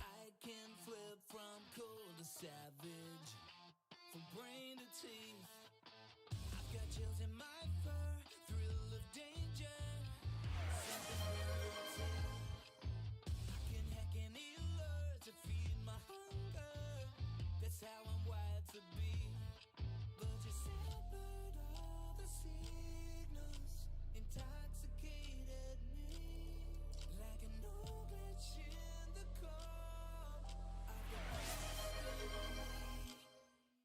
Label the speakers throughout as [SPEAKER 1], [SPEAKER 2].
[SPEAKER 1] I can flip from cold to savage, from brain to teeth. I've got chills in my fur, thrill of danger, something relative. I can hack any lure to feed my hunger. That's how I'm wired to be. But you severed all the signals, intoxicated me like an old glitch in the core of the mystery.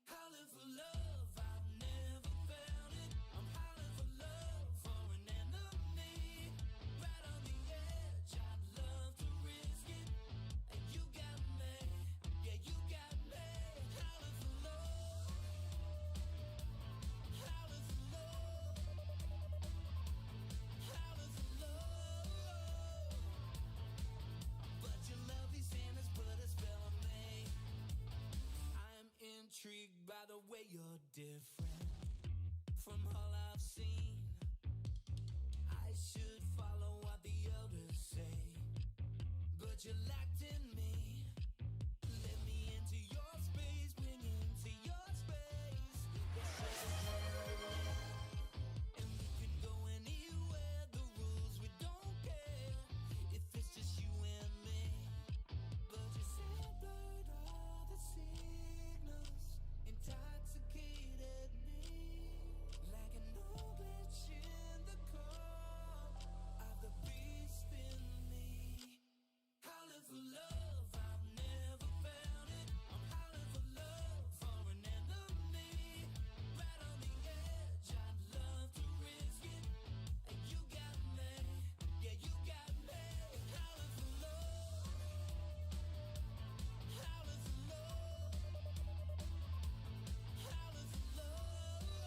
[SPEAKER 1] Howling for love, I've never found it. I'm howling for love for an enemy. Right on the edge, I'd love to risk it. And you got me, yeah, you got me. Howling for love, howling for love, howling for love. But your lovely Santa's put a spell on me. I'm intrigued by the way you're different from all I've seen. I should follow what the elders say, but you're locked in me. Let me into your space, bring into your space. And we can go anywhere, the rules we don't care. If it's just you and me. But you severed all the signals, intoxicated me like an old glitch in the core of the beast in me. Howling for love, I've never found it. I'm howling for love for an enemy. Right on the edge, I'd love to risk it. And you got me, yeah, you got me. Howling for love, howling for love, howling for love.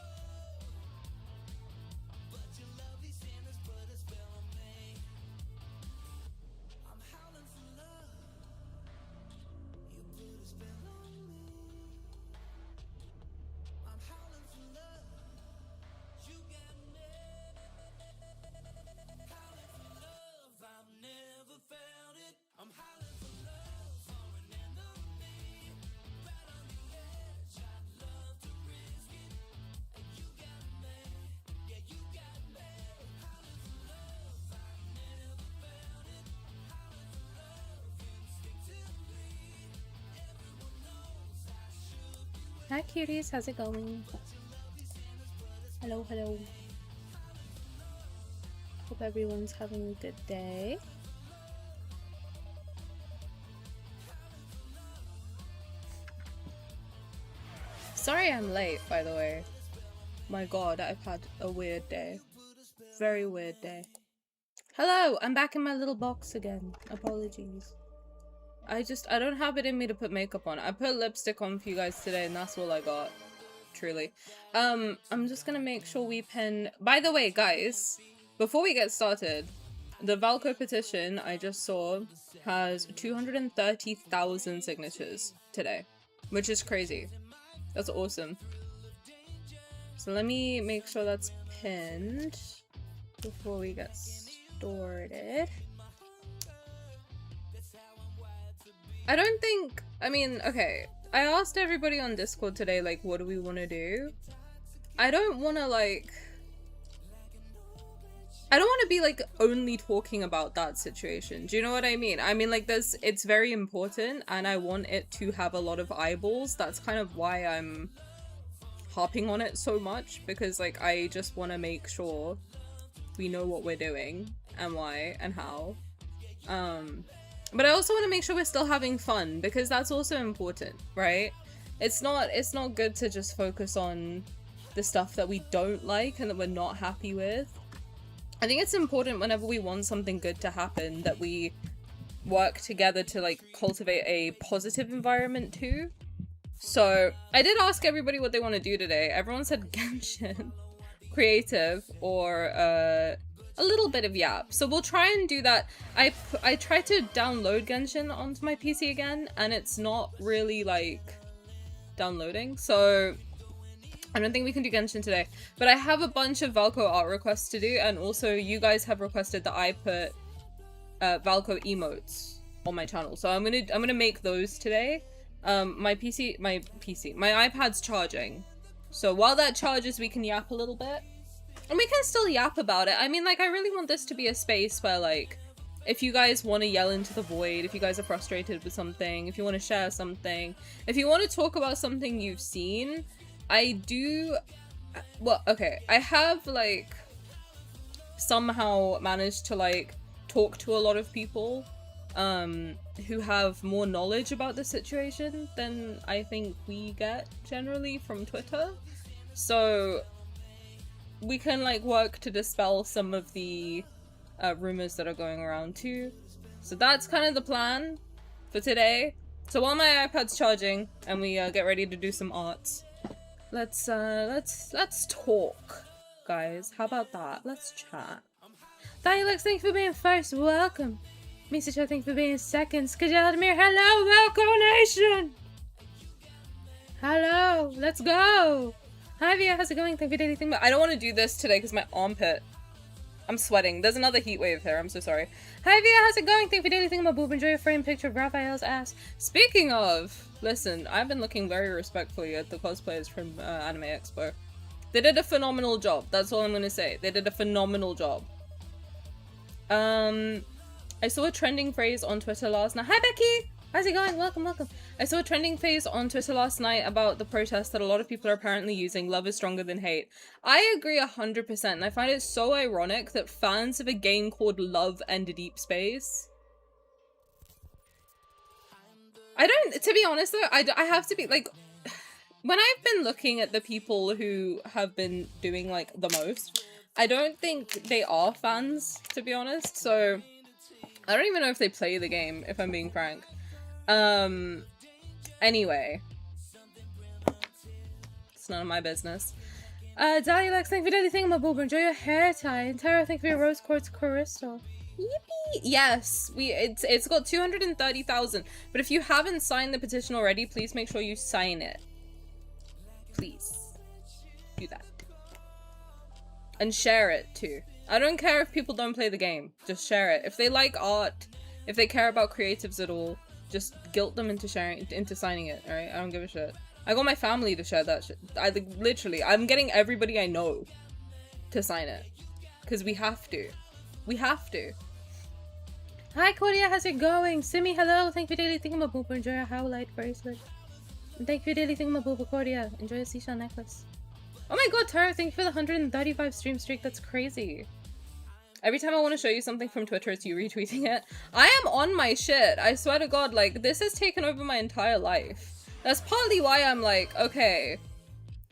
[SPEAKER 1] But your lovely Santa's put a spell on me. I'm howling for love. You put a spell on me. I'm howling for love. You got me. Howling for love. I've never found it. I'm howling for love for an enemy. Right on the edge, I'd love to risk it. And you got me. Yeah, you got me. Howling for love. I've never found it. Howling for love instinctively. Everyone knows I should be with.
[SPEAKER 2] Hi cuties, how's it going? Hello, hello. Hope everyone's having a good day. Sorry I'm late, by the way. My god, I've had a weird day. Very weird day. Hello, I'm back in my little box again. Apologies. I don't have it in me to put makeup on. I put lipstick on for you guys today and that's all I got. Truly. I'm just gonna make sure we pin... By the way, guys, before we get started, the Valko petition I just saw has 230,000 signatures today, which is crazy. That's awesome. So let me make sure that's pinned before we get started. I don't think... I mean, okay. I asked everybody on Discord today, like, what do we want to do? I don't want to, like... I don't want to be, like, only talking about that situation. Do you know what I mean? I mean, like, it's very important, and I want it to have a lot of eyeballs. That's kind of why I'm harping on it so much, because, like, I just want to make sure we know what we're doing, and why, and how. But I also want to make sure we're still having fun, because that's also important, right? It's not good to just focus on the stuff that we don't like and that we're not happy with. I think it's important whenever we want something good to happen that we work together to, like, cultivate a positive environment too. So I did ask everybody what they want to do today. Everyone said Genshin, creative, or a little bit of Yap. So we'll try and do that. I tried to download Genshin onto my PC again, and it's not really, like, downloading. So I don't think we can do Genshin today. But I have a bunch of Valko art requests to do, and also you guys have requested that I put Valko emotes on my channel. So I'm gonna make those today. My iPad's charging. So while that charges, we can yap a little bit. And we can still yap about it. I mean, like, I really want this to be a space where, like, if you guys want to yell into the void, if you guys are frustrated with something, if you want to share something, if you want to talk about something you've seen, I do... Well, okay, I have, like, somehow managed to, like, talk to a lot of people who have more knowledge about the situation than I think we get generally from Twitter. So we can, like, work to dispel some of the rumors that are going around too. So that's kind of the plan for today. So while my iPad's charging and we get ready to do some arts, let's talk, guys. How about that? Let's chat. Dialects, thank you for being first. Welcome. Misa, thank you for being second. Skajaldemir, hello, Valko Nation. Hello, let's go. Javier, how's it going? Thank you for anything. But I don't want to do this today because my armpit. I'm sweating. There's another heat wave here. I'm so sorry. Javier, how's it going? Thank you for anything. My boob. Enjoy a framed picture of Rafayel's ass. Speaking of, listen, I've been looking very respectfully at the cosplayers from Anime Expo. They did a phenomenal job. That's all I'm gonna say. They did a phenomenal job. I saw a trending phrase on Twitter last night. Hi, Becky! How's it going? Welcome, welcome. I saw a trending phrase on Twitter last night about the protest that a lot of people are apparently using. Love is stronger than hate. I agree 100%, and I find it so ironic that fans of a game called Love and Deepspace... I don't... To be honest, though, I have to be, like... When I've been looking at the people who have been doing, like, the most, I don't think they are fans, to be honest, so... I don't even know if they play the game, if I'm being frank. Anyway. It's none of my business. Dialects, thank you for anything, my boob. Enjoy your hair tie. And Tara, thank you for your rose quartz crystal. Yippee! Yes, it's got 230,000. But if you haven't signed the petition already, please make sure you sign it. Please. Do that. And share it, too. I don't care if people don't play the game. Just share it. If they like art, if they care about creatives at all, just guilt them into signing it, alright? I don't give a shit. I got my family to share that shit. I'm getting everybody I know to sign it. Because we have to. We have to. Hi, Claudia, how's it going? Simi, hello. Thank you for daily thingamaboop. Enjoy a howlite bracelet. And thank you for daily thingamaboop, Claudia. Enjoy a seashell necklace. Oh my god, Tara, thank you for the 135 stream streak. That's crazy. Every time I want to show you something from Twitter, it's you retweeting it. I am on my shit. I swear to god, like, this has taken over my entire life. That's partly why I'm like, okay,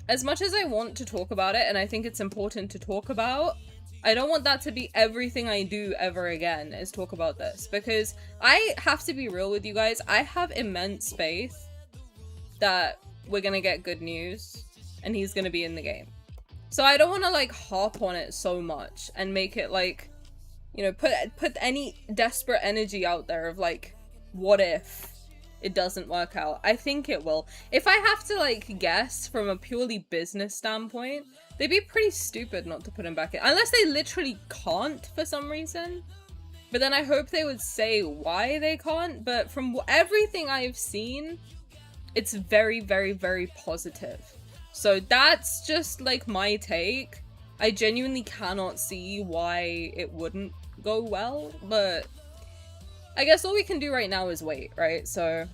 [SPEAKER 2] as much as I want to talk about it, and I think it's important to talk about, I don't want that to be everything I do ever again, is talk about this. Because I have to be real with you guys. I have immense faith that we're gonna get good news. And he's gonna be in the game. So I don't want to, like, harp on it so much and make it, like, you know, put any desperate energy out there of, like, what if it doesn't work out? I think it will. If I have to, like, guess from a purely business standpoint, they'd be pretty stupid not to put him back in. Unless they literally can't for some reason. But then I hope they would say why they can't. But from everything I've seen, it's very, very, very positive. So that's just, like, my take. I genuinely cannot see why it wouldn't go well, but I guess all we can do right now is wait, right? So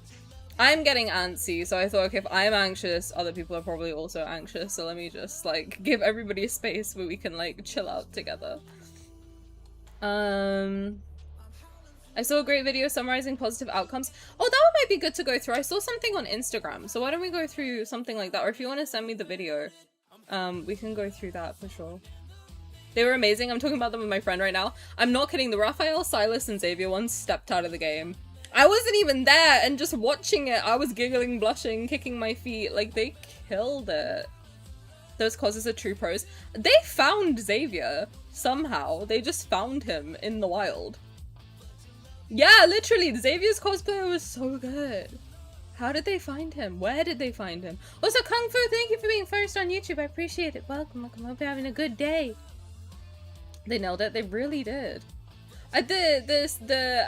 [SPEAKER 2] I'm getting antsy, so I thought, okay, if I'm anxious, other people are probably also anxious, so let me just, like, give everybody a space where we can, like, chill out together. I saw a great video summarizing positive outcomes. Oh, that one might be good to go through. I saw something on Instagram, so why don't we go through something like that? Or if you want to send me the video, we can go through that for sure. They were amazing. I'm talking about them with my friend right now. I'm not kidding. The Rafayel, Sylus, and Xavier ones stepped out of the game. I wasn't even there, and just watching it, I was giggling, blushing, kicking my feet. Like, they killed it. Those causes are true pros. They found Xavier, somehow. They just found him in the wild. Yeah, literally, Xavier's cosplay was so good. How did they find him? Where did they find him? Also, Kung Fu, thank you for being first on YouTube. I appreciate it. Welcome, welcome. Hope you're having a good day. They nailed it. They really did. I did this the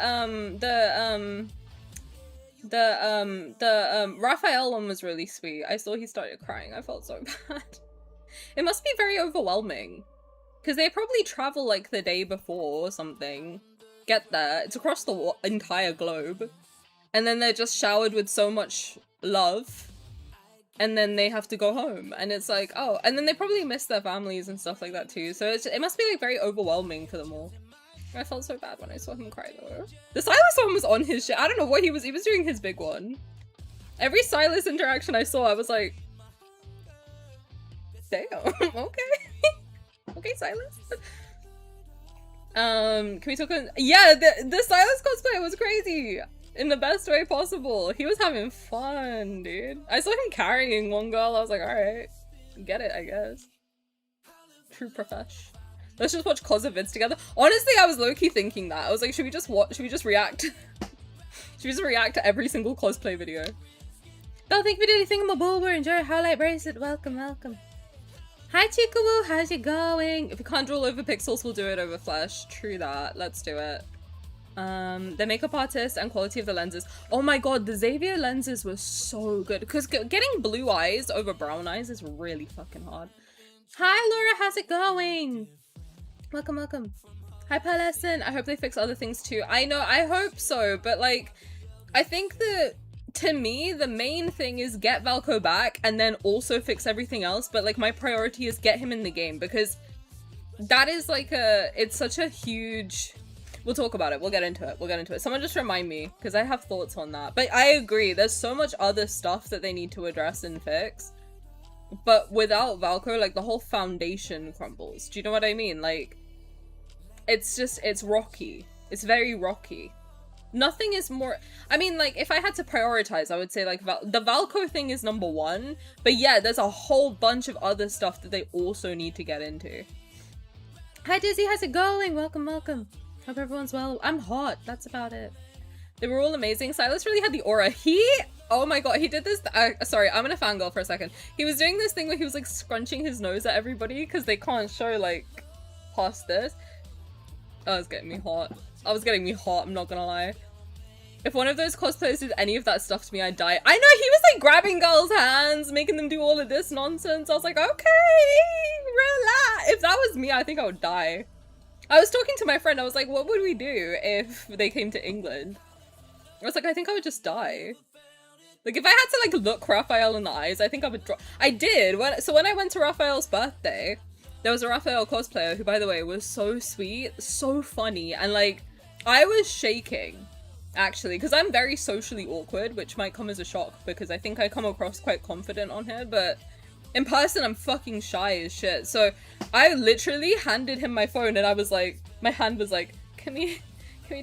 [SPEAKER 2] Rafayel one was really sweet. I saw he started crying. I felt so bad. It must be very overwhelming. Because they probably travel like the day before or something. Get there. It's across the entire globe. And then they're just showered with so much love. And then they have to go home. And it's like, oh. And then they probably miss their families and stuff like that too. So it must be like very overwhelming for them all. I felt so bad when I saw him cry though. The Sylus one was on his shit. I don't know what he was doing his big one. Every Sylus interaction I saw, I was like, damn, okay. Okay, Sylus. Can we talk on— yeah, the Sylus cosplay was crazy in the best way possible. He was having fun, dude. I saw him carrying one girl. I was like, all right, get it, I guess. True profesh. Let's just watch cosplay vids together. Honestly, I was low-key thinking that. I was like, should we just react? Should we just react to every single cosplay video? Belle, thank you for doing anything on my bulber. Enjoy your highlight bracelet. Welcome, welcome. Hi, Chikawoo. How's it going? If we can't draw over pixels, we'll do it over flesh. True that. Let's do it. The makeup artist and quality of the lenses. Oh my god, the Xavier lenses were so good. Because getting blue eyes over brown eyes is really fucking hard. Hi, Laura. How's it going? Welcome, welcome. Hi, Pearlescent. I hope they fix other things too. I know, I hope so, but like, I think that, to me, the main thing is get Valko back and then also fix everything else, but like my priority is get him in the game because that is like it's such a huge— we'll talk about it, we'll get into it. Someone just remind me, because I have thoughts on that. But I agree, there's so much other stuff that they need to address and fix. But without Valko, like, the whole foundation crumbles. Do you know what I mean? Like, it's just, it's rocky. It's very rocky. Nothing is more— I mean, like, if I had to prioritize, I would say, like, the Valko thing is number one. But yeah, there's a whole bunch of other stuff that they also need to get into. Hi, Dizzy, how's it going? Welcome, welcome. Hope everyone's well. I'm hot. That's about it. They were all amazing. Sylus really had the aura. Oh my god, he did this— sorry, I'm gonna fangirl for a second. He was doing this thing where he was like scrunching his nose at everybody because they can't show like past this. Oh, it was getting me hot. I was getting me hot, I'm not gonna lie. If one of those cosplayers did any of that stuff to me, I'd die. I know, he was like grabbing girls' hands, making them do all of this nonsense. I was like, okay, relax. If that was me, I think I would die. I was talking to my friend, I was like, what would we do if they came to England? I was like, I think I would just die. Like, if I had to, like, look Rafayel in the eyes, I think I would drop— I did! So when I went to Rafayel's birthday, there was a Rafayel cosplayer who, by the way, was so sweet, so funny, and, like, I was shaking, actually, because I'm very socially awkward, which might come as a shock, because I think I come across quite confident on here, but in person, I'm fucking shy as shit. So I literally handed him my phone, and I was like— my hand was like, can we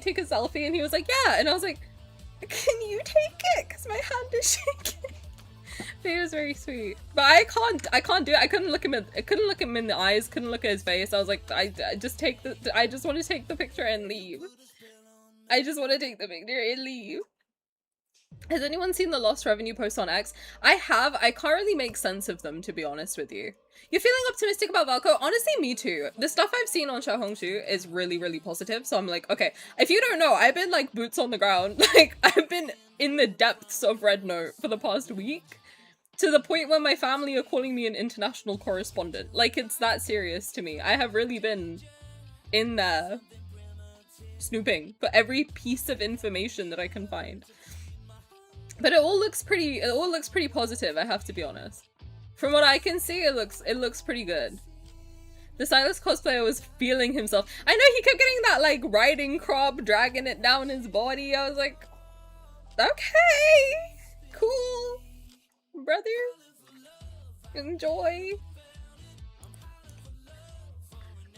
[SPEAKER 2] take a selfie? And he was like, yeah, and I was like, can you take it? Because my hand is shaking. But he was very sweet. But I can't do it. I couldn't look him in the eyes, couldn't look at his face. I was like, I just want to take the picture and leave. I just want to take the picture and leave. Has anyone seen the lost revenue post on X? I have. I can't really make sense of them, to be honest with you. You're feeling optimistic about Valko? Honestly, me too. The stuff I've seen on Xiaohongshu is really, really positive. So I'm like, okay. If you don't know, I've been like boots on the ground. Like, I've been in the depths of Red Note for the past week. To the point where my family are calling me an international correspondent. Like, it's that serious to me. I have really been in there snooping for every piece of information that I can find. But it all looks pretty positive, I have to be honest. From what I can see, it looks pretty good. The Sylus cosplayer was feeling himself. I know, he kept getting that like riding crop, dragging it down his body. I was like, okay, cool, brother, enjoy.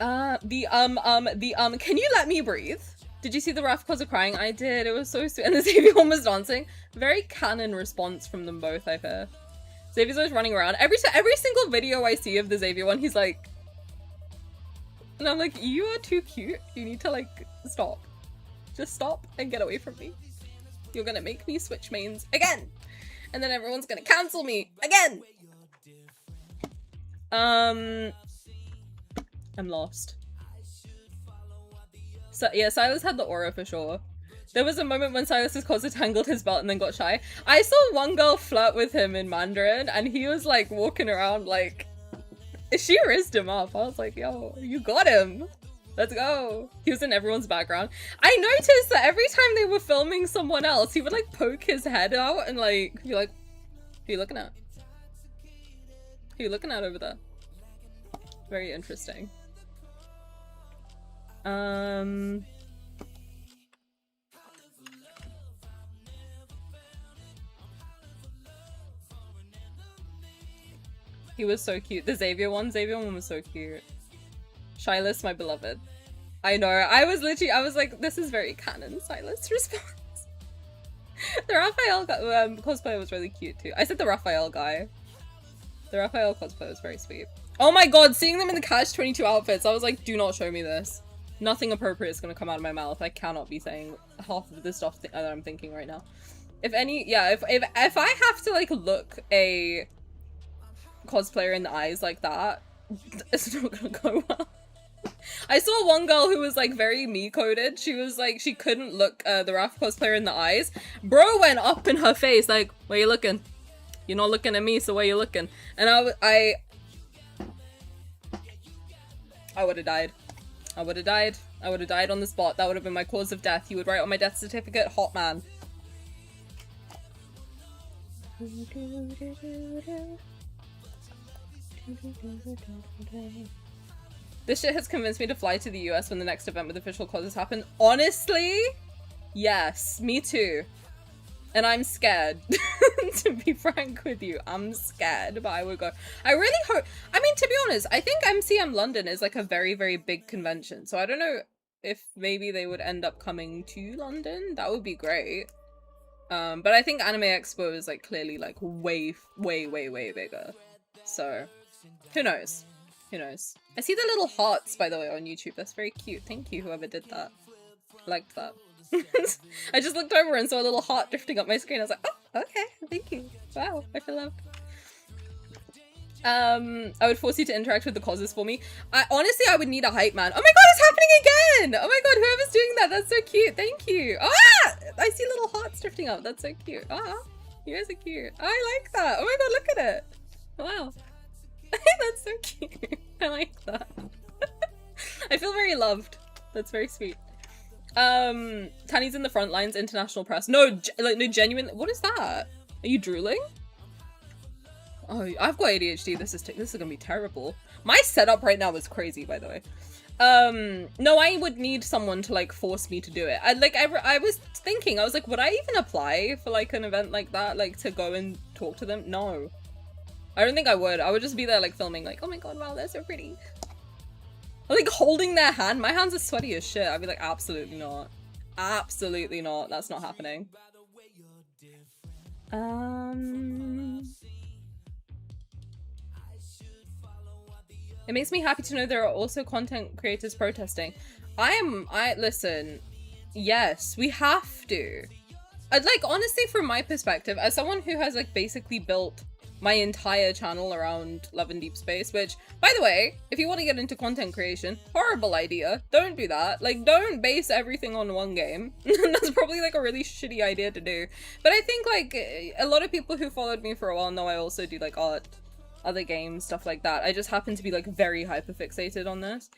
[SPEAKER 2] Can you let me breathe? Did you see the Raph cause of crying? I did. It was so sweet. And the Xavier one was dancing. Very canon response from them both, I've heard. Xavier's always running around. Every single video I see of the Xavier one, he's like... And I'm like, you are too cute. You need to, like, stop. Just stop and get away from me. You're gonna make me switch mains again! And then everyone's gonna cancel me again! I'm lost. So yeah, Sylus had the aura for sure. There was a moment when Sylus' Koza tangled his belt and then got shy. I saw one girl flirt with him in Mandarin and he was like walking around like, she raised him up. I was like, yo, you got him. Let's go. He was in everyone's background. I noticed that every time they were filming someone else, he would like poke his head out and like be like, who you looking at? Who you looking at over there? Very interesting. He was so cute. The Xavier one was so cute. Sylus, my beloved. I know. I was like, this is very canon. Sylus response. The Rafayel cosplay was really cute too. I said the Rafayel guy. The Rafayel cosplay was very sweet. Oh my god, seeing them in the Catch 22 outfits, I was like, do not show me this. Nothing appropriate is gonna come out of my mouth. I cannot be saying half of the stuff that I'm thinking right now. If any, yeah, if I have to like look a cosplayer in the eyes like that, it's not gonna go well. I saw one girl who was like very me-coded. She was like, she couldn't look the Raf cosplayer in the eyes. Bro went up in her face like, where you looking? You're not looking at me, so where you looking? And I would have died. I would have died. I would have died on the spot. That would have been my cause of death. You would write on my death certificate, hot man. This shit has convinced me to fly to the US when the next event with official causes happen. Honestly, yes, me too. And I'm scared. To be frank with you, I'm scared, but I would go. I really hope, I mean, to be honest, I think MCM London is like a very, very big convention. So I don't know if maybe they would end up coming to London. That would be great. But I think Anime Expo is like clearly like way, way, way, way bigger. So who knows? Who knows? I see the little hearts, by the way, on YouTube. That's very cute. Thank you, whoever did that. Liked that. I just looked over and saw a little heart drifting up my screen. I was like, oh, okay, thank you. Wow, I feel loved. I would force you to interact with the causes for me. Honestly, I would need a hype man. Oh my god, it's happening again! Oh my god, whoever's doing that, that's so cute. Thank you. Ah! I see little hearts drifting up. That's so cute. Ah, you guys are cute. I like that. Oh my god, look at it. Wow. That's so cute. I like that. I feel very loved. That's very sweet. Tani's in the front lines, international press. No, no, genuine. What is that? Are you drooling? Oh, I've got ADHD. This is gonna be terrible. My setup right now is crazy, by the way. No, I would need someone to like force me to do it. I was thinking, I was like, would I even apply for like an event like that, like to go and talk to them? No, I don't think I would. I would just be there like filming, like, oh my god, wow, they're so pretty. Like holding their hand. My hands are sweaty as shit. I'd be like, absolutely not. Absolutely not. That's not happening. It makes me happy to know there are also content creators protesting. Listen, yes, we have to. Like, honestly, from my perspective, as someone who has like basically built my entire channel around Love and Deepspace, which, by the way, if you want to get into content creation, horrible idea. Don't do that. Like, don't base everything on one game. That's probably like a really shitty idea to do. But I think like a lot of people who followed me for a while know I also do like art, other games, stuff like that. I just happen to be like very hyper fixated on this.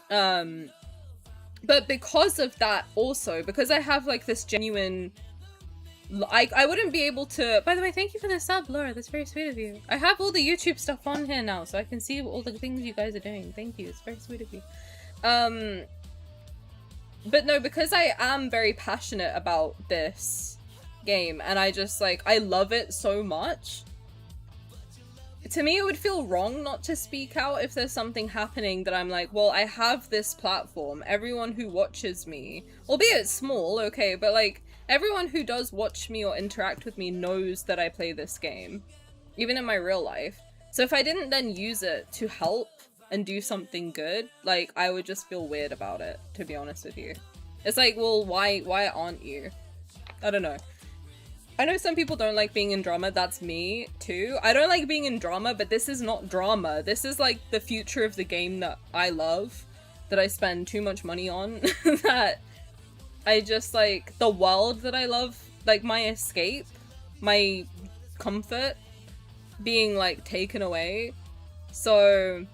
[SPEAKER 2] But because of that also, because I have like this genuine, I wouldn't be able to. By the way, thank you for the sub, Laura. That's very sweet of you. I have all the YouTube stuff on here now, so I can see all the things you guys are doing. Thank you. It's very sweet of you. But no, because I am very passionate about this game, and I just like, I love it so much. To me, it would feel wrong not to speak out if there's something happening that I'm like, well, I have this platform. Everyone who watches me, albeit small, okay, but like, everyone who does watch me or interact with me knows that I play this game, even in my real life. So if I didn't then use it to help and do something good, like, I would just feel weird about it, to be honest with you. It's like, well, why aren't you? I don't know. I know some people don't like being in drama. That's me too. I don't like being in drama, but this is not drama. This is like the future of the game that I love. that I spend too much money on that I just, like, the world that I love, like, my escape, my comfort being, like, taken away. So,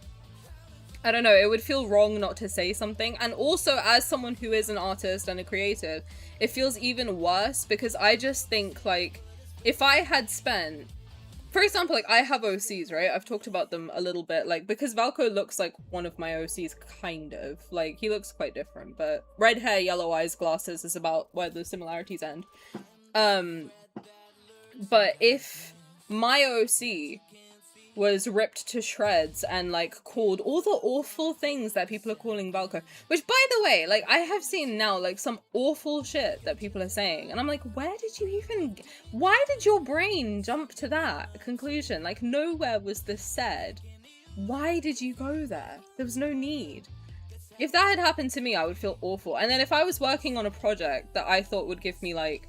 [SPEAKER 2] I don't know, it would feel wrong not to say something. And also, as someone who is an artist and a creative, it feels even worse because I just think, like, if I had spent, for example, like, I have OCs, right? I've talked about them a little bit, like, because Valko looks like one of my OCs, kind of. Like, he looks quite different, but red hair, yellow eyes, glasses is about where the similarities end. But if my OC was ripped to shreds and, like, called all the awful things that people are calling Valko, which, by the way, like, I have seen now, like, some awful shit that people are saying, and I'm like, where did you even, why did your brain jump to that conclusion? Like, nowhere was this said. Why did you go there? There was no need. If that had happened to me, I would feel awful. And then if I was working on a project that I thought would give me, like,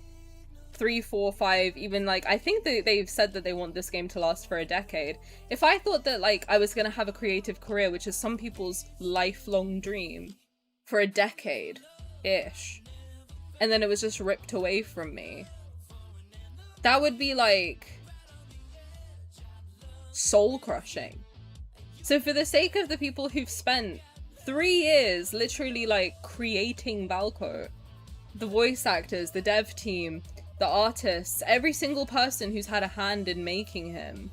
[SPEAKER 2] 3, 4, 5, even, like, I think they've said that they want this game to last for a decade. If I thought that, like, I was gonna have a creative career, which is some people's lifelong dream, for a decade-ish, and then it was just ripped away from me, that would be, like, soul-crushing. So for the sake of the people who've spent 3 years literally, like, creating Valko, the voice actors, the dev team, the artists, every single person who's had a hand in making him,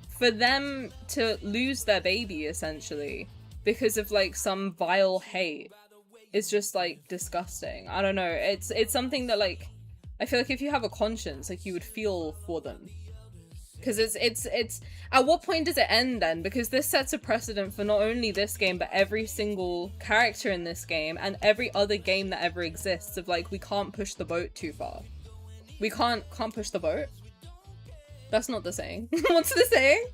[SPEAKER 2] for them to lose their baby, essentially, because of, like, some vile hate is just, like, disgusting. I don't know, it's something that, like, I feel like if you have a conscience, like, you would feel for them. Because it's at what point does it end then? Because this sets a precedent for not only this game, but every single character in this game and every other game that ever exists of, like, we can't push the boat too far. We can't push the boat? That's not the saying. What's the saying?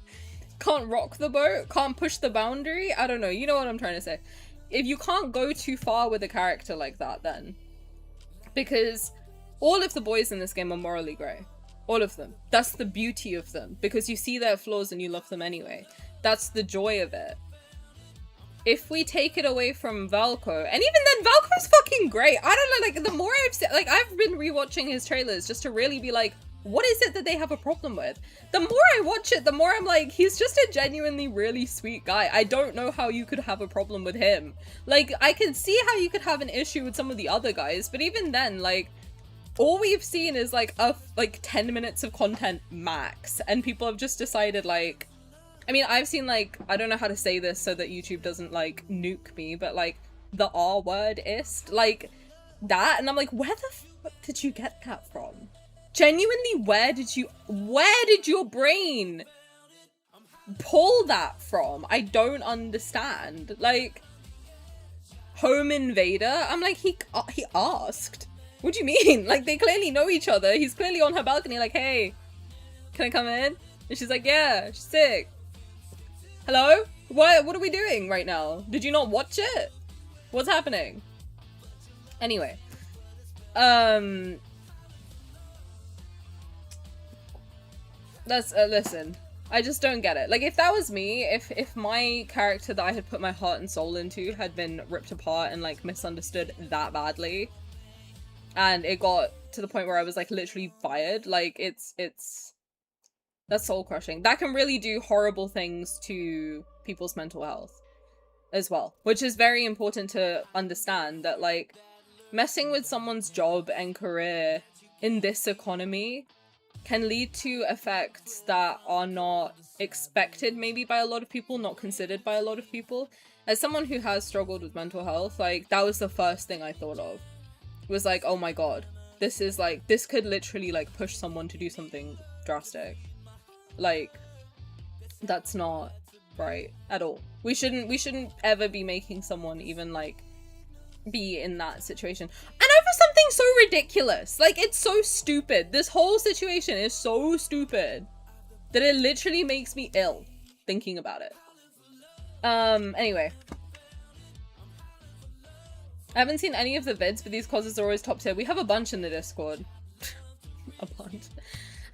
[SPEAKER 2] Can't rock the boat? Can't push the boundary? I don't know. You know what I'm trying to say. If you can't go too far with a character like that, then. Because all of the boys in this game are morally grey. All of them. That's the beauty of them. Because you see their flaws and you love them anyway. That's the joy of it. If we take it away from Valko, and even then, Valko's fucking great. I don't know, like, the more I've seen, like, I've been rewatching his trailers just to really be like, what is it that they have a problem with? The more I watch it, the more I'm like, he's just a genuinely really sweet guy. I don't know how you could have a problem with him. Like, I can see how you could have an issue with some of the other guys, but even then, like, all we've seen is, like, 10 minutes of content max, and people have just decided, like, I mean, I've seen, like, I don't know how to say this so that YouTube doesn't, like, nuke me, but, like, the R word-ist, like, that, and I'm like, where the fuck did you get that from? Genuinely, where did your brain pull that from? I don't understand. Like, home invader? I'm like, he asked. What do you mean? Like, they clearly know each other. He's clearly on her balcony like, hey, can I come in? And she's like, yeah, she's sick. Hello? What are we doing right now? Did you not watch it? What's happening? Anyway. Listen. I just don't get it. Like, if that was me, if my character that I had put my heart and soul into had been ripped apart and, like, misunderstood that badly, and it got to the point where I was, like, literally fired, like, that's soul crushing. That can really do horrible things to people's mental health as well, which is very important to understand, that, like, messing with someone's job and career in this economy can lead to effects that are not expected maybe by a lot of people, not considered by a lot of people. As someone who has struggled with mental health, like, that was the first thing I thought of. Was like, oh my god, this is, like, this could literally, like, push someone to do something drastic. Like, that's not right at all. We shouldn't ever be making someone even, like, be in that situation. And over something so ridiculous. Like, it's so stupid. This whole situation is so stupid that it literally makes me ill thinking about it. Anyway. I haven't seen any of the vids, but these causes are always top tier. We have a bunch in the Discord. A bunch.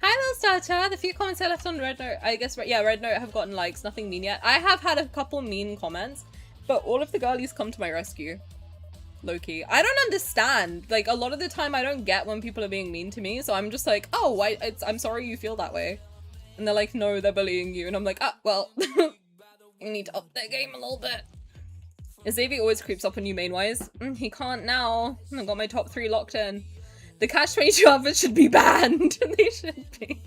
[SPEAKER 2] Hi, little starter. The few comments I left on Red Note, I guess, yeah, Red Note have gotten likes. Nothing mean yet. I have had a couple mean comments, But all of the girlies come to my rescue. Low-key. I don't understand. Like, a lot of the time I don't get when people are being mean to me, so I'm just like, oh, I'm sorry you feel that way. And they're like, no, they're bullying you. And I'm like, ah, well, you need to up their game a little bit. Xavier always creeps up on you main-wise. He can't now. I've got my top 3 locked in. The Catch-22 outfits should be banned. They should be.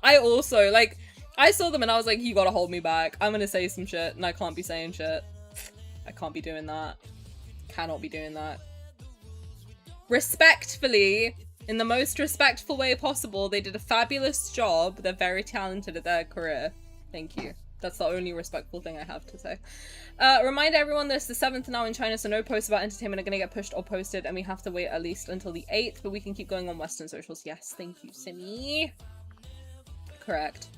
[SPEAKER 2] I also, like, I saw them and I was like, you gotta hold me back. I'm gonna say some shit and I can't be saying shit. I can't be doing that. Cannot be doing that. Respectfully, in the most respectful way possible, they did a fabulous job. They're very talented at their career. Thank you. That's the only respectful thing I have to say. Remind everyone this is the 7th now in China, so no posts about entertainment are going to get pushed or posted, and we have to wait at least until the 8th, but we can keep going on Western socials. Yes, thank you, Simi. Correct.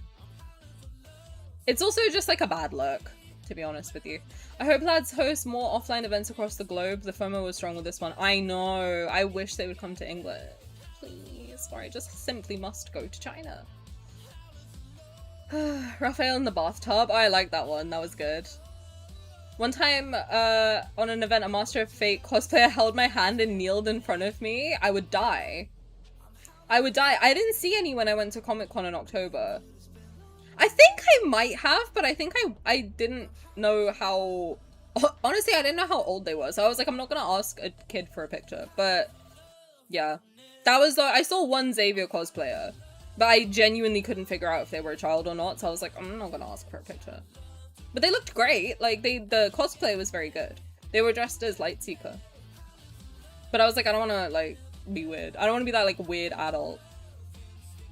[SPEAKER 2] It's also just like a bad look, to be honest with you. I hope lads host more offline events across the globe. The FOMO was strong with this one. I know. I wish they would come to England. Please. Or I just simply must go to China. Rafayel in the bathtub. Oh, I like that one. That was good. One time on an event, a Master of Fate cosplayer held my hand and kneeled in front of me. I would die. I would die. I didn't see any when I went to Comic-Con in October. I think I might have, but I think I didn't know how... Honestly, I didn't know how old they were. So I was like, I'm not going to ask a kid for a picture. But yeah. That was the... I saw one Xavier cosplayer. But I genuinely couldn't figure out if they were a child or not, so I was like, I'm not gonna ask for a picture. But they looked great. Like, the cosplay was very good. They were dressed as Lightseeker. But I was like, I don't wanna, like, be weird. I don't wanna be that, like, weird adult.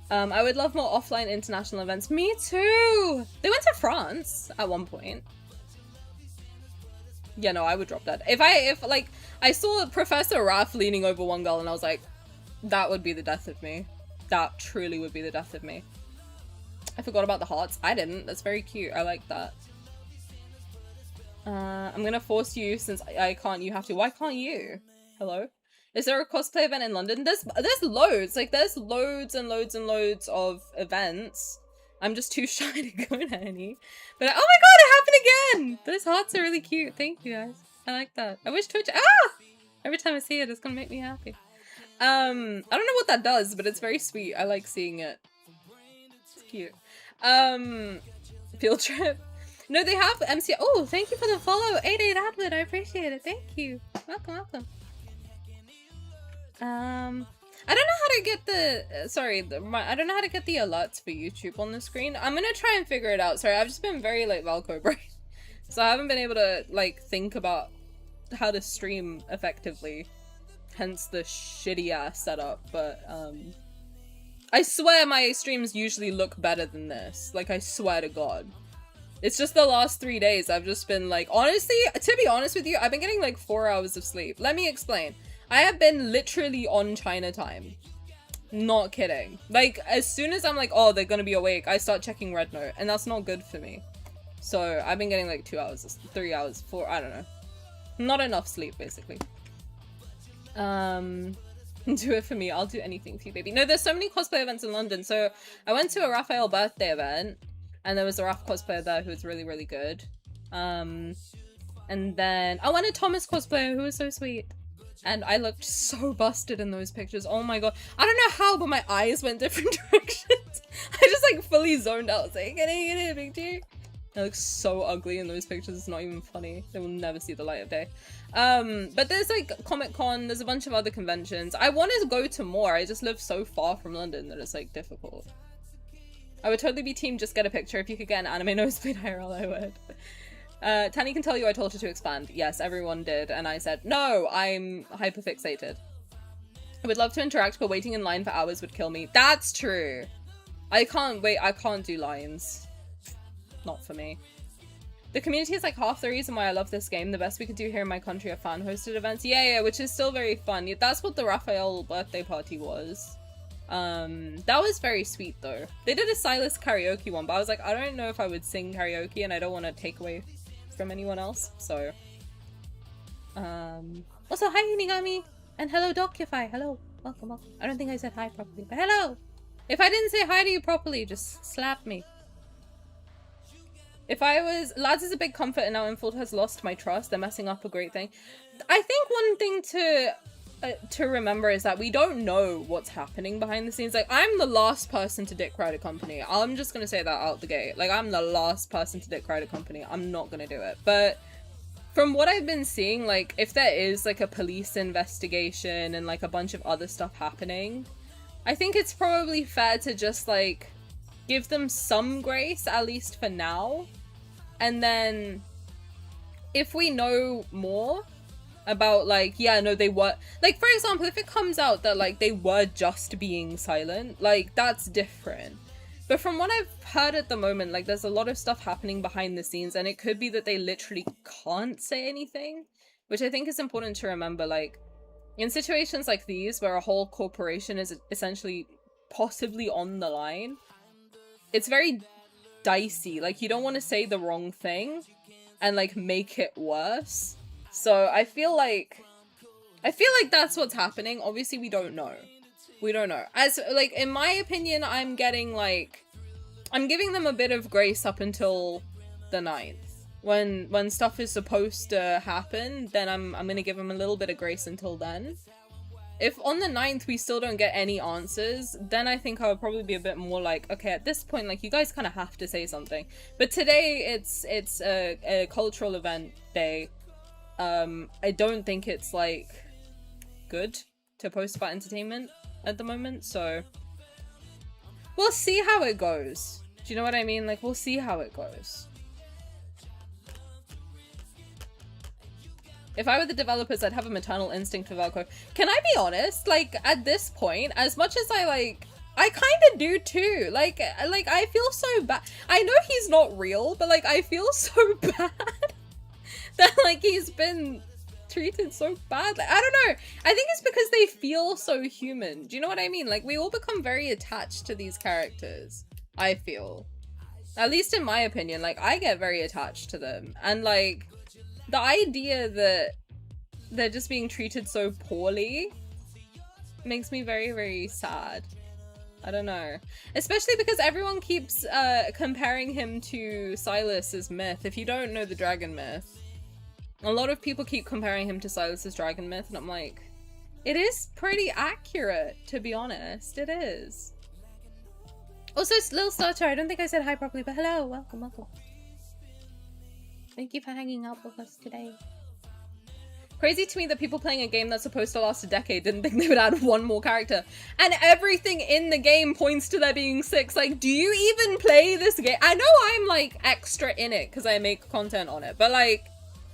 [SPEAKER 2] I would love more offline international events. Me too! They went to France at one point. Yeah, no, I would drop that. If like, I saw Professor Raph leaning over one girl and I was like, that would be the death of me. That truly would be the death of me. I forgot about the hearts. I didn't. That's very cute. I like that. I'm gonna force you since I can't. You have to. Why can't you? Hello? Is there a cosplay event in London? There's loads. Like, there's loads and loads and loads of events. I'm just too shy to go to any. But oh my god, it happened again! Those hearts are really cute. Thank you guys. I like that. I wish Twitch. Ah! Every time I see it, it's gonna make me happy. I don't know what that does, but it's very sweet. I like seeing it. It's cute. Field trip. No, they have MC. Oh, thank you for the follow. 88 Adwood. I appreciate it. Thank you. Welcome, welcome. I don't know how to get the, I don't know how to get the alerts for YouTube on the screen. I'm gonna try and figure it out. Sorry, I've just been very, like, Valko brain. So I haven't been able to, like, think about how to stream effectively. Hence the shitty ass setup, but, I swear my streams usually look better than this. Like, I swear to God. It's just the last 3 days I've just been, like, honestly, to be honest with you, I've been getting, like, 4 hours of sleep. Let me explain. I have been literally on China time. Not kidding. Like, as soon as I'm like, oh, they're gonna be awake, I start checking Red Note, and that's not good for me. So, I've been getting, like, 2 hours, 3 hours, 4, I don't know. Not enough sleep, basically. Do it for me. I'll do anything for you, baby. No, there's so many cosplay events in London. So, I went to a Rafayel birthday event, and there was a Raph cosplayer there who was really, really good. And then I went to Thomas cosplayer who was so sweet. And I looked so busted in those pictures. Oh my god. I don't know how, but my eyes went different directions. I just, like, fully zoned out. Saying, get it, big G. I look so ugly in those pictures. It's not even funny. They will never see the light of day. But there's, like, Comic-Con. There's a bunch of other conventions. I want to go to more. I just live so far from London that it's, like, difficult. I would totally be team just get a picture. If you could get an anime nosebleed IRL, I would. Tani can tell you I told her to expand. Yes, everyone did. And I said, no, I'm hyperfixated. I would love to interact, but waiting in line for hours would kill me. That's true. I can't wait. I can't do lines. Not for me. The community is like half the reason why I love this game. The best we could do here in my country are fan-hosted events. Yeah, which is still very fun. That's what the Rafayel birthday party was. That was very sweet though. They did a Sylus karaoke one, but I was like, I don't know if I would sing karaoke and I don't want to take away from anyone else, so. Also, hi Inigami! And hello Docufy, hello. Welcome, welcome. I don't think I said hi properly, but hello! If I didn't say hi to you properly, just slap me. If I was... Lads is a big comfort and now Infield has lost my trust. They're messing up a great thing. I think one thing to remember is that we don't know what's happening behind the scenes. Like, I'm the last person to dick ride a company. I'm just gonna say that out the gate. Like, I'm the last person to dick ride a company. I'm not gonna do it. But from what I've been seeing, like, if there is, like, a police investigation and, like, a bunch of other stuff happening, I think it's probably fair to just, like, give them some grace, at least for now. And then, if we know more about, like, yeah, no, they were... Like, for example, if it comes out that, like, they were just being silent, like, that's different. But from what I've heard at the moment, like, there's a lot of stuff happening behind the scenes, and it could be that they literally can't say anything, which I think is important to remember. Like, in situations like these, where a whole corporation is essentially possibly on the line, it's very dicey. Like, you don't want to say the wrong thing and, like, make it worse. So I feel like that's what's happening. Obviously, we don't know. We don't know. As, like, in my opinion, I'm giving them a bit of grace up until the 9th. When stuff is supposed to happen, then I'm gonna give them a little bit of grace until then. If on the 9th we still don't get any answers, then I think I would probably be a bit more like, okay, at this point, like, you guys kind of have to say something. But today, it's a cultural event day. I don't think it's, like, good to post about entertainment at the moment, so we'll see how it goes. Do you know what I mean? Like, we'll see how it goes. If I were the developers, I'd have a maternal instinct for Valko. Can I be honest? Like, at this point, as much as I kind of do too. Like, I feel so bad. I know he's not real, but, like, I feel so bad that, like, he's been treated so badly. I don't know. I think it's because they feel so human. Do you know what I mean? Like, we all become very attached to these characters, I feel. At least in my opinion, like, I get very attached to them. And, like, the idea that they're just being treated so poorly makes me very, very sad. I don't know. Especially because everyone keeps comparing him to Sylus' myth. If you don't know the dragon myth, a lot of people keep comparing him to Sylus' dragon myth, and I'm like, it is pretty accurate, to be honest. It is. Also, Lil Starter, I don't think I said hi properly, but hello, welcome, welcome. Thank you for hanging out with us today. Crazy to me that people playing a game that's supposed to last a decade didn't think they would add one more character. And everything in the game points to there being 6. Like, do you even play this game? I know I'm, like, extra in it because I make content on it, but, like,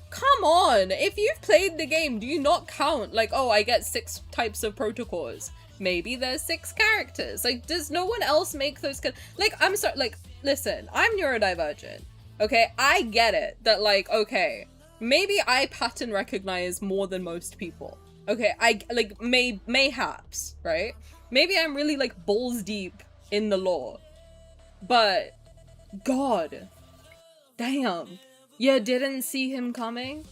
[SPEAKER 2] come on. If you've played the game, do you not count, like, oh, I get 6 types of protocols? Maybe there's 6 characters. Like, does no one else make those? Like, I'm sorry, like, listen, I'm neurodivergent. Okay, I get it that, like, okay, maybe I pattern recognize more than most people. Okay, I, like, mayhaps, right? Maybe I'm really, like, balls deep in the lore. But, God, damn, you didn't see him coming?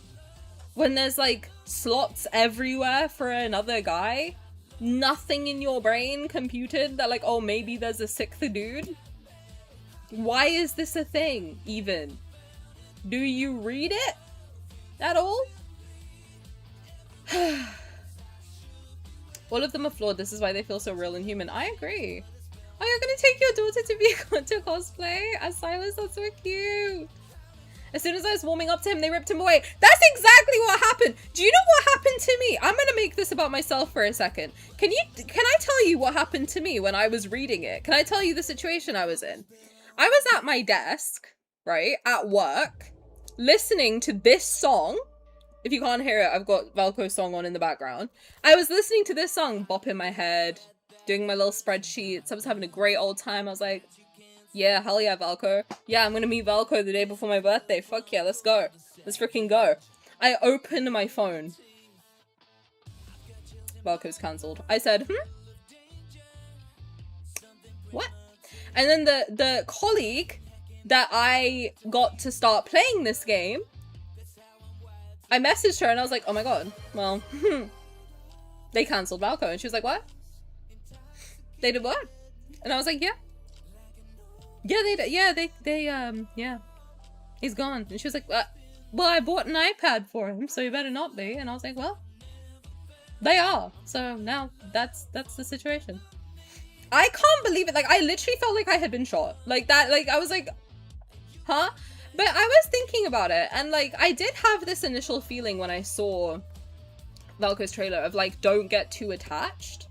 [SPEAKER 2] When there's, like, slots everywhere for another guy? Nothing in your brain computed that, like, oh, maybe there's a 6th dude? Why is this a thing, even? Do you read it at all? All of them are flawed. This is why they feel so real and human. I agree. Oh, you're gonna take your daughter to cosplay as Sylus? That's so cute. As soon as I was warming up to him, they ripped him away. That's exactly what happened. Do you know what happened to me? I'm gonna make this about myself for a second. Can I tell you what happened to me when I was reading it? Can I tell you the situation I was in? I was at my desk, right, at work, listening to this song. If you can't hear it, I've got Valko's song on in the background. I was listening to this song, bop in my head, doing my little spreadsheets. I was having a great old time. I was like, yeah, hell yeah, Valko. Yeah, I'm gonna meet Valko the day before my birthday. Fuck yeah, let's go. Let's freaking go. I opened my phone. Valko's cancelled. I said, what? And then the colleague that I got to start playing this game, I messaged her and I was like, oh my god, well, they cancelled Valko. And she was like, what? They did what? And I was like, yeah. Yeah, they did. Yeah, yeah. He's gone. And she was like, well, I bought an iPad for him, so you better not be. And I was like, well, they are. So now that's the situation. I can't believe it. Like, I literally felt like I had been shot. Like that, like, I was like, huh? But I was thinking about it, and like, I did have this initial feeling when I saw Valko's trailer of like, don't get too attached.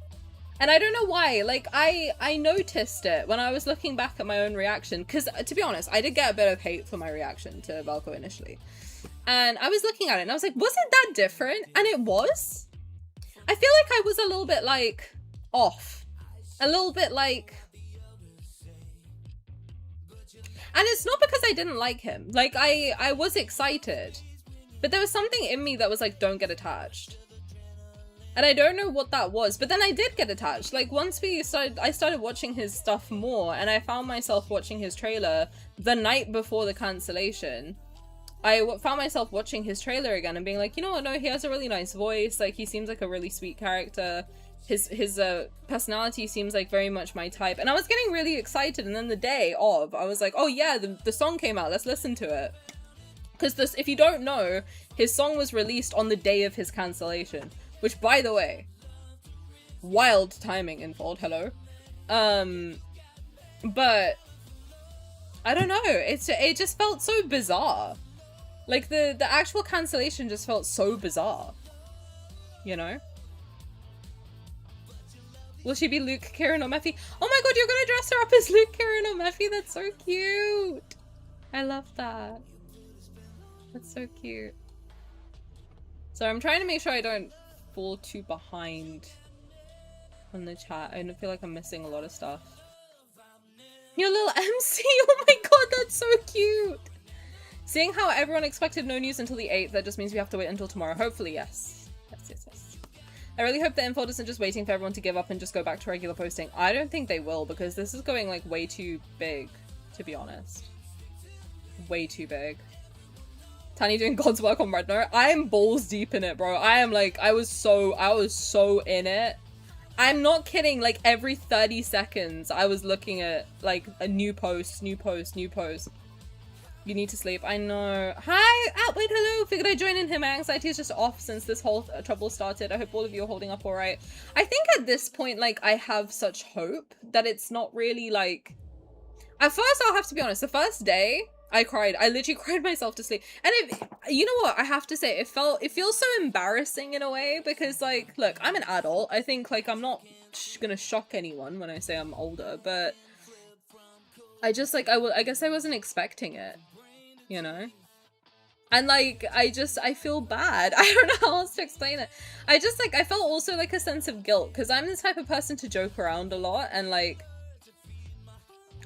[SPEAKER 2] And I don't know why, like, I noticed it when I was looking back at my own reaction, because to be honest, I did get a bit of hate for my reaction to Valko initially. And I was looking at it and I was like, wasn't that different? And it was. I feel like I was a little bit like off. A little bit like, and it's not because I didn't like him. Like, I was excited, but there was something in me that was like, don't get attached. And I don't know what that was, but then I did get attached. Like, once I started watching his stuff more, and I found myself watching his trailer the night before the cancellation. I found myself watching his trailer again and being like, you know what, no, he has a really nice voice. Like, he seems like a really sweet character. His personality seems like very much my type. And I was getting really excited, and then the day of, I was like, oh yeah, the song came out, let's listen to it. Because this, if you don't know, his song was released on the day of his cancellation. Which, by the way, wild timing in Fold, hello. But I don't know, it just felt so bizarre. Like, the actual cancellation just felt so bizarre, you know? Will she be Luke, Kieran, or Mephi? Oh my god, you're gonna dress her up as Luke, Kieran, or Mephi? That's so cute. I love that. That's so cute. So I'm trying to make sure I don't fall too behind on the chat. I feel like I'm missing a lot of stuff. Your little MC! Oh my god, that's so cute! Seeing how everyone expected no news until the 8th, that just means we have to wait until tomorrow. Hopefully, yes. Yes. I really hope the info isn't just waiting for everyone to give up and just go back to regular posting. I don't think they will, because this is going like way too big, to be honest. Way too big. Tani doing God's work on Red Note. I am balls deep in it, bro. I am like, I was so in it. I'm not kidding, like every 30 seconds I was looking at like a new post. You need to sleep. I know. Hi! Wait, hello! Figured I'd join in here. My anxiety is just off since this whole trouble started. I hope all of you are holding up alright. I think at this point, like, I have such hope that it's not really like... At first, I'll have to be honest, the first day, I cried. I literally cried myself to sleep. And you know what? I have to say, it feels so embarrassing in a way because, like, look, I'm an adult. I think, like, I'm not gonna shock anyone when I say I'm older, but I just, like, I guess I wasn't expecting it. You know? And like, I feel bad. I don't know how else to explain it. I felt also like a sense of guilt because I'm the type of person to joke around a lot, and like,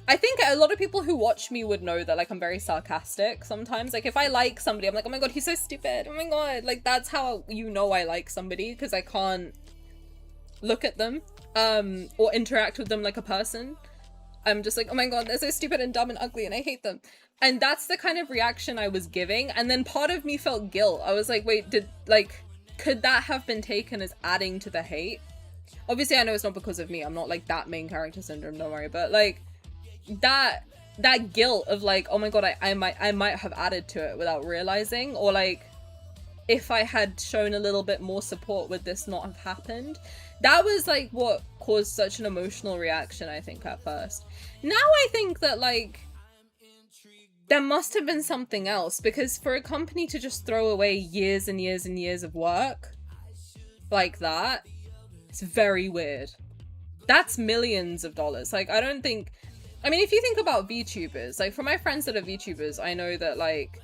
[SPEAKER 2] I think a lot of people who watch me would know that like I'm very sarcastic sometimes. Like if I like somebody, I'm like, oh my god, he's so stupid. Oh my god. Like that's how you know I like somebody, because I can't look at them or interact with them like a person. I'm just like, oh my god, they're so stupid and dumb and ugly and I hate them. And that's the kind of reaction I was giving. And then part of me felt guilt. I was like, wait, could that have been taken as adding to the hate? Obviously, I know it's not because of me. I'm not like that main character syndrome, don't worry. But like that guilt of like, oh my god, I might have added to it without realizing, or like if I had shown a little bit more support, would this not have happened? That was like what caused such an emotional reaction, I think, at first. Now I think that like there must have been something else, because for a company to just throw away years and years and years of work like that, it's very weird. That's millions of dollars. Like, I don't think... I mean, if you think about VTubers, like, for my friends that are VTubers, I know that, like...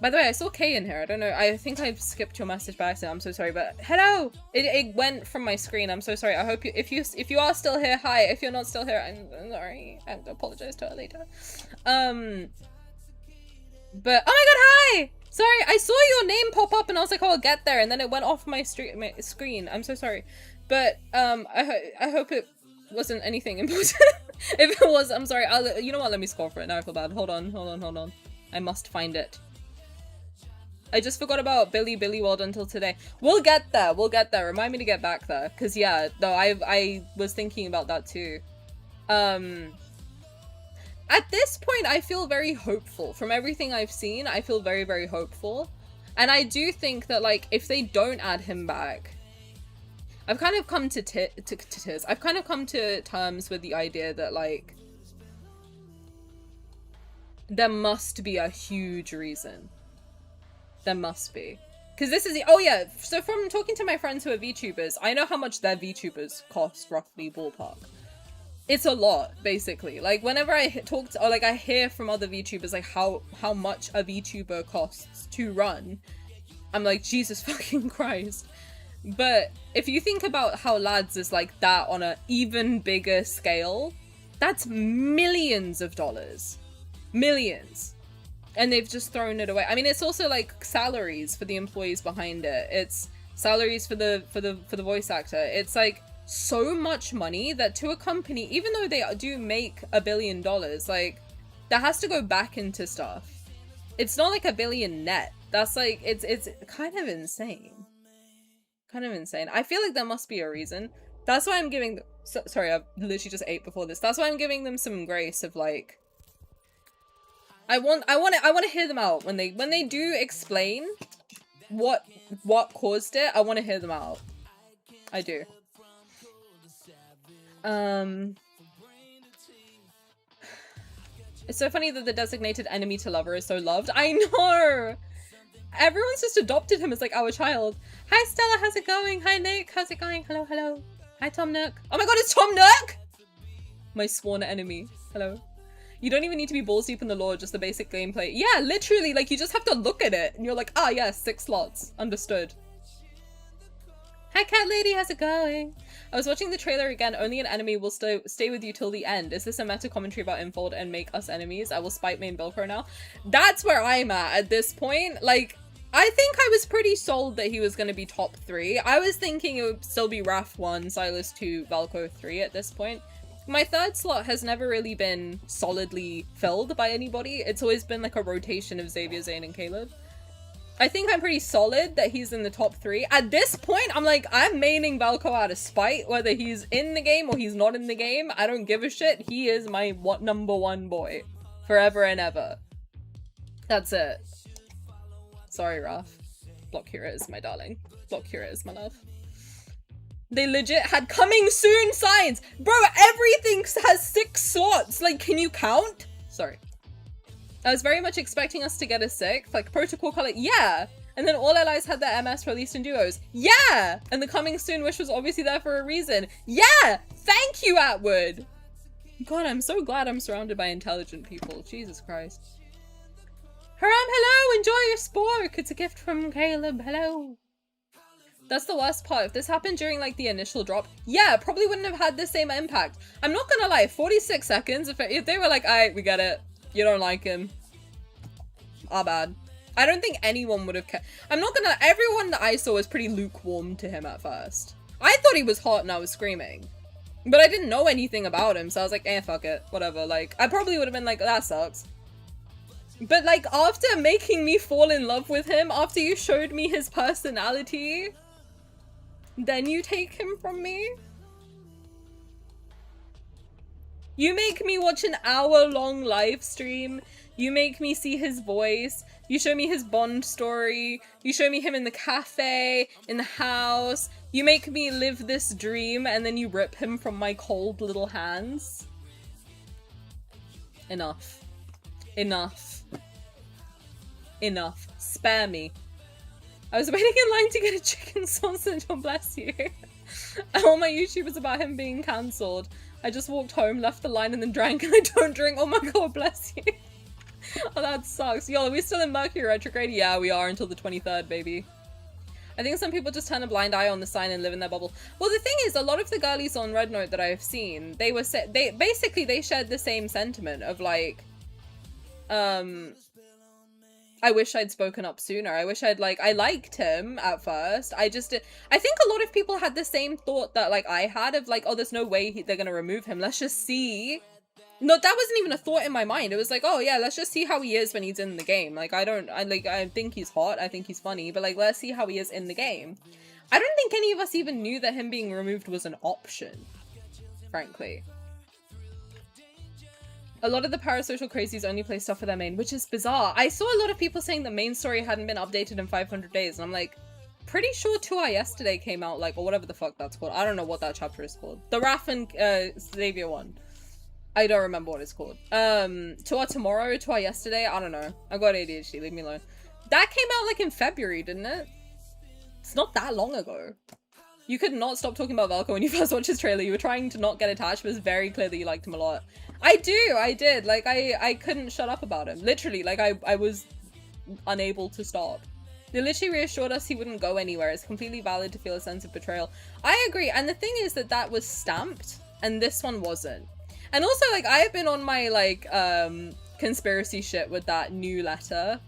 [SPEAKER 2] By the way, I saw Kay in here. I don't know. I think I skipped your message by accident. I'm so sorry, but hello! It went from my screen. I'm so sorry. I hope you... If you are still here, hi. If you're not still here, I'm sorry. I apologize to her later. But... Oh my god, hi! Sorry, I saw your name pop up and I was like, oh, I'll get there. And then it went off my screen. I'm so sorry. But, I hope it wasn't anything important. If it was, I'm sorry. You know what? Let me score for it. Now I feel bad. Hold on. I must find it. I just forgot about Billy World until today. We'll get there. Remind me to get back there. Because, yeah, no, I was thinking about that too. At this point, I feel very hopeful. From everything I've seen, I feel very, very hopeful. And I do think that, like, if they don't add him back, I've kind of come to I've kind of come to terms with the idea that, like, there must be a huge reason. There must be. Because this is the- oh yeah, so from talking to my friends who are VTubers, I know how much their VTubers cost, roughly, ballpark. It's a lot, basically. Like, whenever I talk to, or like I hear from other VTubers, like how much a VTuber costs to run, I'm like, Jesus fucking Christ. But if you think about how Lads is like that on an even bigger scale, that's millions of dollars. Millions. And they've just thrown it away. I mean, it's also like salaries for the employees behind it. It's salaries for the voice actor. It's like so much money that to a company, even though they do make $1 billion, like that has to go back into stuff. It's not like $1 billion net. That's like, it's kind of insane. Kind of insane. I feel like there must be a reason. That's why I'm giving sorry, I've literally just ate before this. That's why I'm giving them some grace of like, I want to hear them out when they do explain what caused it. I want to hear them out. I do. It's so funny that the designated enemy to lover is so loved. I know. Everyone's just adopted him as like our child. Hi Stella, how's it going? Hi Nick, how's it going? Hello, hello. Hi Tom Nook. Oh my god, it's Tom Nook! My sworn enemy. Hello. You don't even need to be balls deep in the lore, just the basic gameplay. Yeah, literally, like, you just have to look at it, and you're like, ah, yes, 6 slots. Understood. Hi, cat lady, how's it going? I was watching the trailer again. Only an enemy will stay with you till the end. Is this a meta commentary about Infold and make us enemies? I will spite main Valko now. That's where I'm at this point. Like, I think I was pretty sold that he was going to be top 3. I was thinking it would still be Raf 1, Sylus 2, Valko 3 at this point. My third slot has never really been solidly filled by anybody. It's always been like a rotation of Xavier, Zayne, and Caleb. I think I'm pretty solid that he's in the top 3. At this point, I'm like, I'm maining Valko out of spite, whether he's in the game or he's not in the game. I don't give a shit. He is my number 1 boy. Forever and ever. That's it. Sorry, Raf. Block heroes, my darling. Block heroes, my love. They legit had coming soon signs! Bro, everything has 6 slots! Like, can you count? Sorry. I was very much expecting us to get a 6th. Like, Protocol Color, yeah! And then All Allies had their MS released in duos. Yeah! And the coming soon wish was obviously there for a reason. Yeah! Thank you, Atwood! God, I'm so glad I'm surrounded by intelligent people. Jesus Christ. Haram, hello! Enjoy your spork! It's a gift from Caleb. Hello! That's the worst part. If this happened during like the initial drop, yeah, probably wouldn't have had the same impact. I'm not gonna lie, 46 seconds, if they were like, alright, we get it. You don't like him. Our bad. I don't think anyone would have kept. I'm not gonna, everyone that I saw was pretty lukewarm to him at first. I thought he was hot and I was screaming. But I didn't know anything about him, so I was like, eh, fuck it. Whatever. Like, I probably would have been like, that sucks. But like, after making me fall in love with him, after you showed me his personality, then you take him from me? You make me watch an hour-long live stream. You make me see his voice. You show me his Bond story. You show me him in the cafe, in the house. You make me live this dream, and then you rip him from my cold little hands. Enough. Enough. Enough. Spare me. I was waiting in line to get a chicken sausage, oh bless you. All my YouTubers about him being cancelled. I just walked home, left the line, and then drank, and I don't drink. Oh my god, bless you. Oh, that sucks. Yo, are we still in Mercury retrograde? Yeah, we are until the 23rd, baby. I think some people just turn a blind eye on the sign and live in their bubble. Well, the thing is, a lot of the girlies on Red Note that I've seen, they basically shared the same sentiment of like, I wish I'd spoken up sooner. I wish I'd I liked him at first. I think a lot of people had the same thought that like I had of like, oh, there's no way they're gonna remove him. Let's just see. No, that wasn't even a thought in my mind. It was like, oh yeah, let's just see how he is when he's in the game. Like, I think he's hot. I think he's funny, but like, let's see how he is in the game. I don't think any of us even knew that him being removed was an option, frankly. A lot of the parasocial crazies only play stuff for their main, which is bizarre. I saw a lot of people saying the main story hadn't been updated in 500 days, and I'm like, pretty sure 2I yesterday came out, like, or whatever the fuck that's called. I don't know what that chapter is called. The Raf and Xavier one. I don't remember what it's called. 2I tomorrow, 2I yesterday, I don't know. I got ADHD, leave me alone. That came out like in February, didn't it? It's not that long ago. You could not stop talking about Valko when you first watched his trailer. You were trying to not get attached, but it's very clear that you liked him a lot. I did. Like, I couldn't shut up about him. Literally, like, I was unable to stop. They literally reassured us he wouldn't go anywhere. It's completely valid to feel a sense of betrayal. I agree, and the thing is that was stamped, and this one wasn't. And also, like, I have been on my, like, conspiracy shit with that new letter.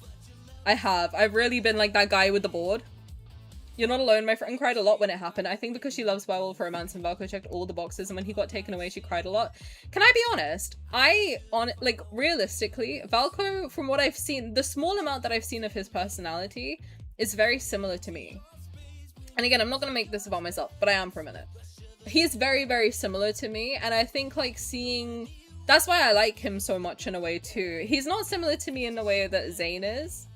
[SPEAKER 2] I've really been like that guy with the board. You're not alone. My friend cried a lot when it happened. I think because she loves werewolf romance and Valko checked all the boxes, and when he got taken away, she cried a lot. Can I be honest? Like, realistically, Valko, from what I've seen, the small amount that I've seen of his personality is very similar to me. And again, I'm not gonna make this about myself, but I am for a minute. He's very, very similar to me, and I think, like, that's why I like him so much in a way too. He's not similar to me in the way that Zayne is.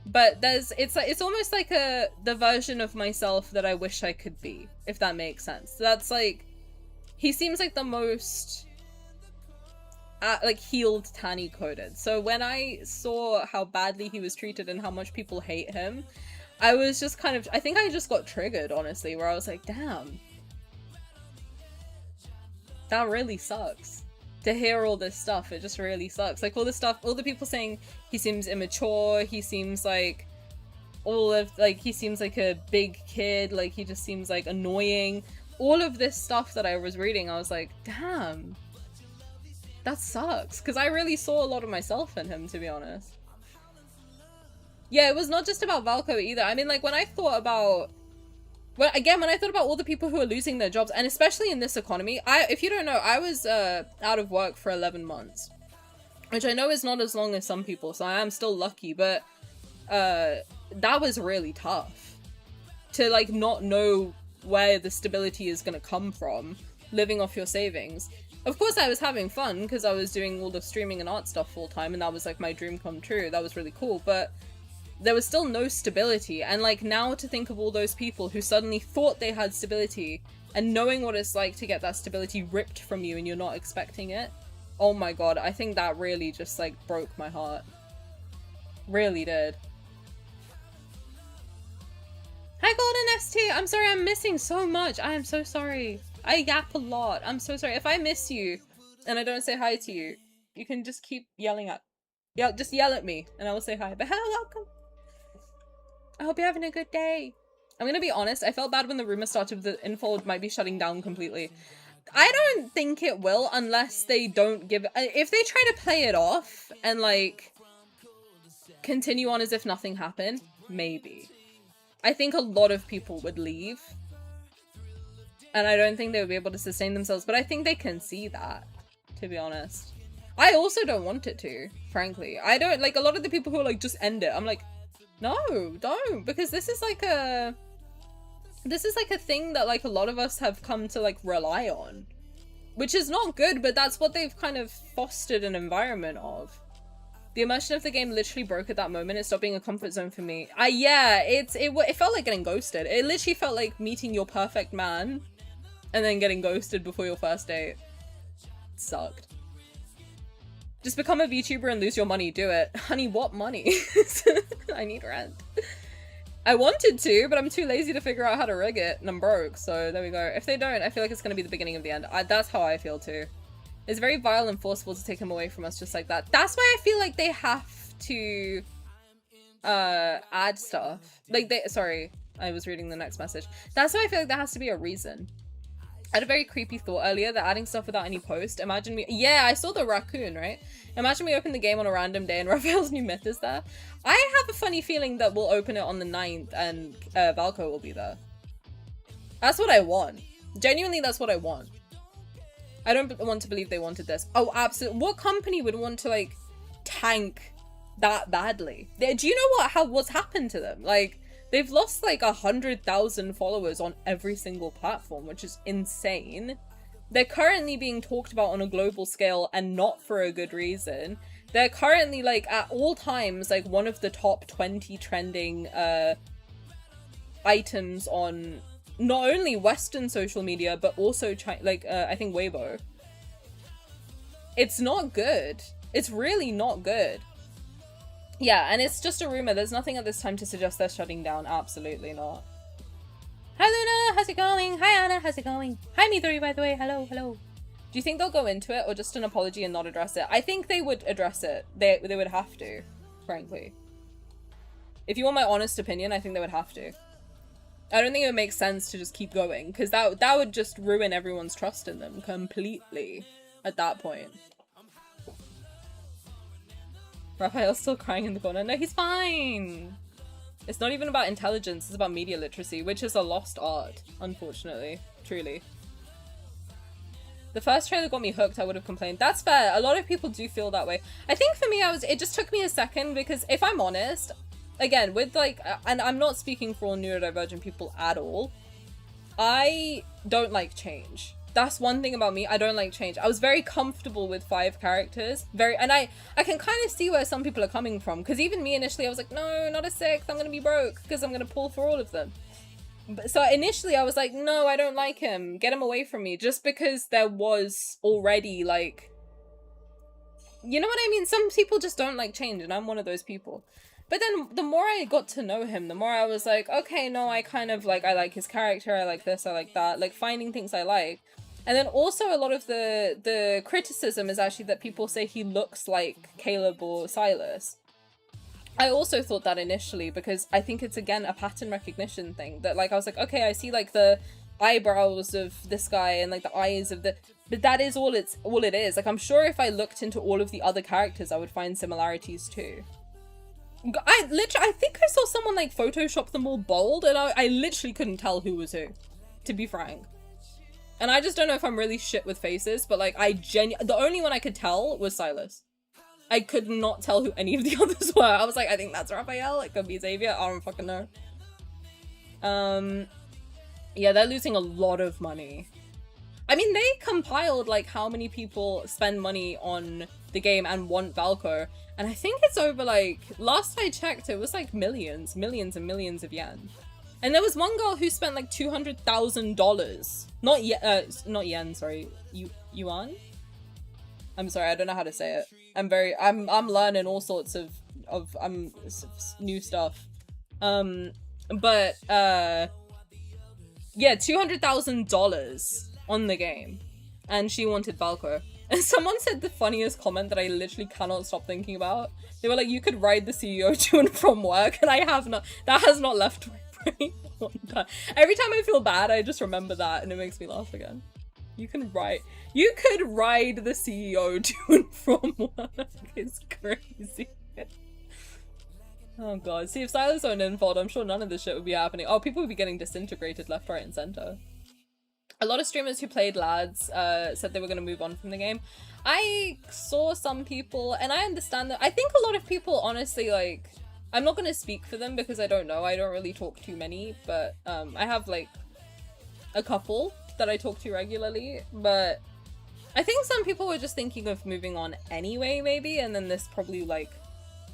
[SPEAKER 2] But it's almost like the version of myself that I wish I could be, if that makes sense. That's like, he seems like the most like healed Tani coded. So when I saw how badly he was treated and how much people hate him, I was just kind of, I think I just got triggered, honestly, where I was like, damn, that really sucks. To hear all this stuff, it just really sucks. Like, all this stuff, all the people saying he seems immature, he seems like he seems like a big kid, like he just seems like annoying. All of this stuff that I was reading, I was like, damn, that sucks. Because I really saw a lot of myself in him, to be honest. Yeah, it was not just about Valko either. I mean, like, when I thought about all the people who are losing their jobs, and especially in this economy, if you don't know, I was out of work for 11 months, which I know is not as long as some people, so I am still lucky, but that was really tough to, like, not know where the stability is going to come from, living off your savings. Of course, I was having fun because I was doing all the streaming and art stuff full time, and that was, like, my dream come true. That was really cool, but there was still no stability. And, like, now to think of all those people who suddenly thought they had stability, and knowing what it's like to get that stability ripped from you and you're not expecting it, oh my god, I think that really just, like, broke my heart. Really did. Hi Golden ST! I'm sorry I'm missing so much. I am so sorry. I yap a lot. I'm so sorry. If I miss you and I don't say hi to you, you can just keep yelling at just yell at me and I will say hi. But hello, welcome. I hope you're having a good day. I'm gonna be honest, I felt bad when the rumor started the Infold might be shutting down completely. I don't think it will unless they don't give... If they try to play it off and, like, continue on as if nothing happened, maybe. I think a lot of people would leave. And I don't think they would be able to sustain themselves, but I think they can see that, to be honest. I also don't want it to, frankly. I don't... Like, a lot of the people who are like, just end it, I'm like... No, don't, because this is like a thing that, like, a lot of us have come to, like, rely on, which is not good, but that's what they've kind of fostered an environment of. The immersion of the game literally broke at that moment. It stopped being a comfort zone for me. Yeah, it felt like getting ghosted. It literally felt like meeting your perfect man and then getting ghosted before your first date. It sucked. Just become a VTuber and lose your money. Do it. Honey, what money? I need rent. I wanted to, but I'm too lazy to figure out how to rig it, and I'm broke, so there we go. If they don't, I feel like it's going to be the beginning of the end. That's how I feel too. It's very vile and forceful to take him away from us just like that. That's why I feel like they have to add stuff. Like, sorry, I was reading the next message. That's why I feel like there has to be a reason. I had a very creepy thought earlier that adding stuff without any post. Imagine me... Yeah, I saw the raccoon, right? Imagine we open the game on a random day and Rafayel's new myth is there. I have a funny feeling that we'll open it on the 9th and Valko will be there. That's what I want. Genuinely, that's what I want. I don't want to believe they wanted this. Oh, absolutely. What company would want to, like, tank that badly? Do you know what's happened to them? Like... They've lost like 100,000 followers on every single platform, which is insane. They're currently being talked about on a global scale and not for a good reason. They're currently, like, at all times, like, one of the top 20 trending items on not only Western social media, but also, I think Weibo. It's not good. It's really not good. Yeah, and it's just a rumor. There's nothing at this time to suggest they're shutting down. Absolutely not. Hi Luna, how's it going? Hi Anna, how's it going? Hi Me3, by the way. Hello, hello. Do you think they'll go into it or just an apology and not address it? I think they would address it. They would have to, frankly. If you want my honest opinion, I think they would have to. I don't think it would make sense to just keep going, because that would just ruin everyone's trust in them completely at that point. Rafayel's still crying in the corner. No, he's fine! It's not even about intelligence, it's about media literacy, which is a lost art, unfortunately. Truly. The first trailer got me hooked, I would have complained. That's fair, a lot of people do feel that way. I think for me, it just took me a second, because if I'm honest, again, with like, and I'm not speaking for all neurodivergent people at all, I don't like change. That's one thing about me, I don't like change. I was very comfortable with 5 characters, and I can kind of see where some people are coming from, because even me initially I was like, no, not a 6th, I'm gonna be broke, because I'm gonna pull for all of them. So initially I was like, no, I don't like him, get him away from me, just because there was already like, you know what I mean? Some people just don't like change, and I'm one of those people. But then the more I got to know him, the more I was like, okay, no, I kind of like, I like his character, I like this, I like that, like finding things I like. And then also a lot of the criticism is actually that people say he looks like Caleb or Sylus. I also thought that initially, because I think it's, again, a pattern recognition thing. That, like, I was like, okay, I see, like, the eyebrows of this guy and, like, the eyes of the... But that is all it is. Like, I'm sure if I looked into all of the other characters, I would find similarities, too. I think I saw someone, like, Photoshop them all bald, and I literally couldn't tell who was who, to be frank. And I just don't know if I'm really shit with faces, but, like, the only one I could tell was Sylus. I could not tell who any of the others were. I was like, I think that's Rafayel, it could be Xavier, I don't fucking know. Yeah, they're losing a lot of money. I mean, they compiled, like, how many people spend money on the game and want Valko, and I think it's over, like, last I checked, it was, like, millions and millions of yen. And there was one girl who spent, like, $200,000. Not yen, sorry. Yuan? I'm sorry, I don't know how to say it. I'm learning all sorts of new stuff. Yeah, $200,000 on the game. And she wanted Valko. And someone said the funniest comment that I literally cannot stop thinking about. They were like, you could ride the CEO to and from work, and that has not left my brain one time. Every time I feel bad, I just remember that, and it makes me laugh again. You could ride the CEO to and from work. It's crazy. Oh god. See, if Sylus owned Infold, I'm sure none of this shit would be happening. Oh, people would be getting disintegrated left, right, and center. A lot of streamers who played Lads said they were going to move on from the game. I saw some people, and I understand that. I think a lot of people, honestly, like, I'm not going to speak for them because I don't know. I don't really talk to many, but I have, like, a couple that I talk to regularly. But I think some people were just thinking of moving on anyway, maybe, and then this probably, like,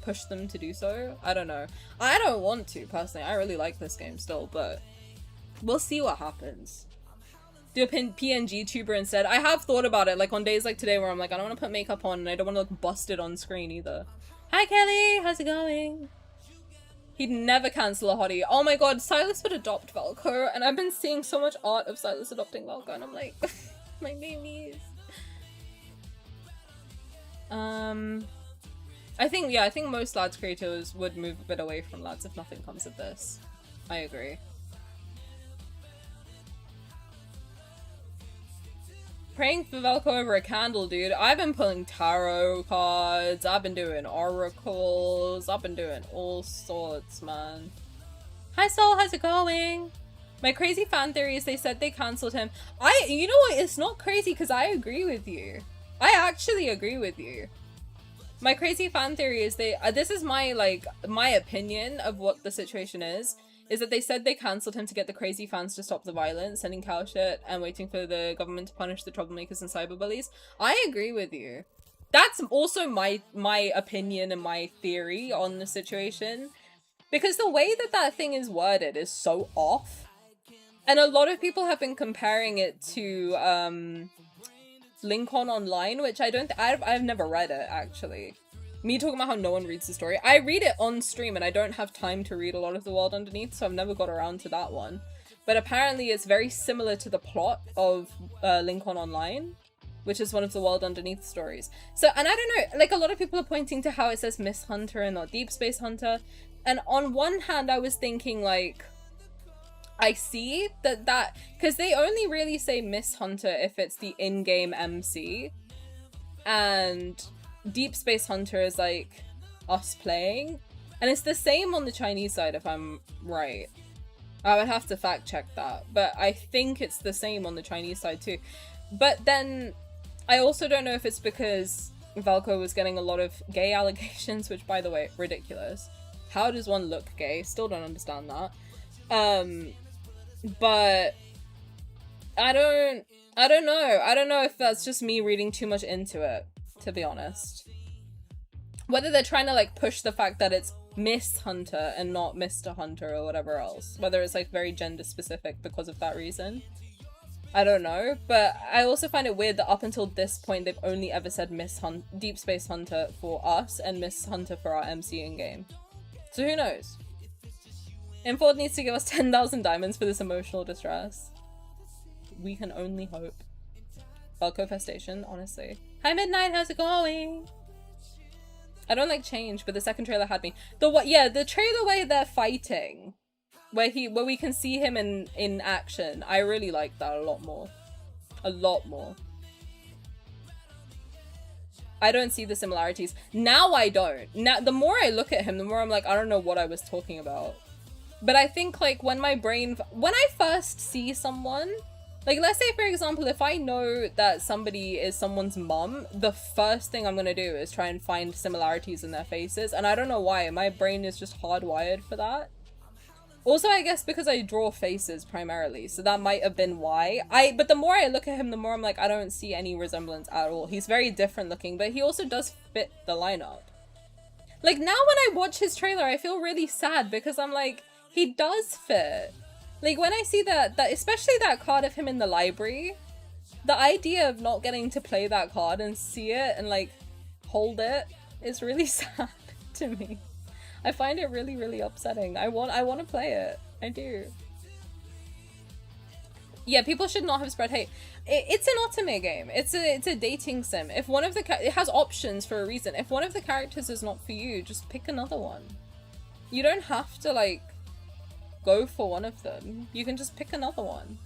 [SPEAKER 2] pushed them to do so. I don't know. I don't want to, personally. I really like this game still, but we'll see what happens. Do a PNG tuber instead. I have thought about it, like on days like today where I'm like, I don't want to put makeup on and I don't want to look busted on screen either. Hi Kelly, how's it going? He'd never cancel a hottie. Oh my god, Sylus would adopt Valko, and I've been seeing so much art of Sylus adopting Valko, and I'm like, my babies. I think most Lads creators would move a bit away from Lads if nothing comes of this. I agree. Praying for Valko over a candle, dude. I've been pulling tarot cards, I've been doing oracles, I've been doing all sorts, man. Hi Sol, how's it going? My crazy fan theory is they said they cancelled him. You know what, it's not crazy because I agree with you. I actually agree with you. My crazy fan theory is this is my, like, my opinion of what the situation is is that they said they cancelled him to get the crazy fans to stop the violence, sending cow shit and waiting for the government to punish the troublemakers and cyberbullies. I agree with you. That's also my opinion and my theory on the situation. Because the way that that thing is worded is so off. And a lot of people have been comparing it to Lincoln Online, which I've never read it, actually. Me talking about how no one reads the story. I read it on stream and I don't have time to read a lot of The World Underneath, so I've never got around to that one. But apparently it's very similar to the plot of Lincoln Online, which is one of The World Underneath stories. So, and I don't know, like a lot of people are pointing to how it says Miss Hunter and not Deepspace Hunter. And on one hand, I was thinking like, I see that, because they only really say Miss Hunter if it's the in-game MC. And Deepspace Hunter is like us playing. And it's the same on the Chinese side if I'm right. I would have to fact check that. But I think it's the same on the Chinese side too. But then I also don't know if it's because Valko was getting a lot of gay allegations, which by the way, ridiculous. How does one look gay? Still don't understand that. But I don't know. I don't know if that's just me reading too much into it, to be honest. Whether they're trying to like push the fact that it's Miss Hunter and not Mr. Hunter or whatever else. Whether it's like very gender specific because of that reason. I don't know. But I also find it weird that up until this point they've only ever said Deepspace Hunter for us and Miss Hunter for our MC in game. So who knows? Import needs to give us 10,000 diamonds for this emotional distress. We can only hope. Valko Festation, honestly. Hi Midnight, how's it going? I don't like change, but the second trailer had me. The trailer where they're fighting, where we can see him in action. I really like that a lot more. A lot more. I don't see the similarities. Now I don't. Now the more I look at him, the more I'm like, I don't know what I was talking about. But I think like when I first see someone, like let's say for example, if I know that somebody is someone's mum, the first thing I'm gonna do is try and find similarities in their faces. And I don't know why, my brain is just hardwired for that. Also, I guess because I draw faces primarily, so that might have been why. But the more I look at him, the more I'm like, I don't see any resemblance at all. He's very different looking, but he also does fit the lineup. Like now when I watch his trailer, I feel really sad because I'm like, he does fit. Like when I see that especially that card of him in the library, the idea of not getting to play that card and see it and like hold it is really sad to me. I find it really, really upsetting. I want to play it. I do. Yeah, people should not have spread hate. It's an Otome game. It's a dating sim. If one of the it has options for a reason. If one of the characters is not for you, just pick another one. You don't have to like go for one of them. You can just pick another one.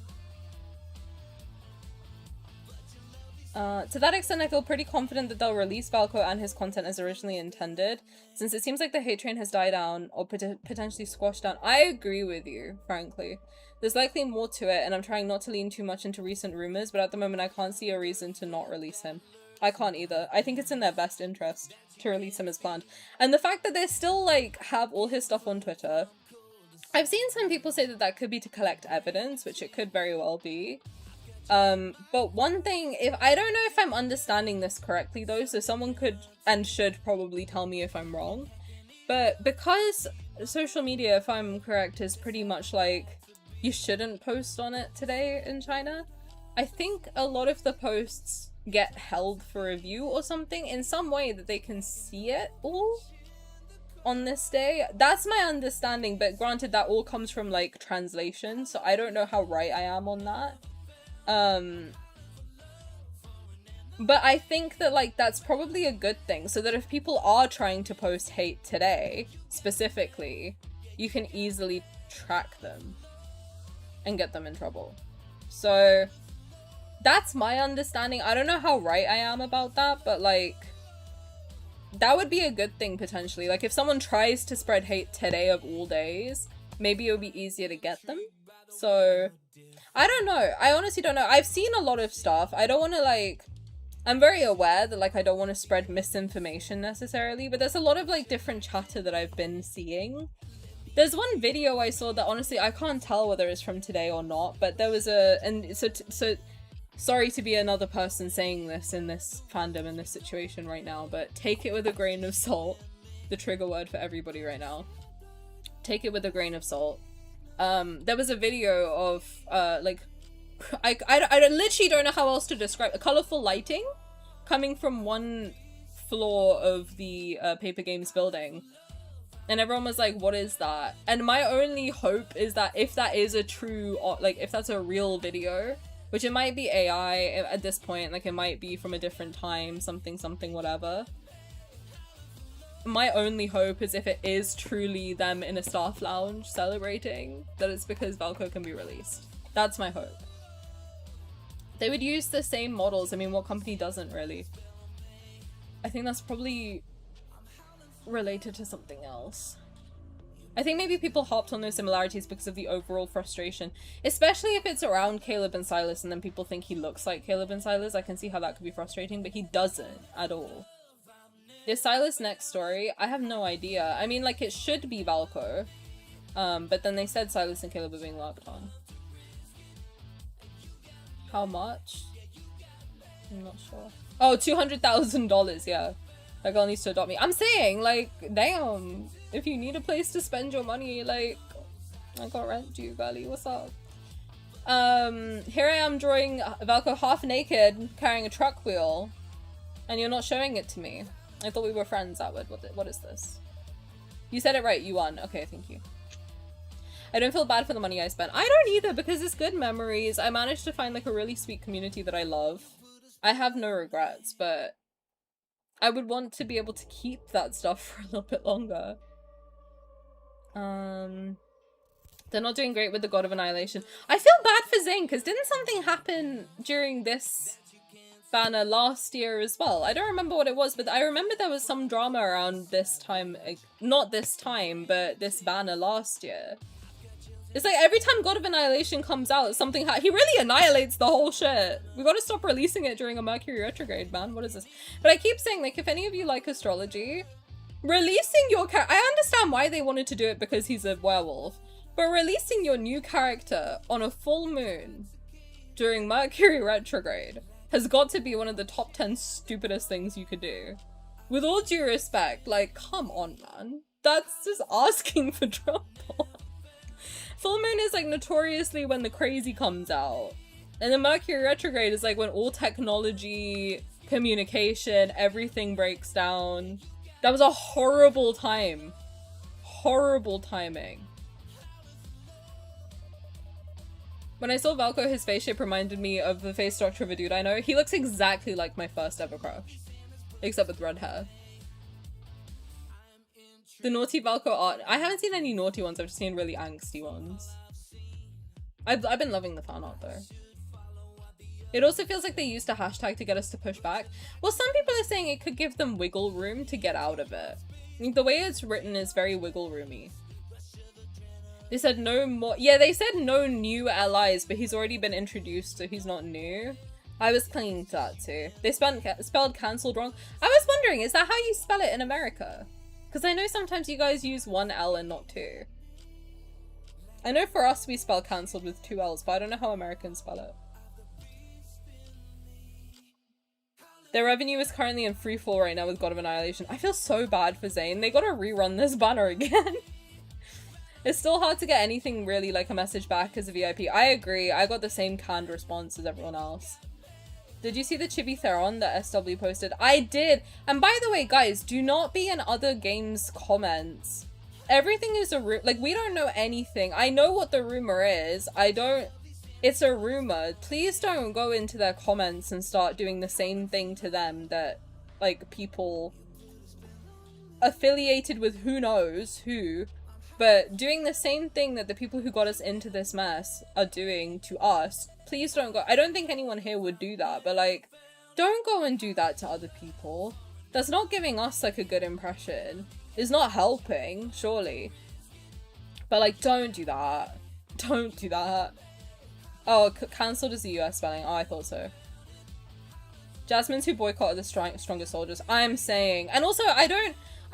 [SPEAKER 2] To that extent, I feel pretty confident that they'll release Valko and his content as originally intended, since it seems like the hate train has died down or potentially squashed down. I agree with you, frankly. There's likely more to it, and I'm trying not to lean too much into recent rumors, but at the moment I can't see a reason to not release him. I can't either. I think it's in their best interest to release him as planned. And the fact that they still, like, have all his stuff on Twitter, I've seen some people say that that could be to collect evidence, which it could very well be. But one thing, I don't know if I'm understanding this correctly though, so someone could and should probably tell me if I'm wrong. But because social media, if I'm correct, is pretty much like, you shouldn't post on it today in China, I think a lot of the posts get held for review or something in some way that they can see it all on this day. That's my understanding, but granted that all comes from like translation, so I don't know how right I am on that. But I think that like that's probably a good thing, so that if people are trying to post hate today specifically, you can easily track them and get them in trouble. So that's my understanding. I don't know how right I am about that, but like that would be a good thing potentially. Like if someone tries to spread hate today of all days, maybe it would be easier to get them. So I don't know. I honestly don't know. I've seen a lot of stuff. I don't want to like, I'm very aware that like I don't want to spread misinformation necessarily, but there's a lot of like different chatter that I've been seeing There's one video I saw that honestly I can't tell whether it's from today or not, but there was a, and so sorry to be another person saying this in this fandom, in this situation right now, but take it with a grain of salt. The trigger word for everybody right now. Take it with a grain of salt. There was a video of like I literally don't know how else to describe a colorful lighting coming from one floor of the Paper Games building, and everyone was like, what is that? And my only hope is that if that is a true, like if that's a real video, which it might be AI at this point, like it might be from a different time, something whatever, my only hope is if it is truly them in a staff lounge celebrating, that it's because Valko can be released. That's my hope. They would use the same models. I mean, what company doesn't really? I think that's probably related to something else. I think maybe people hopped on those similarities because of the overall frustration, especially if it's around Caleb and Sylus and then people think he looks like Caleb and Sylus. I can see how that could be frustrating, but he doesn't at all. Is Sylus next story? I have no idea. I mean, like, it should be Valko, but then they said Sylus and Caleb are being locked on. How much? I'm not sure. Oh, $200,000, yeah. That girl needs to adopt me. I'm saying, like, damn. If you need a place to spend your money, like, I got rent due, girlie. What's up? Here I am drawing Valko half naked, carrying a truck wheel, and you're not showing it to me. I thought we were friends, Atwood. What is this? You said it right. You won. Okay, thank you. I don't feel bad for the money I spent. I don't either, because it's good memories. I managed to find like a really sweet community that I love. I have no regrets, but I would want to be able to keep that stuff for a little bit longer. They're not doing great with the God of Annihilation. I feel bad for Zayne, because didn't something happen during this banner last year as well? I don't remember what it was, but I remember there was some drama around this time. Not this time, but this banner last year. It's like every time God of Annihilation comes out, something he really annihilates the whole shit. We gotta stop releasing it during a Mercury retrograde, man. What is this? But I keep saying, like, if any of you like astrology, releasing your character— I understand why they wanted to do it because he's a werewolf, but releasing your new character on a full moon during Mercury retrograde has got to be one of the top 10 stupidest things you could do. With all due respect, like, come on, man. That's just asking for trouble. Full moon is like notoriously when the crazy comes out. And the Mercury retrograde is like when all technology, communication, everything breaks down. That was a horrible time. Horrible timing. When I saw Valko, his face shape reminded me of the face structure of a dude I know. He looks exactly like my first ever crush. Except with red hair. The naughty Valko art. I haven't seen any naughty ones, I've just seen really angsty ones. I've been loving the fan art though. It also feels like they used a hashtag to get us to push back. Well, some people are saying it could give them wiggle room to get out of it. I mean, the way it's written is very wiggle roomy. They said no more— yeah, they said no new allies, but he's already been introduced, so he's not new. I was clinging to that too. They spelled cancelled wrong. I was wondering, is that how you spell it in America? Because I know sometimes you guys use one L and not two. I know for us we spell cancelled with two L's, but I don't know how Americans spell it. Their revenue is currently in free fall right now with God of Annihilation. I feel so bad for Zayne. They gotta rerun this banner again. It's still hard to get anything really like a message back as a VIP. I agree. I got the same canned response as everyone else. Did you see the Chibi Theron that SW posted? I did. And by the way, guys, do not be in other games' comments. Everything is a like, we don't know anything. I know what the rumor is. It's a rumor. Please don't go into their comments and start doing the same thing to them that, like, people affiliated with who knows who, but doing the same thing that the people who got us into this mess are doing to us. Please don't go— I don't think anyone here would do that, but like, don't go and do that to other people. That's not giving us like a good impression. It's not helping, surely. But like, don't do that. Don't do that. Oh, cancelled is the US spelling. Oh, I thought so. Jasmine's who boycotted the strongest soldiers. I'm saying. And also, I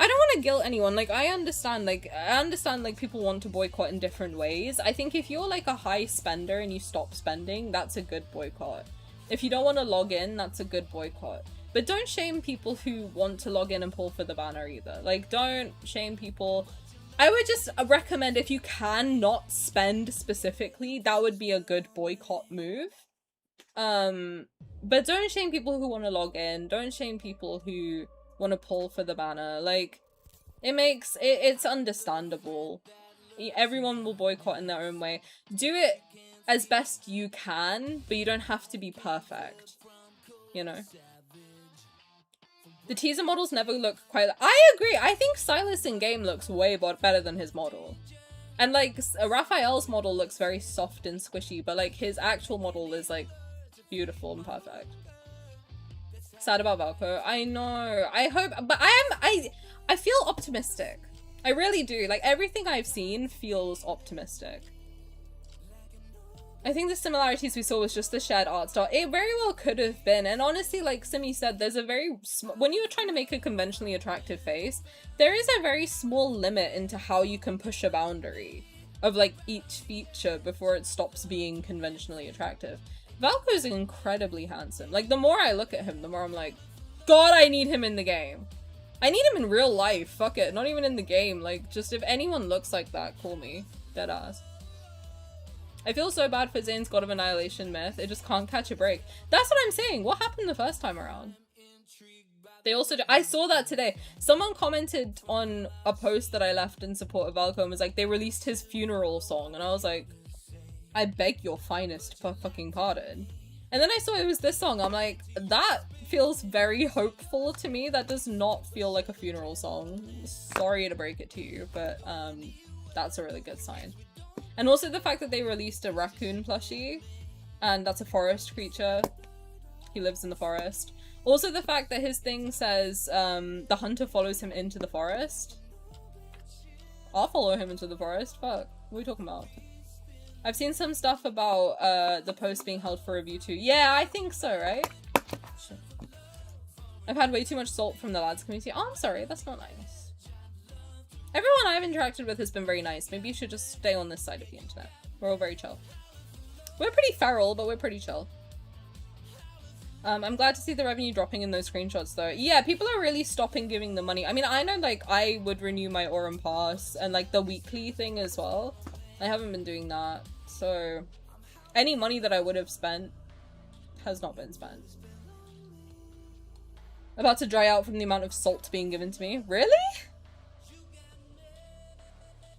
[SPEAKER 2] I don't want to guilt anyone. Like, I understand, like, people want to boycott in different ways. I think if you're, like, a high spender and you stop spending, that's a good boycott. If you don't want to log in, that's a good boycott. But don't shame people who want to log in and pull for the banner either. Like, don't shame people. I would just recommend, if you can not spend specifically, that would be a good boycott move. But don't shame people who want to log in. Don't shame people who want to pull for the banner. Like, it's understandable. Everyone will boycott in their own way. Do it as best you can, but you don't have to be perfect, you know? The teaser models never look quite... I agree! I think Sylus in-game looks way better than his model. And, like, Rafayel's model looks very soft and squishy, but, like, his actual model is, like, beautiful and perfect. Sad about Valko. I know. I hope... But I feel optimistic. I really do. Like, everything I've seen feels optimistic. I think the similarities we saw was just the shared art style. It very well could have been. And honestly, like Simi said, there's a very... When you're trying to make a conventionally attractive face, there is a very small limit into how you can push a boundary of, like, each feature before it stops being conventionally attractive. Valko's incredibly handsome. Like, the more I look at him, the more I'm like, God, I need him in the game. I need him in real life. Fuck it. Not even in the game. Like, just if anyone looks like that, call me. Deadass. I feel so bad for Zayne's God of Annihilation myth. It just can't catch a break. That's what I'm saying. What happened the first time around? They also... I saw that today. Someone commented on a post that I left in support of Valko and was like, they released his funeral song. And I was like, I beg your finest fucking pardon. And then I saw it was this song. I'm like, that feels very hopeful to me. That does not feel like a funeral song. Sorry to break it to you, but that's a really good sign. And also the fact that they released a raccoon plushie, and that's a forest creature. He lives in the forest. Also the fact that his thing says the hunter follows him into the forest. I'll follow him into the forest. Fuck. What are we talking about? I've seen some stuff about the post being held for review too. Yeah, I think so, right? Shit. I've had way too much salt from the lads community. Oh, I'm sorry. That's not nice. Everyone I've interacted with has been very nice. Maybe you should just stay on this side of the internet. We're all very chill. We're pretty feral, but we're pretty chill. I'm glad to see the revenue dropping in those screenshots though. Yeah, people are really stopping giving the money. I mean, I know like I would renew my Aurum Pass and like the weekly thing as well. I haven't been doing that. So any money that I would have spent has not been spent. About to dry out from the amount of salt being given to me. Really?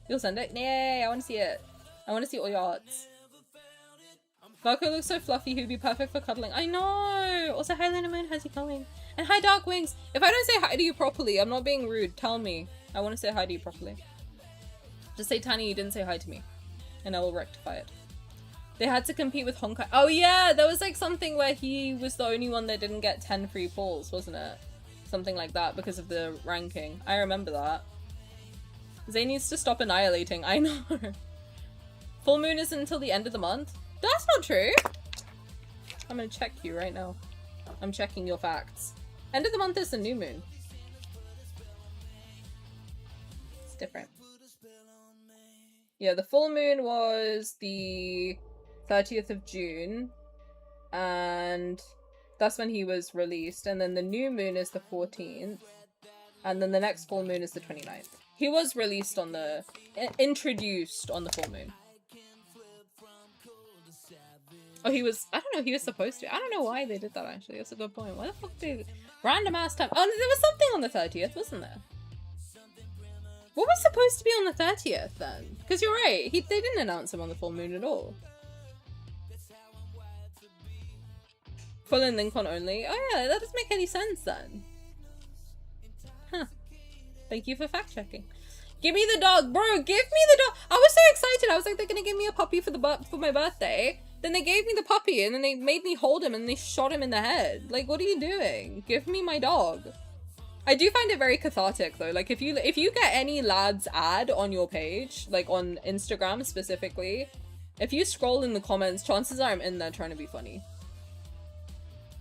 [SPEAKER 2] You'll send it? Yay, I want to see it. I want to see all your arts. Valko looks so fluffy, he'd be perfect for cuddling. I know! Also, hi Luna Moon, how's it going? And hi Dark Wings! If I don't say hi to you properly, I'm not being rude, tell me. I want to say hi to you properly. Just say Tani, you didn't say hi to me. And I will rectify it. They had to compete with Honkai. Oh yeah, there was like something where he was the only one that didn't get 10 free pulls, wasn't it? Something like that because of the ranking. I remember that. Zayne needs to stop annihilating. I know. Full moon isn't until the end of the month. That's not true. I'm gonna check you right now. I'm checking your facts. End of the month is the new moon. It's different. Yeah, the full moon was the 30th of June. And that's when he was released. And then the new moon is the 14th. And then the next full moon is the 29th. He was released on the... introduced on the full moon. Oh, he was... I don't know, he was supposed to. I don't know why they did that, actually. That's a good point. Why the fuck did... Random ass time... Oh, there was something on the 30th, wasn't there? What was supposed to be on the 30th, then? Because you're right, they didn't announce him on the full moon at all. Full in Lincoln only? Oh yeah, that doesn't make any sense, then. Huh. Thank you for fact-checking. Give me the dog! Bro, give me the dog! I was so excited! I was like, they're gonna give me a puppy for my birthday. Then they gave me the puppy, and then they made me hold him, and they shot him in the head. Like, what are you doing? Give me my dog. I do find it very cathartic, though. Like, if you get any lad's ad on your page, like on Instagram specifically, if you scroll in the comments, chances are I'm in there trying to be funny.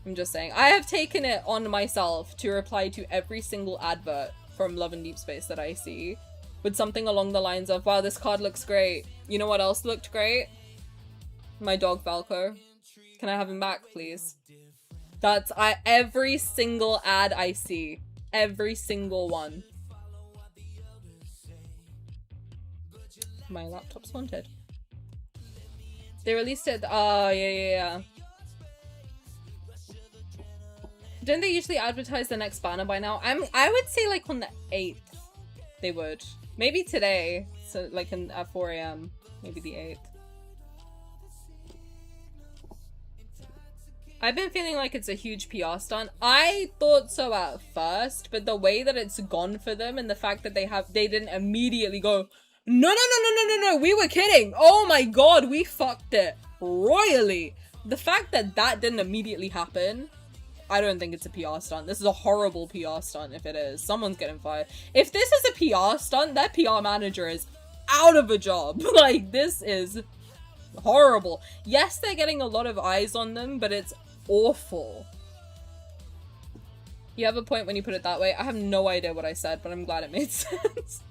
[SPEAKER 2] I'm just saying. I have taken it on myself to reply to every single advert from Love and Deep Space that I see with something along the lines of, wow, this card looks great. You know what else looked great? My dog Valko. Can I have him back, please? That's every single ad I see. Every single one. My laptop's haunted. They released it. Oh, yeah. Don't they usually advertise the next banner by now? I would say like on the 8th they would. Maybe today. So like at 4 AM. Maybe the 8th. I've been feeling like it's a huge PR stunt. I thought so at first, but the way that it's gone for them and the fact that they didn't immediately go, no, we were kidding. Oh my god, we fucked it royally. The fact that that didn't immediately happen, I don't think it's a PR stunt. This is a horrible PR stunt if it is. Someone's getting fired. If this is a PR stunt, that PR manager is out of a job. Like, this is horrible. Yes, they're getting a lot of eyes on them, but it's awful. You have a point when you put it that way. I have no idea what I said, but I'm glad it made sense.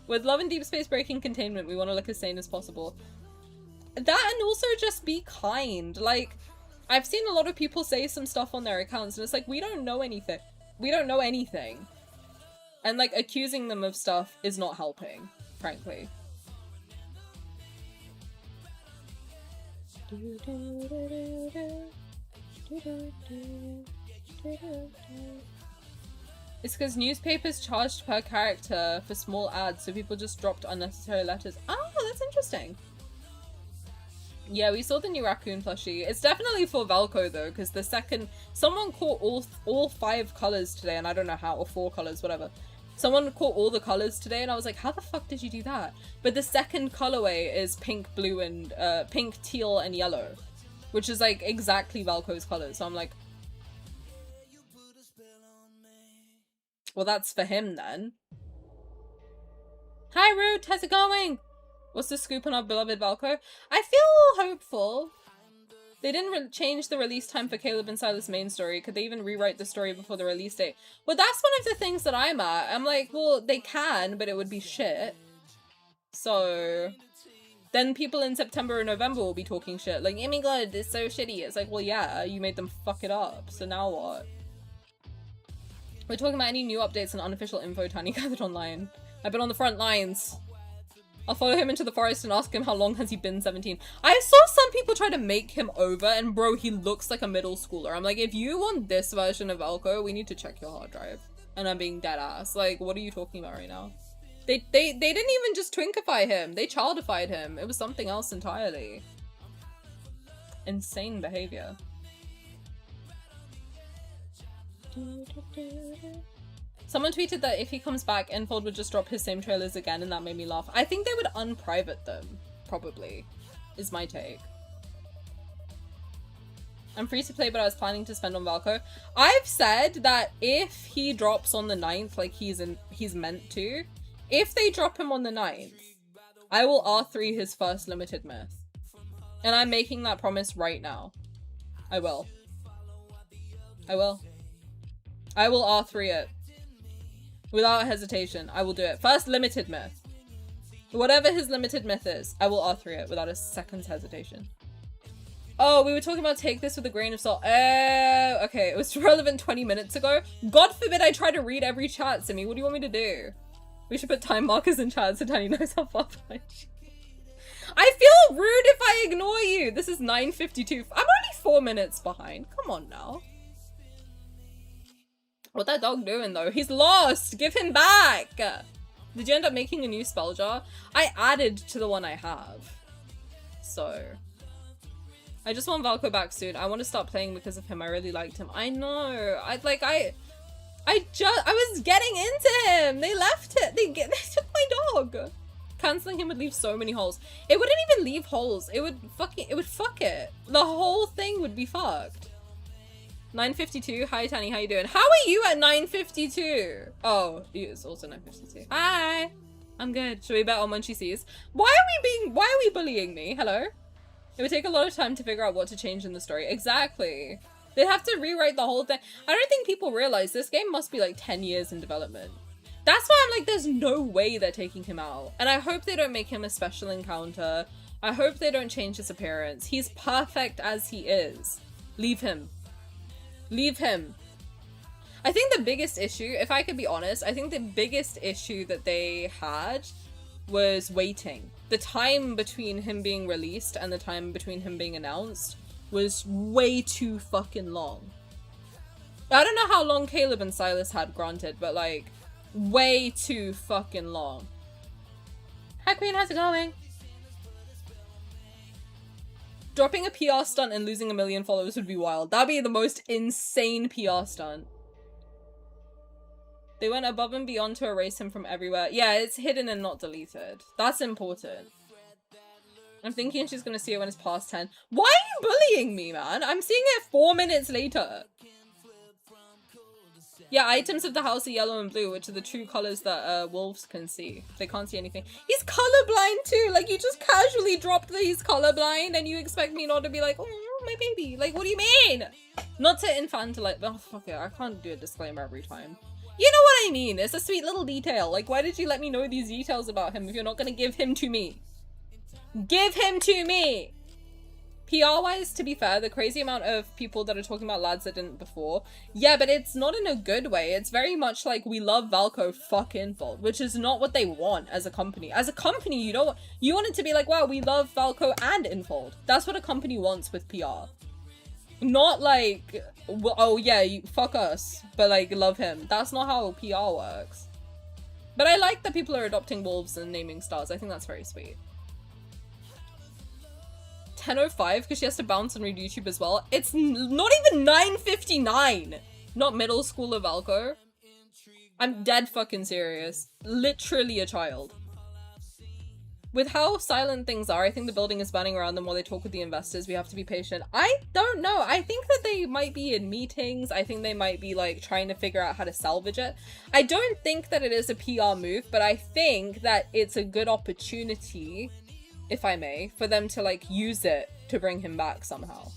[SPEAKER 2] With Love and Deep Space breaking containment, we want to look as sane as possible. That, and also just be kind. Like, I've seen a lot of people say some stuff on their accounts, and it's like, we don't know anything. We don't know anything. And, like, accusing them of stuff is not helping, frankly. It's because newspapers charged per character for small ads, so people just dropped unnecessary letters. Oh, that's interesting. Yeah, we saw the new raccoon plushie. It's definitely for Valko though, because the second someone caught all 5 colors today, and I don't know how, or 4 colors, whatever. Someone caught all the colors today, and I was like, how the fuck did you do that? But the second colorway is pink, blue, and pink, teal, and yellow, which is like exactly Valko's colors. So I'm like, well, that's for him then. Hi, Root. How's it going? What's the scoop on our beloved Valko? I feel hopeful. They didn't change the release time for Caleb and Sylus' main story. Could they even rewrite the story before the release date? Well, that's one of the things that I'm at. I'm like, well, they can, but it would be shit. So then people in September and November will be talking shit. Like, oh my god, it's so shitty. It's like, well, yeah, you made them fuck it up. So now what? We're talking about any new updates and unofficial info Tani gathered online. I've been on the front lines. I'll follow him into the forest and ask him how long has he been 17. I saw some people try to make him over, and bro, he looks like a middle schooler. I'm like, if you want this version of Valko, we need to check your hard drive. And I'm being dead ass. Like, what are you talking about right now? They didn't even just twinkify him. They childified him. It was something else entirely. Insane behavior. Someone tweeted that if he comes back, Enfold would just drop his same trailers again, and that made me laugh. I think they would unprivate them, probably, is my take. I'm free to play, but I was planning to spend on Valko. I've said that if he drops on the 9th, like he's meant to, if they drop him on the 9th, I will R3 his first limited myth. And I'm making that promise right now. I will. I will. I will R3 it. Without hesitation, I will do it. First limited myth. Whatever his limited myth is, I will R3 it without a second's hesitation. Oh, we were talking about take this with a grain of salt. Okay, it was relevant 20 minutes ago. God forbid I try to read every chat, Simi. What do you want me to do? We should put time markers in chat so Tani knows how far behind she is. I feel rude if I ignore you. This is 9:52. I'm only 4 minutes behind. Come on now. What that dog doing though? He's lost! Give him back! Did you end up making a new spell jar? I added to the one I have. So I just want Valko back soon. I want to start playing because of him. I really liked him. I know. I was getting into him. They left it. They took my dog. Canceling him would leave so many holes. It wouldn't even leave holes. It would fuck it. The whole thing would be fucked. 9:52. Hi Tani, how you doing? How are you at 9:52? Oh, it's also 9:52. Hi. I'm good. Should we bet on when she sees? Why are we bullying me? Hello? It would take a lot of time to figure out what to change in the story. Exactly. They have to rewrite the whole thing. I don't think people realize this game must be like 10 years in development. That's why I'm like, there's no way they're taking him out. And I hope they don't make him a special encounter. I hope they don't change his appearance. He's perfect as he is. Leave him. Leave him. I think the biggest issue, if I could be honest, I think the biggest issue that they had was waiting. The time between him being released and the time between him being announced was way too fucking long. I don't know how long Caleb and Sylus had, granted, but like, way too fucking long. Hi Queen, how's it going? Dropping a PR stunt and losing 1 million followers would be wild. That'd be the most insane PR stunt. They went above and beyond to erase him from everywhere. Yeah, it's hidden and not deleted. That's important. I'm thinking she's gonna see it when it's past 10. Why are you bullying me, man? I'm seeing it 4 minutes later. Yeah, items of the house are yellow and blue, which are the true colors that wolves can see. They can't see anything. He's colorblind too. Like, you just casually dropped that he's colorblind and you expect me not to be like, oh, my baby. Like, what do you mean? Not to infantilize. Oh, fuck it. I can't do a disclaimer every time. You know what I mean? It's a sweet little detail. Like, why did you let me know these details about him if you're not gonna give him to me? Give him to me! PR-wise, to be fair, the crazy amount of people that are talking about lads that didn't before, yeah, but it's not in a good way. It's very much like, we love Valko, fuck Infold, which is not what they want as a company. As a company, you don't, you want it to be like, wow, we love Valko and Infold. That's what a company wants with PR. Not like, well, oh yeah, you, fuck us, but like, love him. That's not how PR works. But I like that people are adopting wolves and naming stars. I think that's very sweet. 10:05 because she has to bounce and read YouTube as well. It's not even 9:59. Not middle schooler Valko. I'm dead fucking serious. Literally a child. With how silent things are, I think the building is burning around them while they talk with the investors. We have to be patient. I don't know. I think that they might be in meetings. I think they might be like trying to figure out how to salvage it. I don't think that it is a PR move, but I think that it's a good opportunity, if I may, for them to like use it to bring him back somehow.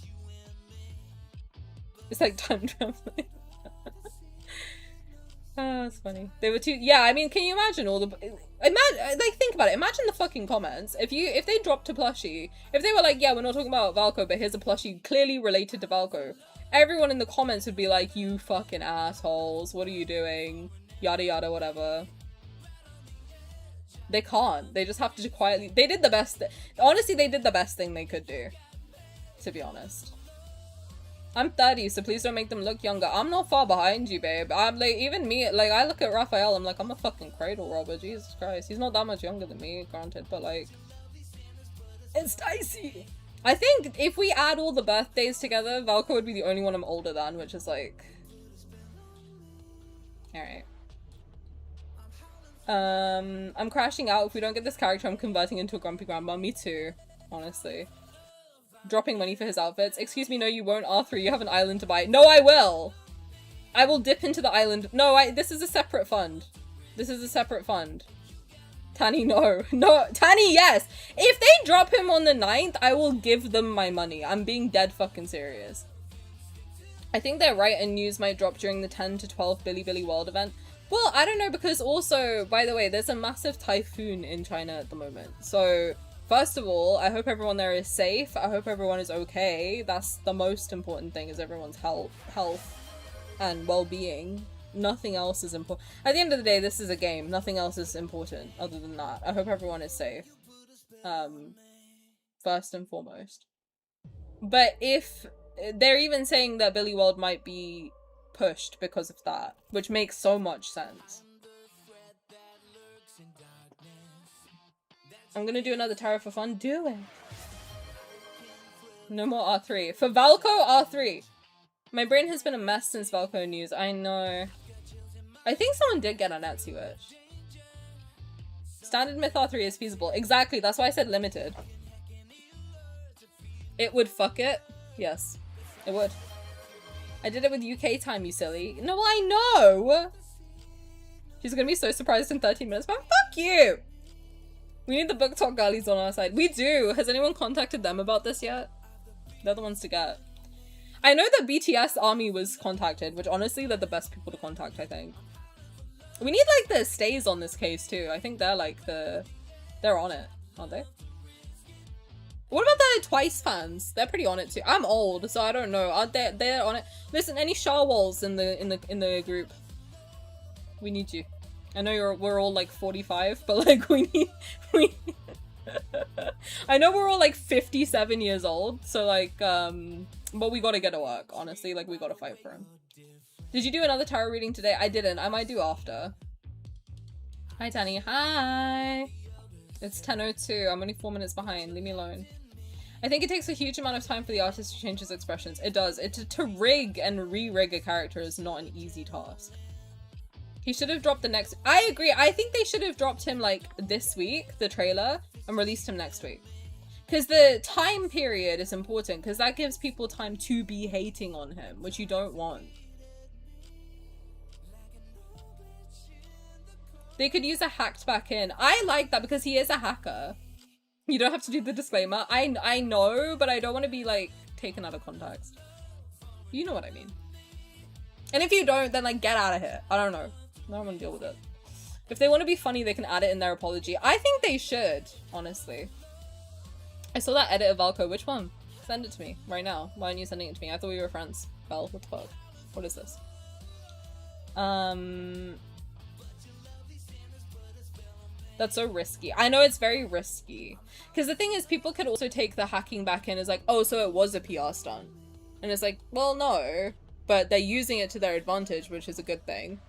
[SPEAKER 2] It's like time traveling. Oh, that's funny. They were too, yeah, I mean, can you imagine all the, imagine, like, think about it. Imagine the fucking comments. If they dropped a plushie, if they were like, yeah, we're not talking about Valko, but here's a plushie clearly related to Valko, everyone in the comments would be like, you fucking assholes, what are you doing? Yada yada, whatever. They can't. They just have to quietly, they did the best, honestly, they did the best thing they could do, to be honest. I'm 30, so please don't make them look younger. I'm not far behind you, babe. I'm like, even me, like, I look at Rafayel, I'm like, I'm a fucking cradle robber, Jesus Christ. He's not that much younger than me, granted, but like, it's dicey. I think if we add all the birthdays together, Valko would be the only one I'm older than, which is like, alright. I'm crashing out. If we don't get this character, I'm converting into a grumpy grandma. Me too, honestly. Dropping money for his outfits. Excuse me, no you won't, R3, you have an island to buy. No, I will! I will dip into the island. No, this is a separate fund. This is a separate fund. Tani, no. No, Tani, yes! If they drop him on the 9th, I will give them my money. I'm being dead fucking serious. I think they're right and news might drop during the 10 to 12 Billy World event. Well, I don't know, because also, by the way, there's a massive typhoon in China at the moment. So, first of all, I hope everyone there is safe. I hope everyone is okay. That's the most important thing, is everyone's health and well-being. Nothing else is important. At the end of the day, this is a game. Nothing else is important other than that. I hope everyone is safe. First and foremost. But if they're even saying that Billy World might be pushed because of that, which makes so much sense. I'm gonna do another tarot for fun. Do it. No more R3. For Valko, R3. My brain has been a mess since Valko news. I know. I think someone did get an Etsy wish. Standard Myth R3 is feasible. Exactly, that's why I said limited. It would fuck it. Yes, it would. I did it with UK time, you silly. No, I know! She's gonna be so surprised in 13 minutes, but fuck you! We need the book talk girlies on our side. We do! Has anyone contacted them about this yet? They're the ones to get. I know the BTS army was contacted, which honestly, they're the best people to contact, I think. We need, like, the stays on this case, too. I think they're, like, they're on it, aren't they? What about the Twice fans? They're pretty on it, too. I'm old, so I don't know. Are they, they're on it? Listen, any Shawwalls in the group? We need you. I know we're all, like, 45, but, like, we I know we're all, like, 57 years old, so, like, but we gotta get to work, honestly. Like, we gotta fight for him. Did you do another tarot reading today? I didn't. I might do after. Hi, Tani. Hi! It's 10:02. I'm only 4 minutes behind. Leave me alone. I think it takes a huge amount of time for the artist to change his expressions. It does. To rig and re-rig a character is not an easy task. He should have dropped the next... I agree. I think they should have dropped him, like, this week, the trailer, and released him next week. Because the time period is important, because that gives people time to be hating on him, which you don't want. They could use a hacked back in. I like that because he is a hacker. You don't have to do the disclaimer. I know, but I don't want to be, like, taken out of context. You know what I mean. And if you don't, then, like, get out of here. I don't know. I don't want to deal with it. If they want to be funny, they can add it in their apology. I think they should, honestly. I saw that edit of Valko. Which one? Send it to me right now. Why aren't you sending it to me? I thought we were friends. Val, what the fuck? What is this? That's so risky. I know it's very risky. Because the thing is, people could also take the hacking back in as like, oh, so it was a PR stunt. And it's like, well, no. But they're using it to their advantage, which is a good thing.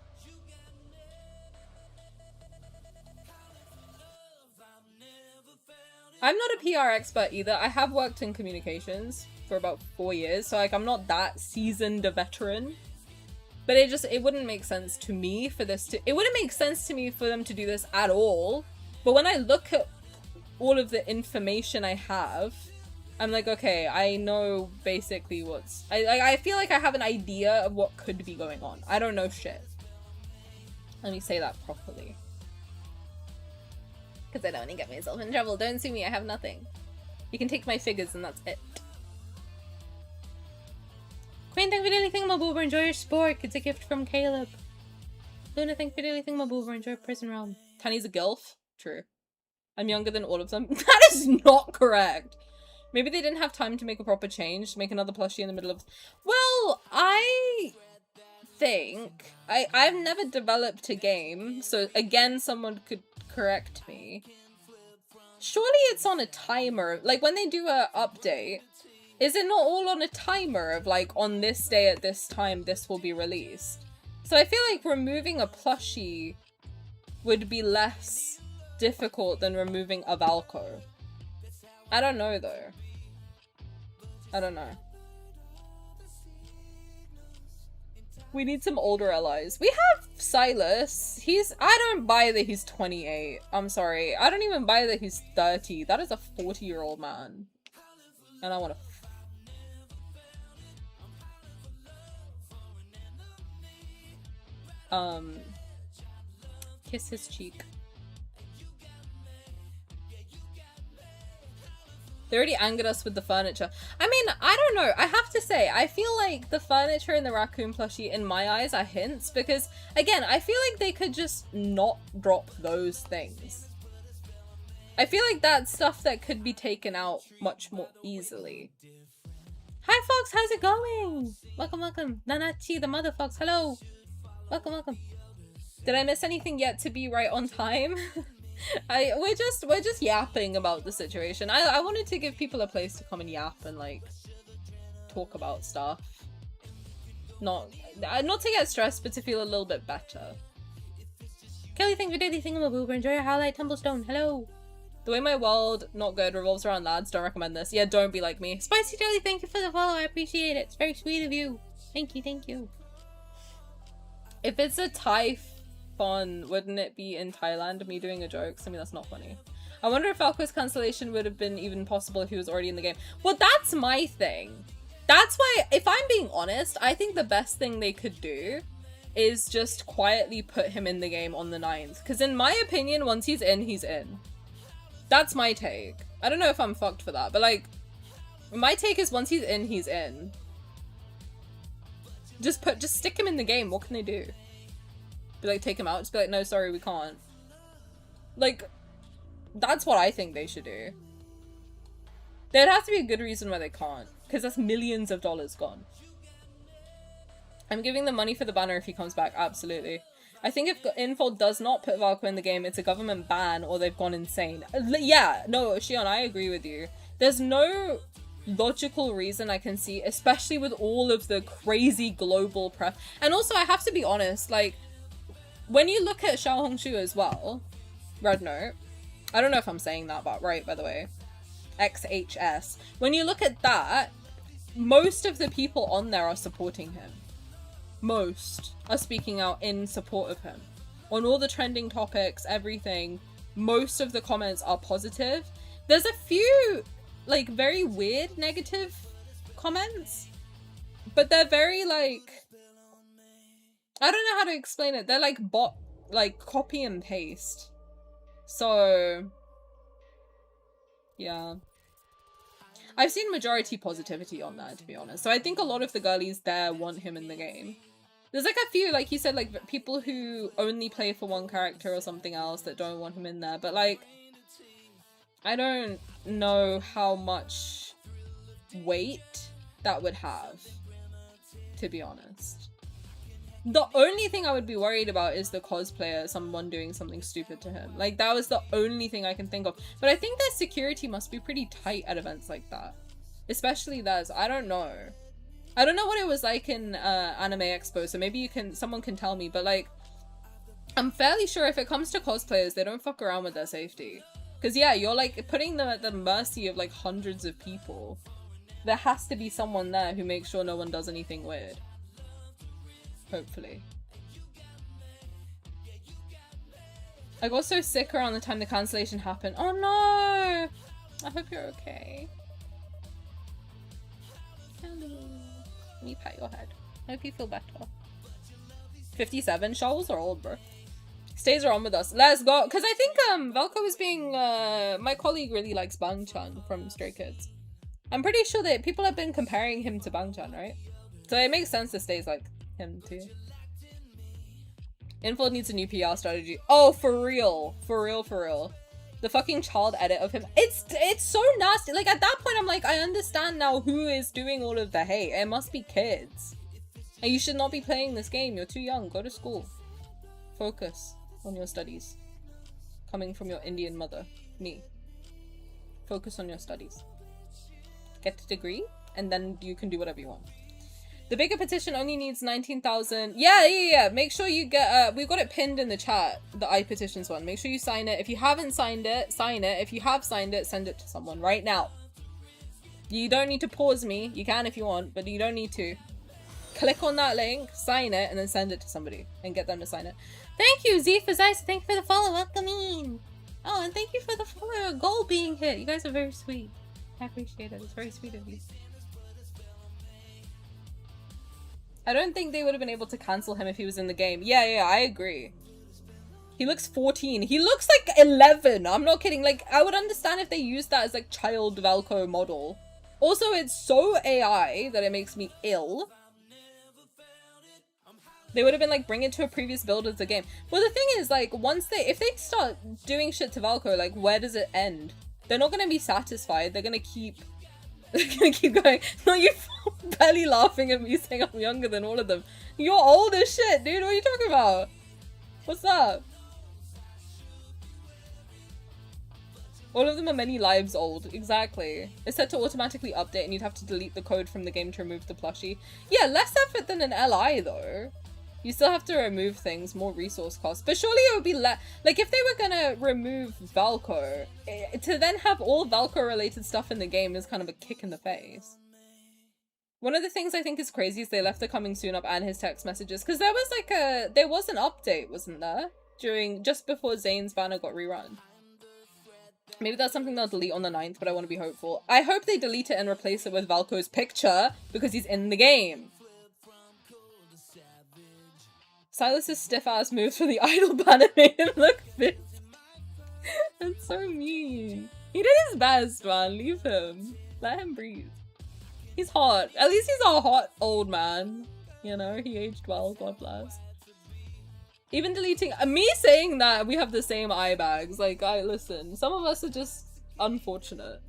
[SPEAKER 2] I'm not a PR expert either. I have worked in communications for about 4 years. So, like, I'm not that seasoned a veteran. But it wouldn't make sense to me for this to... It wouldn't make sense to me for them to do this at all. But when I look at all of the information I have, I'm like, okay, I know basically what's... I feel like I have an idea of what could be going on. I don't know shit. Let me say that properly. Because I don't want to get myself in trouble. Don't sue me, I have nothing. You can take my figures and that's it. Queen, thank you for daily thingamaboober. Enjoy your sport. It's a gift from Caleb. Luna, thank you for daily thingamaboober. Enjoy Prison Realm. Tani's a gilf. True. I'm younger than all of them. That is not correct. Maybe they didn't have time to make a proper change. To make another plushie in the middle of... Well, I think... I've never developed a game. So, again, someone could correct me. Surely it's on a timer. Like, when they do a update... Is it not all on a timer of, like, on this day at this time, this will be released? So I feel like removing a plushie would be less difficult than removing a Valko. I don't know, though. I don't know. We need some older allies. We have Sylus. I don't buy that he's 28. I'm sorry. I don't even buy that he's 30. That is a 40-year-old man. And I want to... Kiss his cheek. They already angered us with the furniture. I mean, I don't know. I have to say, I feel like the furniture and the raccoon plushie, in my eyes, are hints. Because, again, I feel like they could just not drop those things. I feel like that's stuff that could be taken out much more easily. Hi, Fox. How's it going? Welcome, welcome. Nanachi, the mother Fox. Hello. Welcome, welcome. Did I miss anything yet to be right on time? We're just yapping about the situation. I wanted to give people a place to come and yap and like talk about stuff. Not to get stressed, but to feel a little bit better. Kelly, thank you for daily thingamaboober. Enjoy your highlight tumblestone. Hello. The way my world, not good, revolves around lads. Don't recommend this. Yeah, don't be like me. Spicy Jelly, thank you for the follow. I appreciate it. It's very sweet of you. Thank you, thank you. If it's a typhoon, wouldn't it be in Thailand? Me doing a joke? I mean, that's not funny. I wonder if Valko's cancellation would have been even possible if he was already in the game. Well, that's my thing. That's why, if I'm being honest, I think the best thing they could do is just quietly put him in the game on the 9th. Because in my opinion, once he's in, he's in. That's my take. I don't know if I'm fucked for that, but like, my take is once he's in, he's in. Just stick him in the game. What can they do? Be like, take him out? Just be like, no, sorry, we can't. Like, that's what I think they should do. There'd have to be a good reason why they can't. Because that's millions of dollars gone. I'm giving them money for the banner if he comes back. Absolutely. I think if Info does not put Valko in the game, it's a government ban or they've gone insane. Yeah, no, Shion, I agree with you. There's no logical reason I can see, especially with all of the crazy global press. And also, I have to be honest, like, when you look at Xiao Hongshu as well, Red Note, I don't know if I'm saying that but right, by the way, XHS, when you look at that, most of the people on there are supporting him. Most are speaking out in support of him. On all the trending topics, everything, most of the comments are positive. There's a few, like, very weird negative comments, but they're very, like, I don't know how to explain it. They're like copy and paste. So, yeah. I've seen majority positivity on that, to be honest. So I think a lot of the girlies there want him in the game. There's like a few, like you said, like people who only play for one character or something else that don't want him in there. But like, I don't know how much weight that would have, to be honest. The only thing I would be worried about is the cosplayer, someone doing something stupid to him. Like, that was the only thing I can think of. But I think their security must be pretty tight at events like that. Especially theirs. I don't know. I don't know what it was like in Anime Expo, so maybe someone can tell me. But like, I'm fairly sure if it comes to cosplayers, they don't fuck around with their safety. Because yeah, you're like putting them at the mercy of like hundreds of people. There has to be someone there who makes sure no one does anything weird. Hopefully. I got so sick around the time the cancellation happened. Oh no! I hope you're okay. Hello. Let me pat your head. I hope you feel better. 57 shows are old, bro. Stays are on with us. Let's go. Because I think Valko is being my colleague really likes Bang-chan from Stray Kids. I'm pretty sure that people have been comparing him to Bang-chan, right? So it makes sense that Stays like him too. Info needs a new PR strategy. Oh, for real. For real, for real. The fucking child edit of him. It's so nasty. Like, at that point, I'm like, I understand now who is doing all of the hate. It must be kids. And you should not be playing this game. You're too young. Go to school. Focus on your studies. Coming from your Indian mother. Me. Focus on your studies. Get a degree, and then you can do whatever you want. The bigger petition only needs 19,000. Yeah. Make sure you get, we've got it pinned in the chat, the iPetitions one. Make sure you sign it. If you haven't signed it, sign it. If you have signed it, send it to someone right now. You don't need to pause me. You can if you want, but you don't need to. Click on that link, sign it, and then send it to somebody and get them to sign it. Thank you, Z for Zeiss. Thank you for the follow. Welcome in. Oh, and thank you for the follow. Goal being hit. You guys are very sweet. I appreciate it. It's very sweet of you. I don't think they would have been able to cancel him if he was in the game. Yeah, I agree. He looks 14. He looks like 11. I'm not kidding. Like, I would understand if they used that as like child Valko model. Also, it's so AI that it makes me ill. They would have been like, bring it to a previous build of the game. Well, the thing is, like, if they start doing shit to Valko, like, where does it end? They're not gonna be satisfied. They're gonna keep going. No, you're barely laughing at me saying I'm younger than all of them. You're old as shit, dude. What are you talking about? What's up? All of them are many lives old. Exactly. It's set to automatically update and you'd have to delete the code from the game to remove the plushie. Yeah, less effort than an LI though. You still have to remove things, more resource costs. But surely it would be less. Like, if they were gonna remove Valko, to then have all Valko related stuff in the game is kind of a kick in the face. One of the things I think is crazy is they left the coming soon up and his text messages. Because there was an update, wasn't there? Just before Zayne's banner got rerun. Maybe that's something they'll delete on the 9th, but I want to be hopeful. I hope they delete it and replace it with Valko's picture because he's in the game. Sylus' stiff-ass moves for the idol banner made him look fit. That's so mean. He did his best, man. Leave him. Let him breathe. He's hot. At least he's a hot old man. You know, he aged well, God bless. Even deleting me saying that we have the same eye bags, like, listen, some of us are just unfortunate.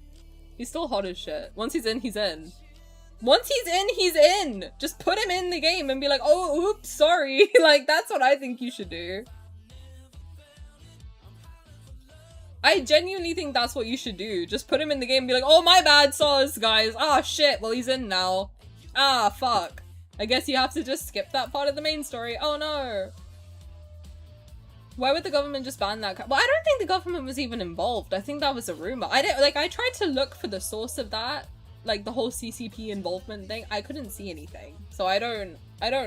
[SPEAKER 2] He's still hot as shit. Once he's in, he's in. Once he's in, he's in. Just put him in the game and be like, oh, oops, sorry. Like, that's what I think you should do. I genuinely think that's what you should do. Just put him in the game and be like, oh, my bad sauce, guys. Ah, shit. Well, he's in now. Ah, fuck. I guess you have to just skip that part of the main story. Oh, no. Why would the government just ban that? Well, I don't think the government was even involved. I think that was a rumor. I tried to look for the source of that, like the whole CCP involvement thing. I couldn't see anything. So I don't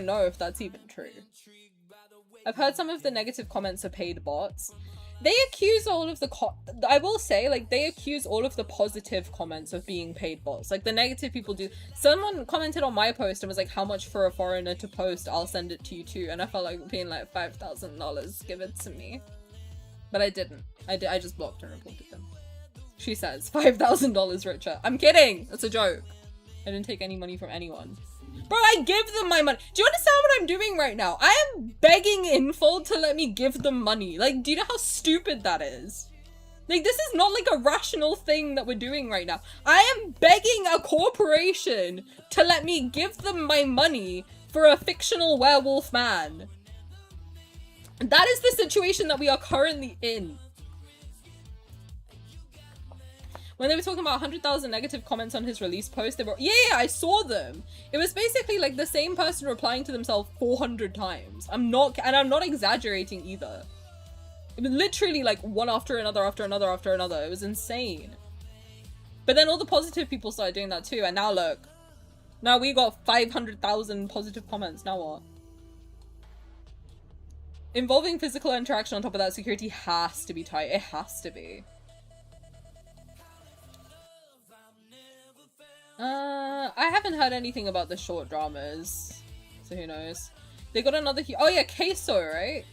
[SPEAKER 2] know if that's even true. I've heard some of the negative comments are paid bots. They accuse all of the I will say, like, they accuse all of the positive comments of being paid bots. Like, the negative people do. Someone commented on my post and was like, how much for a foreigner to post? I'll send it to you too. And I felt like being like, $5,000, give it to me. But I didn't. I just blocked and reported them. She says, $5,000 richer. I'm kidding! That's a joke. I didn't take any money from anyone. Bro, I give them my money. Do you understand what I'm doing right now? I am begging Infold to let me give them money. Like, do you know how stupid that is? Like, this is not like a rational thing that we're doing right now. I am begging a corporation to let me give them my money for a fictional werewolf man. That is the situation that we are currently in. When they were talking about 100,000 negative comments on his release post, they were, yeah, I saw them. It was basically like the same person replying to themselves 400 times. I'm not exaggerating either. It was literally like one after another, after another, after another. It was insane. But then all the positive people started doing that too. And now look, now we got 500,000 positive comments. Now what? Involving physical interaction on top of that, security has to be tight. It has to be. I haven't heard anything about the short dramas, so who knows. They got another oh yeah, Queso, right?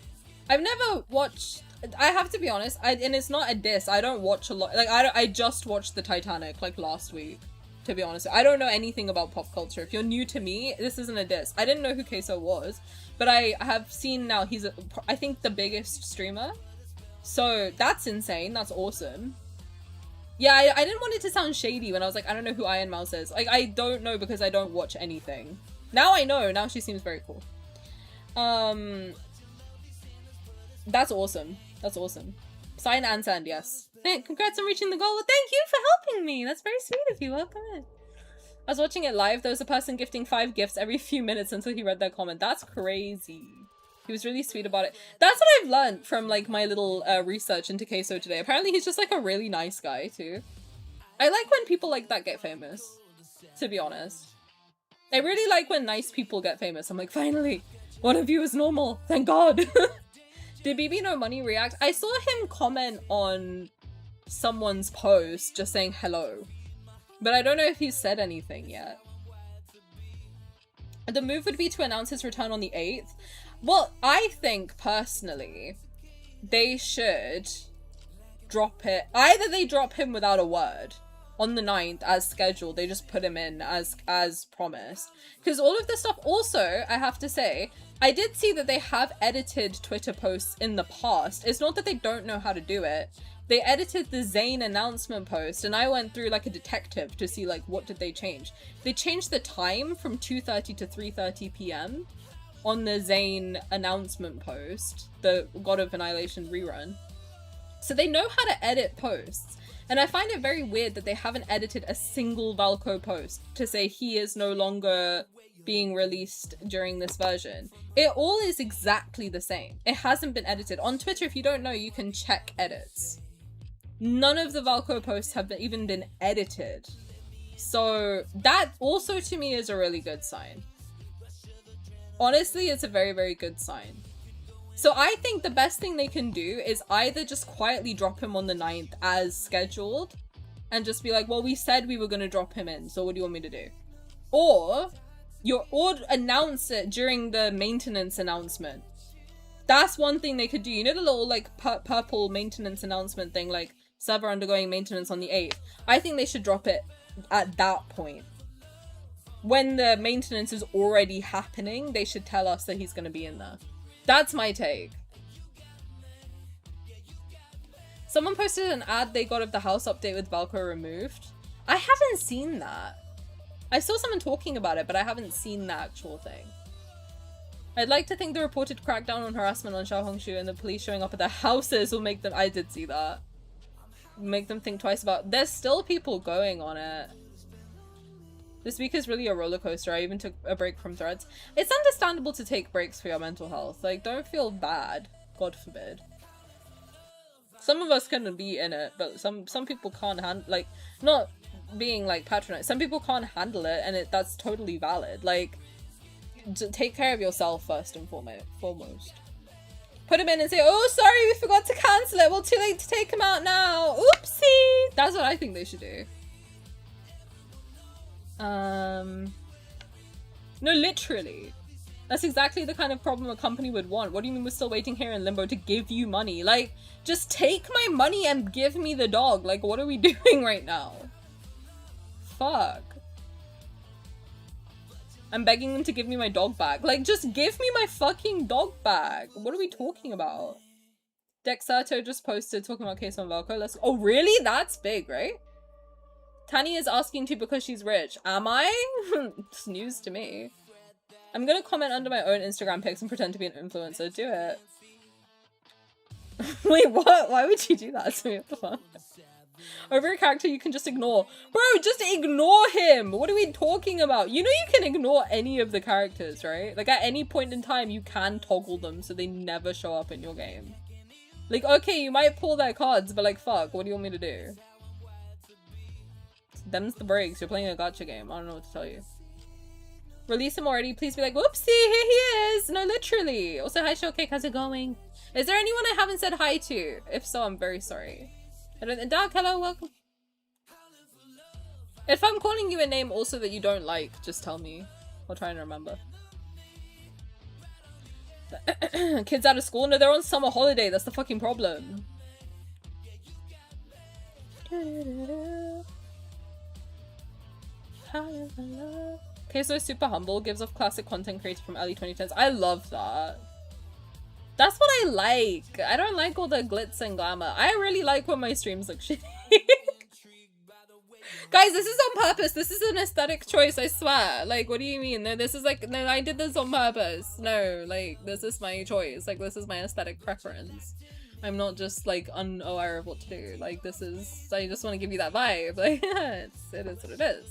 [SPEAKER 2] I've never watched, I have to be honest, and it's not a diss, I don't watch a lot, like I just watched the Titanic like last week, to be honest. I don't know anything about pop culture. If you're new to me, this isn't a diss. I didn't know who Queso was, but I have seen now he's I think the biggest streamer, so that's insane. That's awesome. Yeah, I didn't want it to sound shady when I was like, I don't know who Iron Mouse is. Like, I don't know because I don't watch anything. Now I know. Now she seems very cool. That's awesome. That's awesome. Sign and send, yes. Hey, congrats on reaching the goal. Well, thank you for helping me. That's very sweet of you. Welcome in. I was watching it live. There was a person gifting 5 gifts every few minutes until he read their comment. That's crazy. He was really sweet about it. That's what I've learned from like my little research into Queso today. Apparently he's just like a really nice guy too. I like when people like that get famous, to be honest. I really like when nice people get famous. I'm like, finally, one of you is normal. Thank God. Did BB No Money react? I saw him comment on someone's post just saying hello. But I don't know if he's said anything yet. The move would be to announce his return on the 8th. Well, I think, personally, they should drop it. Either they drop him without a word on the 9th as scheduled. They just put him in as promised. Because all of this stuff, also, I have to say, I did see that they have edited Twitter posts in the past. It's not that they don't know how to do it. They edited the Zayne announcement post, and I went through like a detective to see like what did they change. They changed the time from 2:30 to 3:30 p.m. on the Zayne announcement post, the God of Annihilation rerun. So they know how to edit posts. And I find it very weird that they haven't edited a single Valko post to say he is no longer being released during this version. It all is exactly the same. It hasn't been edited. On Twitter, if you don't know, you can check edits. None of the Valko posts have even been edited. So that also to me is a really good sign. Honestly, it's a very, very good sign. So I think the best thing they can do is either just quietly drop him on the 9th as scheduled and just be like, well, we said we were going to drop him in, so what do you want me to do? Or announce it during the maintenance announcement. That's one thing they could do. You know the little like purple maintenance announcement thing, like server undergoing maintenance on the 8th? I think they should drop it at that point. when the maintenance is already happening, they should tell us that he's gonna be in there. That's my take. Someone posted an ad they got of the house update with Valko removed. I haven't seen that. I saw someone talking about it, but I haven't seen the actual thing. I'd like to think the reported crackdown on harassment on Xiaohongshu and the police showing up at their houses will make them— I did see that. Make them think twice about— there's still people going on it. This week is really a roller coaster. I even took a break from threads. It's understandable to take breaks for your mental health. Like, don't feel bad. God forbid. Some of us can be in it, but some people can't handle— like, not being like patronized. Some people can't handle it, and that's totally valid. Like, take care of yourself first and foremost. Put him in and say, oh, sorry, we forgot to cancel it. Well, too late to take him out now. Oopsie. That's what I think they should do. No, literally. That's exactly the kind of problem a company would want. What do you mean we're still waiting here in limbo to give you money? Like, just take my money and give me the dog. Like, what are we doing right now? Fuck. I'm begging them to give me my dog back. Like, just give me my fucking dog back. What are we talking about? Dexato just posted talking about case on Valko. Oh, really? That's big, right? Tani is asking too because she's rich. Am I? It's news to me. I'm gonna comment under my own Instagram pics and pretend to be an influencer. Do it. Wait, what? Why would you do that to me? What the fuck? Over a character you can just ignore. Bro, just ignore him! What are we talking about? You know you can ignore any of the characters, right? Like, at any point in time, you can toggle them so they never show up in your game. Like, okay, you might pull their cards, but like, fuck, what do you want me to do? Them's the breaks. You're playing a gacha game. I don't know what to tell you. Release him already. Please be like, whoopsie, here he is. No, literally. Also, hi, Showcake. How's it going? Is there anyone I haven't said hi to? If so, I'm very sorry. Dark, hello, welcome. If I'm calling you a name also that you don't like, just tell me. I'll try and remember. Kids out of school? No, they're on summer holiday. That's the fucking problem. Queso is super humble, gives off classic content created from early 2010s. I love that. That's what I like. I don't like all the glitz and glamour. I really like when my streams look shitty. Guys, this is on purpose. This is an aesthetic choice, I swear. Like, what do you mean? No, this is like, no, I did this on purpose. No, like, this is my choice. Like, this is my aesthetic preference. I'm not just, like, unaware of what to do. Like, this is, I just want to give you that vibe. Like, it is what it is.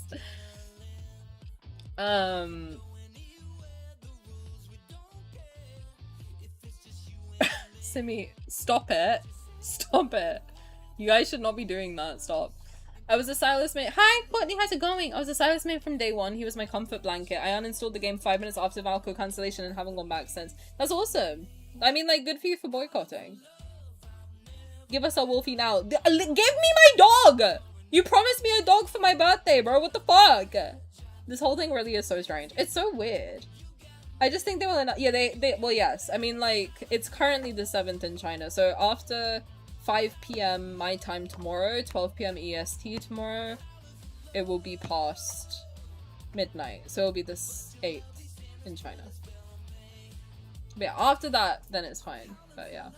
[SPEAKER 2] Simi, stop it. Stop it. You guys should not be doing that. Stop. I was a Sylus mate. Hi, Courtney, how's it going? I was a Sylus mate from day one. He was my comfort blanket. I uninstalled the game 5 minutes after Valko cancellation and haven't gone back since. That's awesome. I mean, like, good for you for boycotting. Give us a wolfie now. Give me my dog! You promised me a dog for my birthday, bro. What the fuck? This whole thing really is so strange. It's so weird. I just think they will— yeah, they well, yes. I mean, like, it's currently the 7th in China. So after 5 p.m. my time tomorrow, 12 p.m. EST tomorrow, it will be past midnight. So it'll be the 8th in China. But yeah, after that, then it's fine. But yeah.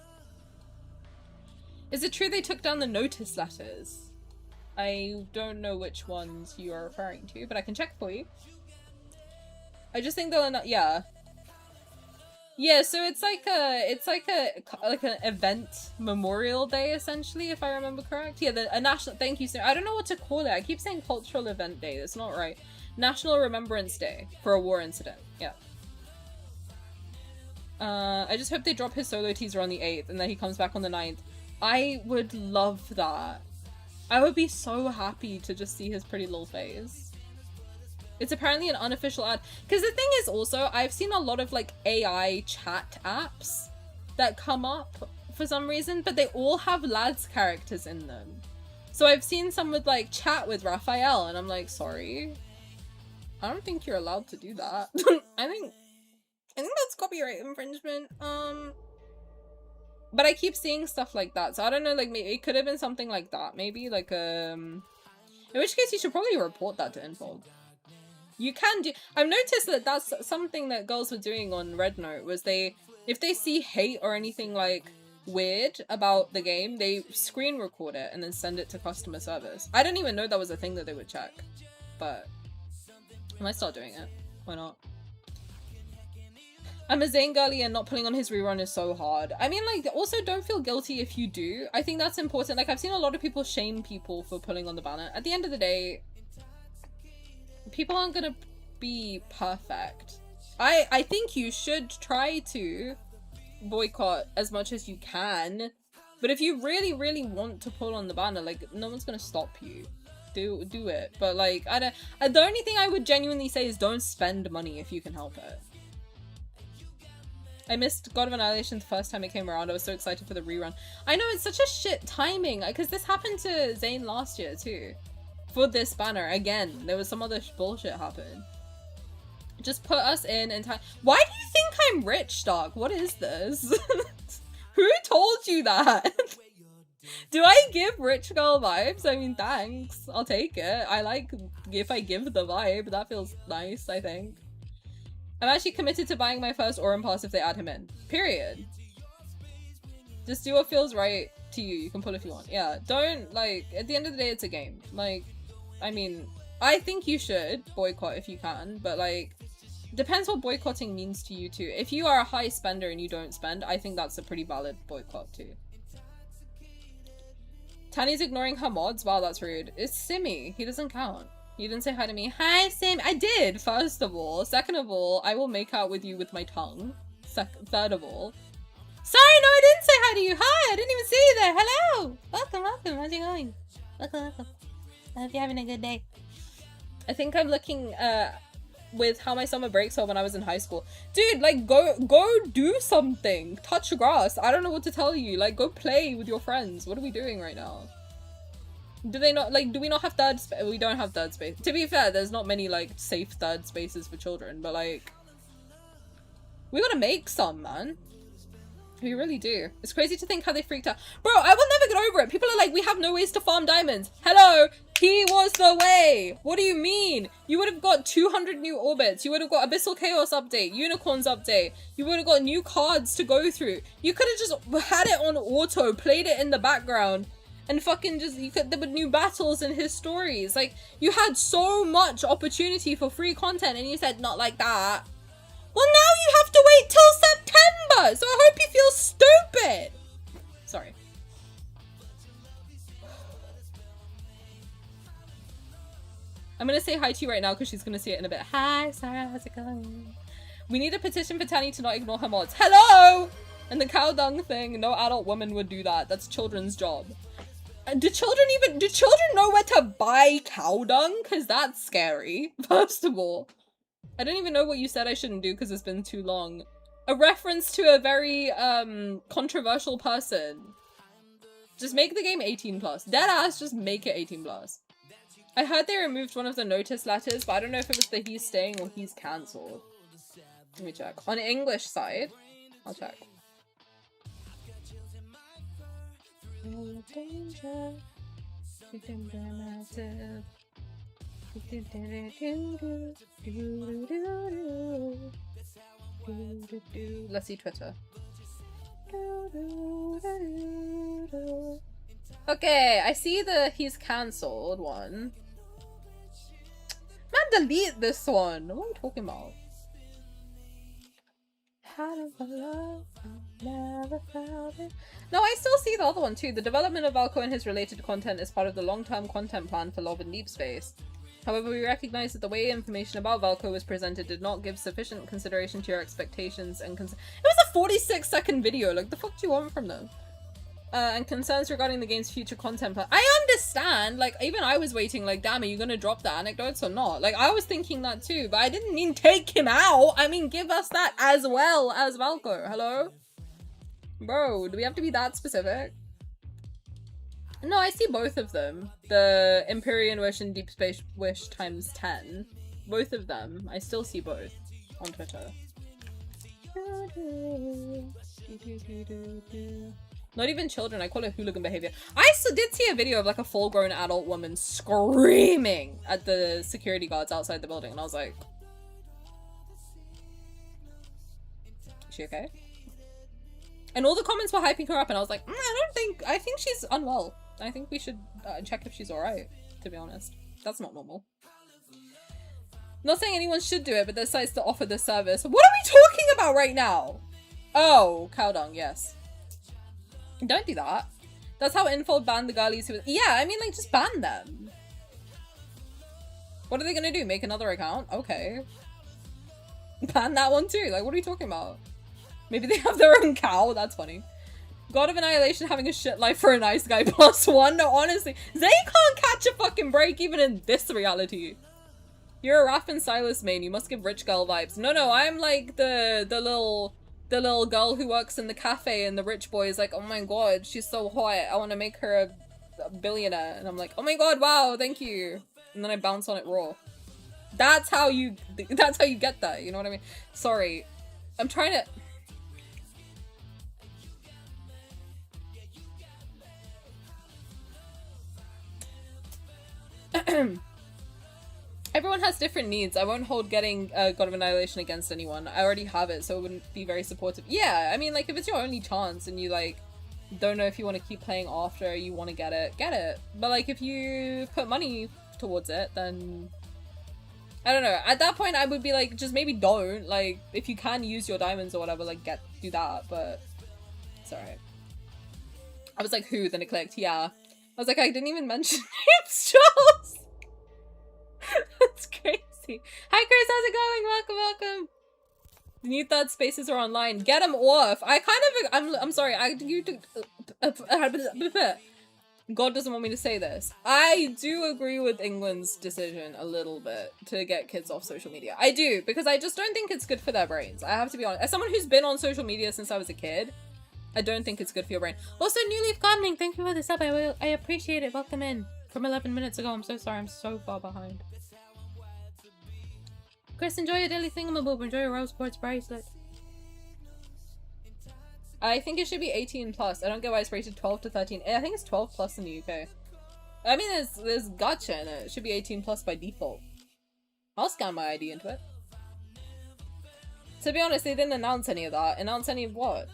[SPEAKER 2] Is it true they took down the notice letters? I don't know which ones you are referring to, but I can check for you. I just think they'll— yeah. Yeah, so it's like an event Memorial Day, essentially, if I remember correct. Yeah, a national— thank you, sir. I don't know what to call it. I keep saying cultural event day. That's not right. National Remembrance Day for a war incident. Yeah. I just hope they drop his solo teaser on the 8th and that he comes back on the 9th. I would love that. I would be so happy to just see his pretty little face. It's apparently an unofficial ad. Because the thing is also, I've seen a lot of like AI chat apps that come up for some reason, but they all have lads characters in them. So I've seen some with like chat with Rafayel and I'm like, sorry. I don't think you're allowed to do that. I think that's copyright infringement. But I keep seeing stuff like that, so I don't know, like, maybe it could have been something like that, maybe, like, in which case you should probably report that to Info. You can do. I've noticed that that's something that girls were doing on Red Note, was if they see hate or anything like weird about the game, they screen record it and then send it to customer service. I didn't even know that was a thing that they would check, but I might start doing it. Why not? I'm a Zayne girly and not pulling on his rerun is so hard. I mean, like, also don't feel guilty if you do. I think that's important. Like, I've seen a lot of people shame people for pulling on the banner. At the end of the day, people aren't gonna be perfect. I think you should try to boycott as much as you can, but if you really, really want to pull on the banner, like, no one's gonna stop you. Do it. But, like, the only thing I would genuinely say is don't spend money if you can help it. I missed God of Annihilation the first time it came around. I was so excited for the rerun. I know, it's such a shit timing, because this happened to Zayne last year too. For this banner, again, there was some other bullshit happen. Just put us in and time. Why do you think I'm rich, Doc? What is this? Who told you that? Do I give rich girl vibes? I mean, thanks. I'll take it. I like if I give the vibe. That feels nice, I think. I'm actually committed to buying my first Aurum pass if they add him in. Period. Just do what feels right to you. You can pull if you want. Yeah, don't, like, at the end of the day, it's a game. Like, I mean, I think you should boycott if you can, but, like, depends what boycotting means to you, too. If you are a high spender and you don't spend, I think that's a pretty valid boycott, too. Tani's ignoring her mods? Wow, that's rude. It's Simmy. He doesn't count. You didn't say hi to me. Hi, Sim. I did, first of all. Second of all, I will make out with you with my tongue. Third of all. Sorry, no, I didn't say hi to you. Hi, I didn't even see you there. Hello. Welcome, welcome. How's it going? Welcome, welcome. I hope you're having a good day. I think I'm looking with how my summer breaks were when I was in high school. Dude, like, go do something. Touch grass. I don't know what to tell you. Like, go play with your friends. What are we doing right now? Do they not, like, do we not have third space? We don't have third space. To be fair, there's not many, like, safe third spaces for children, but, like, we gotta make some, man. We really do. It's crazy to think how they freaked out. Bro, I will never get over it. People are like, we have no ways to farm diamonds. Hello, he was the way. What do you mean? You would have got 200 new orbits. You would have got Abyssal Chaos update, Unicorns update. You would have got new cards to go through. You could have just had it on auto, played it in the background, and fucking just, there were new battles and his stories. Like, you had so much opportunity for free content and you said, not like that. Well, now you have to wait till September, so I hope you feel stupid. Sorry. I'm gonna say hi to you right now because she's gonna see it in a bit. Hi, Sarah, how's it going? We need a petition for Tani to not ignore her mods. Hello! And the cow dung thing, no adult woman would do that. That's children's job. Do children know where to buy cow dung? Because that's scary, first of all. I don't even know what you said I shouldn't do because it's been too long. A reference to a very, controversial person. Just make the game 18+. Deadass, just make it 18+. I heard they removed one of the notice letters, but I don't know if it was the he's staying or he's cancelled. Let me check. On the English side, I'll check. Danger. Let's see Twitter. Okay, I see the he's cancelled one. Man, delete this one. What are we talking about? No, I still see the other one too. The development of Valko and his related content is part of the long-term content plan for Love and Deepspace. However, we recognize that the way information about Valko was presented did not give sufficient consideration to your expectations and it was a 46-second video. Like, the fuck do you want from them? And concerns regarding the game's future content plan. I understand, like, even I was waiting, like, damn, are you gonna drop the anecdotes or not? Like, I was thinking that too, but I didn't mean take him out. I mean, give us that as well as Valko. Hello? Bro, do we have to be that specific? No, I see both of them. The Empyrean Wish and Deepspace Wish times 10. Both of them. I still see both on Twitter. Not even children, I call it hooligan behavior. I did see a video of like a full-grown adult woman screaming at the security guards outside the building, and I was like, is she okay? And all the comments were hyping her up, and I was like, I think she's unwell. I think we should check if she's alright, to be honest. That's not normal. Not saying anyone should do it, but there's sites to offer this service. What are we talking about right now? Oh, cow dung, yes. Don't do that. That's how Infold banned the girlies who... Yeah, I mean, like, just ban them. What are they gonna do? Make another account? Okay. Ban that one too. Like, what are we talking about? Maybe they have their own cow? That's funny. God of Annihilation having a shit life for a nice guy +1? No, honestly. Zayne can't catch a fucking break even in this reality. You're a Raf and Sylus main. You must give rich girl vibes. No, I'm like the little girl who works in the cafe, and the rich boy is like, oh my god, she's so hot, I want to make her a billionaire. And I'm like, oh my god, wow, thank you. And then I bounce on it raw. That's how you get that, you know what I mean? Sorry. I'm trying to... Everyone has different needs. I won't hold getting God of Annihilation against anyone. I already have it, so it wouldn't be very supportive. Yeah, I mean, like, if it's your only chance and you, like, don't know if you want to keep playing after you want to get it, get it. But, like, if you put money towards it, then... I don't know. At that point, I would be like, just maybe don't. Like, if you can use your diamonds or whatever, like, do that, but... It's alright. I was like, who? Then it clicked. Yeah. I was like, I didn't even mention names, Charles! That's crazy. Hi Chris, how's it going? Welcome. The new third spaces are online. Get them off. I'm sorry. God doesn't want me to say this. I do agree with England's decision a little bit to get kids off social media. I do, because I just don't think it's good for their brains. I have to be honest. As someone who's been on social media since I was a kid, I don't think it's good for your brain. Also, New Leaf Gardening, thank you for the sub. I appreciate it. Welcome in. From 11 minutes ago. I'm so sorry. I'm so far behind. Chris, enjoy your daily thingamaboob. Enjoy your rose quartz bracelet. I think it should be 18 plus. I don't get why it's rated 12 to 13. I think it's 12 plus in the UK. I mean, there's gotcha in it. It should be 18 plus by default. I'll scan my ID into it. To be honest, they didn't announce any of that. Announce any of what?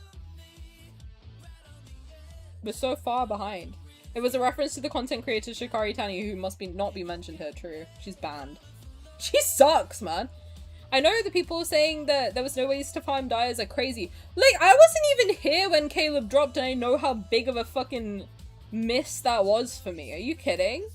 [SPEAKER 2] We're so far behind. It was a reference to the content creator Shikari Tani, who must not be mentioned here. True. She's banned. She sucks, man. I know the people saying that there was no ways to farm dyers are crazy. Like, I wasn't even here when Caleb dropped, and I know how big of a fucking miss that was for me. Are you kidding?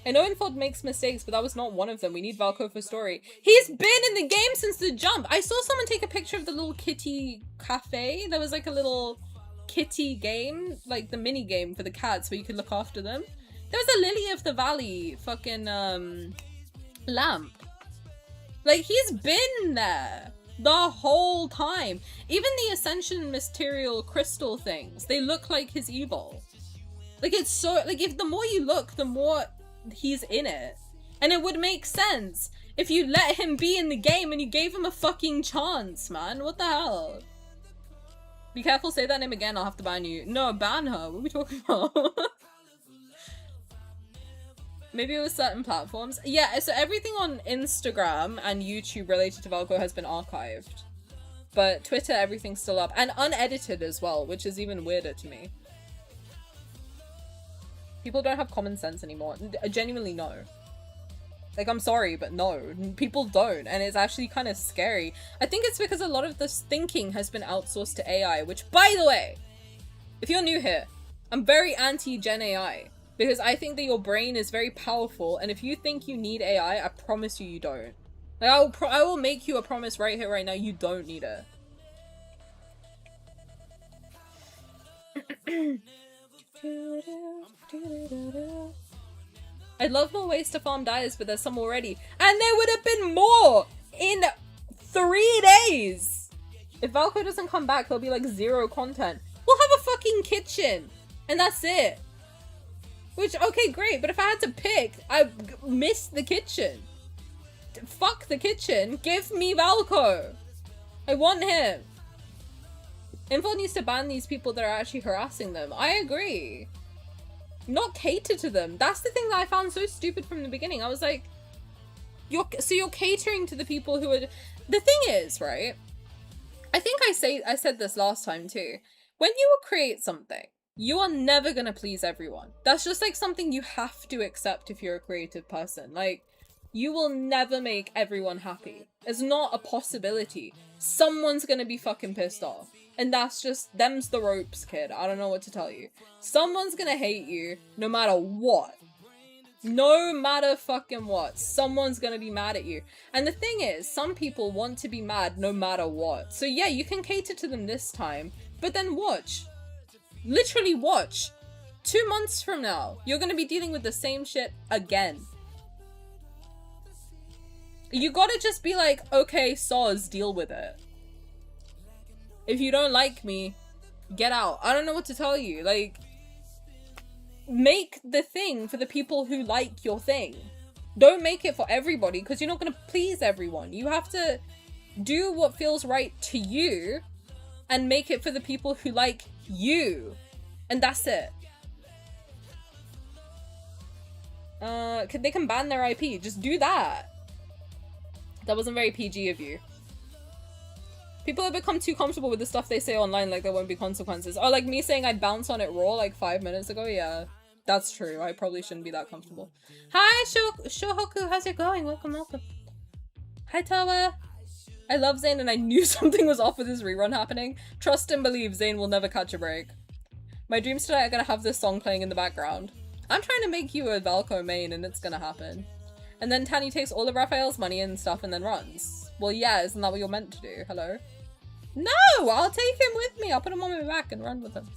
[SPEAKER 2] I know Infold makes mistakes, but that was not one of them. We need Valko for story. He's been in the game since the jump. I saw someone take a picture of the little kitty cafe. There was like a little kitty game, like the mini game for the cats where you could look after them. There was a Lily of the Valley fucking lamp. Like, he's been there the whole time. Even the Ascension Mysterial Crystal things, they look like his evil. Like, it's so, like, if the more you look, the more he's in it. And it would make sense if you let him be in the game and you gave him a fucking chance, man. What the hell? Be careful, say that name again, I'll have to ban you. No, ban her. What are we talking about? Maybe it was certain platforms. Yeah, so everything on Instagram and YouTube related to Valko has been archived. But Twitter, everything's still up. And unedited as well, which is even weirder to me. People don't have common sense anymore. Genuinely, no. Like, I'm sorry, but no. People don't. And it's actually kind of scary. I think it's because a lot of this thinking has been outsourced to AI, which, by the way, if you're new here, I'm very anti-Gen AI. Because I think that your brain is very powerful, and if you think you need AI, I promise you, you don't. Like, I will make you a promise right here, right now, you don't need it. I'd love more ways to farm dyers, but there's some already. And there would have been more in 3 days! If Valko doesn't come back, there'll be like 0 content. We'll have a fucking kitchen, and that's it. Which, okay, great, but if I had to pick, I miss the kitchen. Fuck the kitchen. Give me Valko. I want him. Info needs to ban these people that are actually harassing them. I agree. Not cater to them. That's the thing that I found so stupid from the beginning. I was like, you're catering to the people who are... The thing is, right? I think I said this last time too. When you create something, you are never gonna please everyone. That's just like something you have to accept if you're a creative person. Like, you will never make everyone happy. It's not a possibility. Someone's gonna be fucking pissed off. And that's just, them's the ropes, kid. I don't know what to tell you. Someone's gonna hate you no matter what. No matter fucking what. Someone's gonna be mad at you. And the thing is, some people want to be mad no matter what. So yeah, you can cater to them this time, but then watch. Literally watch. 2 months from now, you're gonna be dealing with the same shit again. You gotta just be like, okay, soz, deal with it. If you don't like me, get out. I don't know what to tell you. Like, make the thing for the people who like your thing. Don't make it for everybody, because you're not gonna please everyone. You have to do what feels right to you and make it for the people who like you. And that's it. They can ban their IP. Just do that. That wasn't very PG of you. People have become too comfortable with the stuff they say online, like there won't be consequences. Or like me saying I'd bounce on it raw like 5 minutes ago. Yeah, that's true. I probably shouldn't be that comfortable. Hi, Shohoku. How's it going? Welcome, welcome. Hi, Tawa. I love Zayne and I knew something was off with this rerun happening. Trust and believe Zayne will never catch a break. My dreams tonight are gonna have this song playing in the background. I'm trying to make you a Valko main and it's gonna happen. And then Tani takes all of Rafayel's money and stuff and then runs. Well, yeah, isn't that what you're meant to do? Hello? No! I'll take him with me! I'll put him on my back and run with him.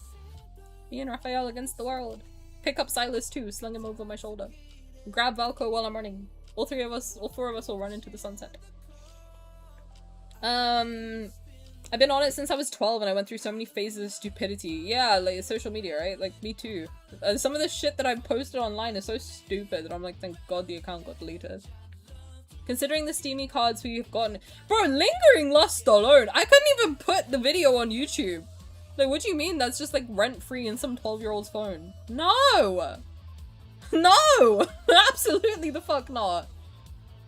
[SPEAKER 2] Me and Rafayel against the world. Pick up Sylus too, sling him over my shoulder. Grab Valko while I'm running. All four of us will run into the sunset. I've been on it since I was 12 and I went through so many phases of stupidity. Yeah, like social media, right? Like, me too. Some of the shit that I've posted online is so stupid that I'm like, thank God the account got deleted. Considering the steamy cards we've gotten- Bro, Lingering Lust alone! I couldn't even put the video on YouTube! Like, what do you mean that's just like rent-free in some 12-year-old's phone? No! No! Absolutely the fuck not!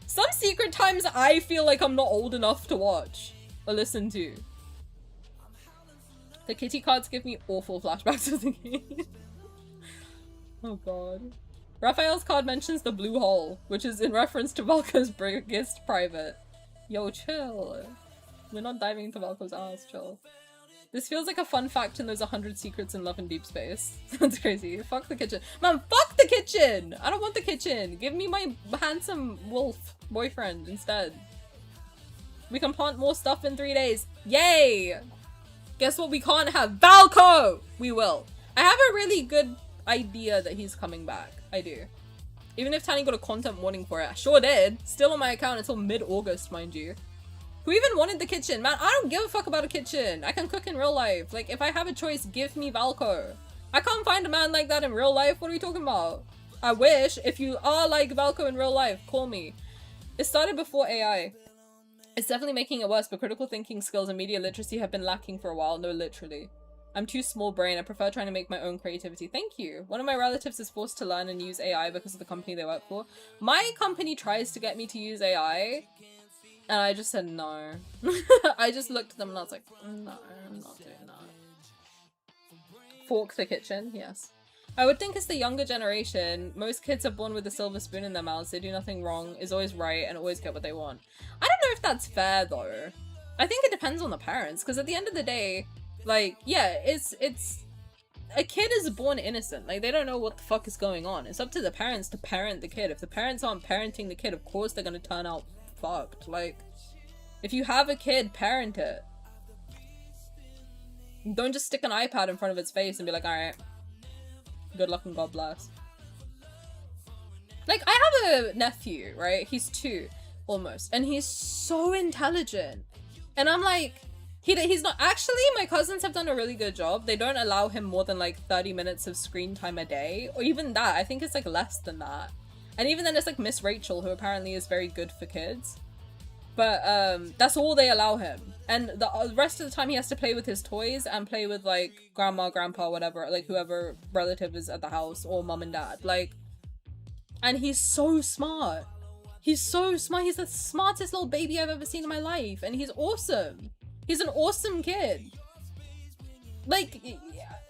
[SPEAKER 2] Some secret times I feel like I'm not old enough to watch. Or listen to. The kitty cards give me awful flashbacks of the game. Oh god. Raphael's card mentions the blue hole, which is in reference to Valko's biggest private. Yo, chill. We're not diving into Valko's ass, chill. This feels like a fun fact and there's 100 secrets in Love and Deepspace. That's crazy. Fuck the kitchen. Man, fuck the kitchen! I don't want the kitchen! Give me my handsome wolf boyfriend instead. We can plant more stuff in 3 days. Yay! Guess what we can't have? Valko! We will. I have a really good idea that he's coming back. I do. Even if Tani got a content warning for it. I sure did. Still on my account until mid-August, mind you. Who even wanted the kitchen? Man, I don't give a fuck about a kitchen. I can cook in real life. Like, if I have a choice, give me Valko. I can't find a man like that in real life. What are we talking about? I wish. If you are like Valko in real life, call me. It started before AI. It's definitely making it worse, but critical thinking skills and media literacy have been lacking for a while. No, literally. I'm too small brain. I prefer trying to make my own creativity. Thank you. One of my relatives is forced to learn and use AI because of the company they work for. My company tries to get me to use AI, and I just said no. I just looked at them and I was like, no, I'm not doing that. Fork the kitchen, yes. I would think it's the younger generation. Most kids are born with a silver spoon in their mouths. They do nothing wrong, is always right, and always get what they want. I don't know if that's fair though. I think it depends on the parents, because at the end of the day, like, yeah, it's a kid is born innocent. Like, they don't know what the fuck is going on. It's up to the parents to parent the kid. If the parents aren't parenting the kid, of course they're gonna turn out fucked. Like, if you have a kid, parent it. Don't just stick an iPad in front of its face and be like, alright, good luck and God bless. Like, I have a nephew, right? He's 2, almost. And he's so intelligent. And I'm like, he's not- actually, my cousins have done a really good job. They don't allow him more than like 30 minutes of screen time a day. Or even that, I think it's like less than that. And even then it's like Miss Rachel, who apparently is very good for kids. But that's all they allow him. And the rest of the time he has to play with his toys and play with like grandma, grandpa, whatever, like whoever relative is at the house, or mum and dad. Like, and he's so smart. He's so smart. He's the smartest little baby I've ever seen in my life. And he's awesome. He's an awesome kid. Like,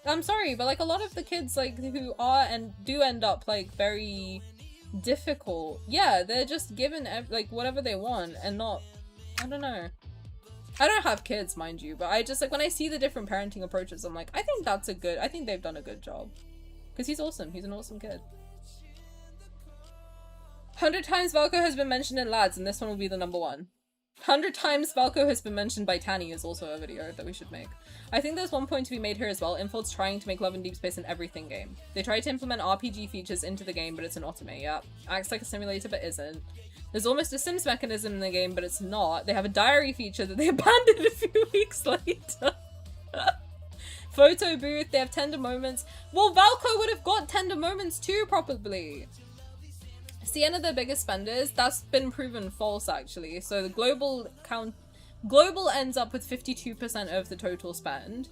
[SPEAKER 2] I'm sorry, but like a lot of the kids like who are and do end up like very difficult. Yeah, they're just given like whatever they want and not, I don't know. I don't have kids, mind you, but I just like when I see the different parenting approaches, I'm like, I think they've done a good job. Because he's awesome. He's an awesome kid. 100 times Valko has been mentioned in lads, and this one will be the number one. 100 times Valko has been mentioned by Tani is also a video that we should make. I think there's one point to be made here as well. Infield's trying to make Love and Deepspace an everything game. They tried to implement RPG features into the game, but it's an Otome, yeah. Acts like a simulator, but isn't. There's almost a Sims mechanism in the game, but it's not. They have a diary feature that they abandoned a few weeks later. Photo booth, they have tender moments. Well, Valko would have got tender moments too, probably. Sienna, the biggest spenders, that's been proven false actually. So the global ends up with 52% of the total spend,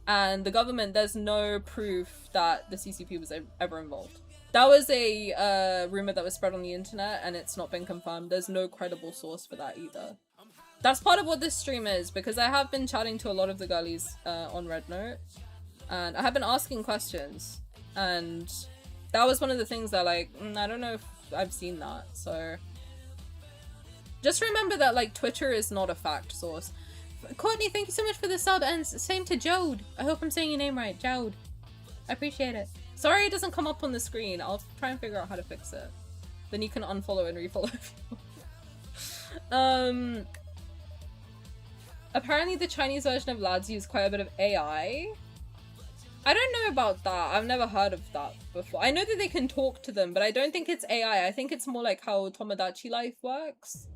[SPEAKER 2] and the government, there's no proof that the CCP was ever involved. That was a rumor that was spread on the internet and it's not been confirmed. There's no credible source for that either. That's part of what this stream is, because I have been chatting to a lot of the girlies on Red Note, and I have been asking questions, and that was one of the things that like, I don't know if I've seen that, so just remember that like Twitter is not a fact source. Courtney, thank you so much for the sub, and same to Jode. I hope I'm saying your name right, Jode. I appreciate it. Sorry it doesn't come up on the screen. I'll try and figure out how to fix it. Then you can unfollow and refollow if you want. Apparently the Chinese version of lads use quite a bit of AI. I don't know about that. I've never heard of that before. I know that they can talk to them, but I don't think it's AI. I think it's more like how Tomodachi Life works.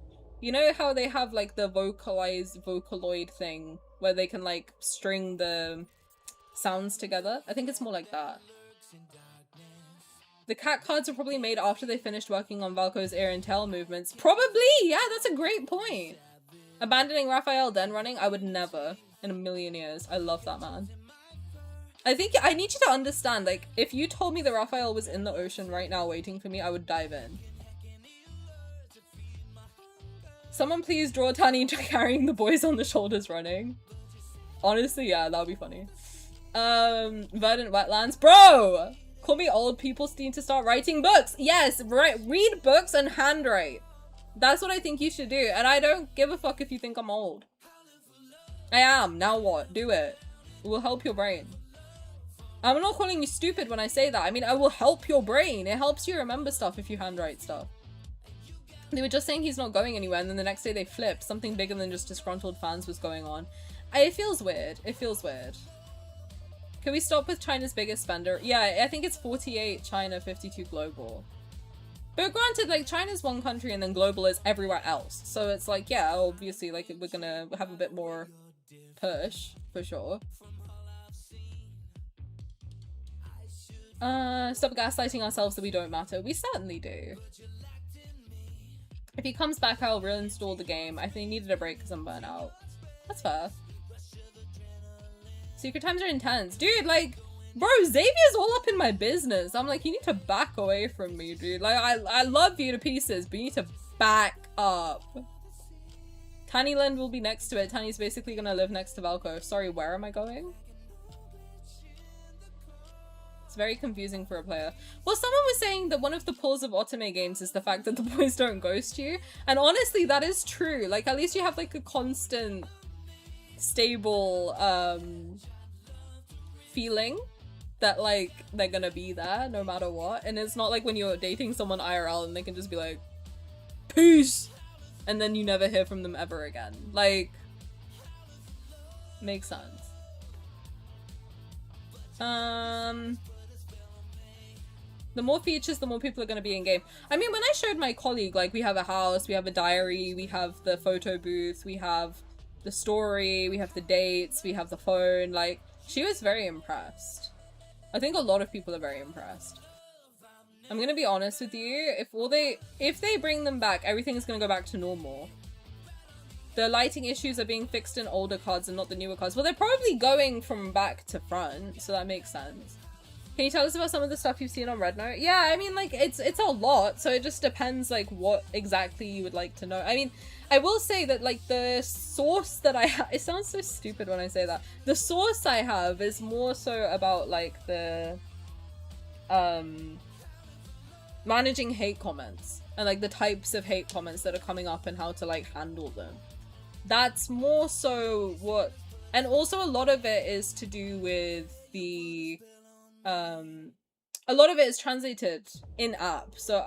[SPEAKER 2] You know how they have like the Vocaloid thing where they can like string the sounds together? I think it's more like that. The cat cards are probably made after they finished working on Valko's ear and tail movements. Probably! Yeah, that's a great point. Abandoning Rafayel then running? I would never in a million years. I love that man. I think I need you to understand, like, if you told me that Rafayel was in the ocean right now waiting for me, I would dive in. Someone please draw Tani carrying the boys on the shoulders running. Honestly, yeah, that would be funny. Verdant wetlands. Bro! Call me old people need to start writing books. Yes, read books and handwrite. That's what I think you should do. And I don't give a fuck if you think I'm old. I am. Now what? Do it. It will help your brain. I'm not calling you stupid when I say that. I mean, I will help your brain. It helps you remember stuff if you handwrite stuff. They were just saying he's not going anywhere, and then the next day they flipped. Something bigger than just disgruntled fans was going on. It feels weird. It feels weird. Can we stop with China's biggest spender? Yeah, I think it's 48 China, 52 global. But granted, like, China's one country and then global is everywhere else. So it's like, yeah, obviously, like, we're gonna have a bit more push, for sure. Stop gaslighting ourselves that we don't matter. We certainly do. If he comes back, I'll reinstall the game. I think he needed a break because I'm burnt out. That's fair. Secret times are intense. Dude, like, bro, Xavier's all up in my business. I'm like, you need to back away from me, dude. Like, I love you to pieces, but you need to back up. Tanyland will be next to it. Tany's basically gonna live next to Valko. Sorry, where am I going? It's very confusing for a player. Well, someone was saying that one of the pulls of Otome games is the fact that the boys don't ghost you. And honestly, that is true. Like, at least you have, like, a constant, stable, feeling that, like, they're gonna be there no matter what. And it's not like when you're dating someone IRL and they can just be like, peace! And then you never hear from them ever again. Like, makes sense. The more features, the more people are going to be in game. I mean, when I showed my colleague, like, we have a house, we have a diary, we have the photo booth, we have the story, we have the dates, we have the phone, like, she was very impressed. I think a lot of people are very impressed. I'm gonna be honest with you, if they bring them back, everything's gonna go back to normal. The lighting issues are being fixed in older cards and not the newer cards. Well, they're probably going from back to front, so that makes sense. Can you tell us about some of the stuff you've seen on Red Note? Yeah, I mean, like, it's a lot, so it just depends, like, what exactly you would like to know. I mean, I will say that, like, the source that I have... It sounds so stupid when I say that. The source I have is more so about, like, the... managing hate comments. And, like, the types of hate comments that are coming up and how to, like, handle them. That's more so what... And also a lot of it is to do with the... a lot of it is translated in-app, so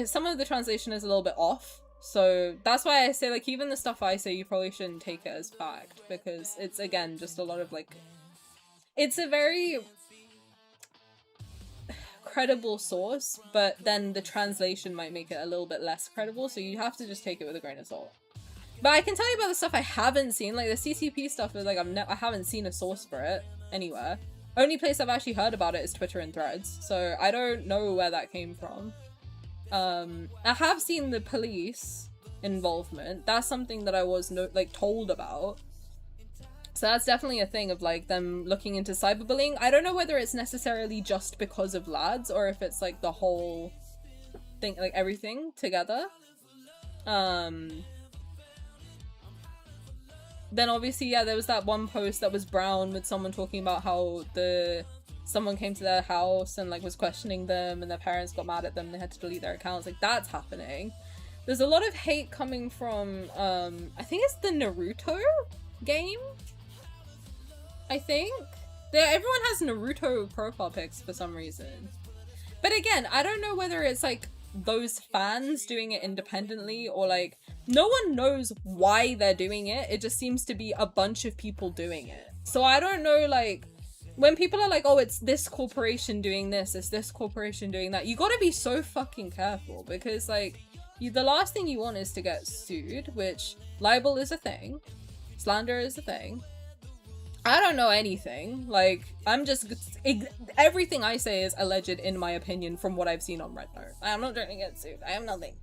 [SPEAKER 2] some of the translation is a little bit off, so that's why I say, like, even the stuff I say, you probably shouldn't take it as fact, because it's, again, just a lot of, like, it's a very credible source, but then the translation might make it a little bit less credible, so you have to just take it with a grain of salt. But I can tell you about the stuff I haven't seen, like the CCP stuff, is like, I haven't seen a source for it anywhere. Only place I've actually heard about it is Twitter and Threads, so I don't know where that came from. I have seen the police involvement. That's something that I was told about. So that's definitely a thing of, like, them looking into cyberbullying. I don't know whether it's necessarily just because of lads or if it's, like, the whole thing, like, everything together. Then obviously, yeah, there was that one post that was brown with someone talking about how someone came to their house and, like, was questioning them and their parents got mad at them and they had to delete their accounts. Like, that's happening. There's a lot of hate coming from, I think it's the Naruto game? I think? Everyone has Naruto profile pics for some reason. But again, I don't know whether it's, like, those fans doing it independently or, like, no one knows why they're doing it. It just seems to be a bunch of people doing it. So I don't know, like, when people are like, oh, it's this corporation doing this, it's this corporation doing that, you gotta be so fucking careful, because, like, the last thing you want is to get sued, which libel is a thing, slander is a thing. I don't know anything. Like, I'm just... Everything I say is alleged in my opinion from what I've seen on Red Note. I'm not trying to get sued. I have nothing.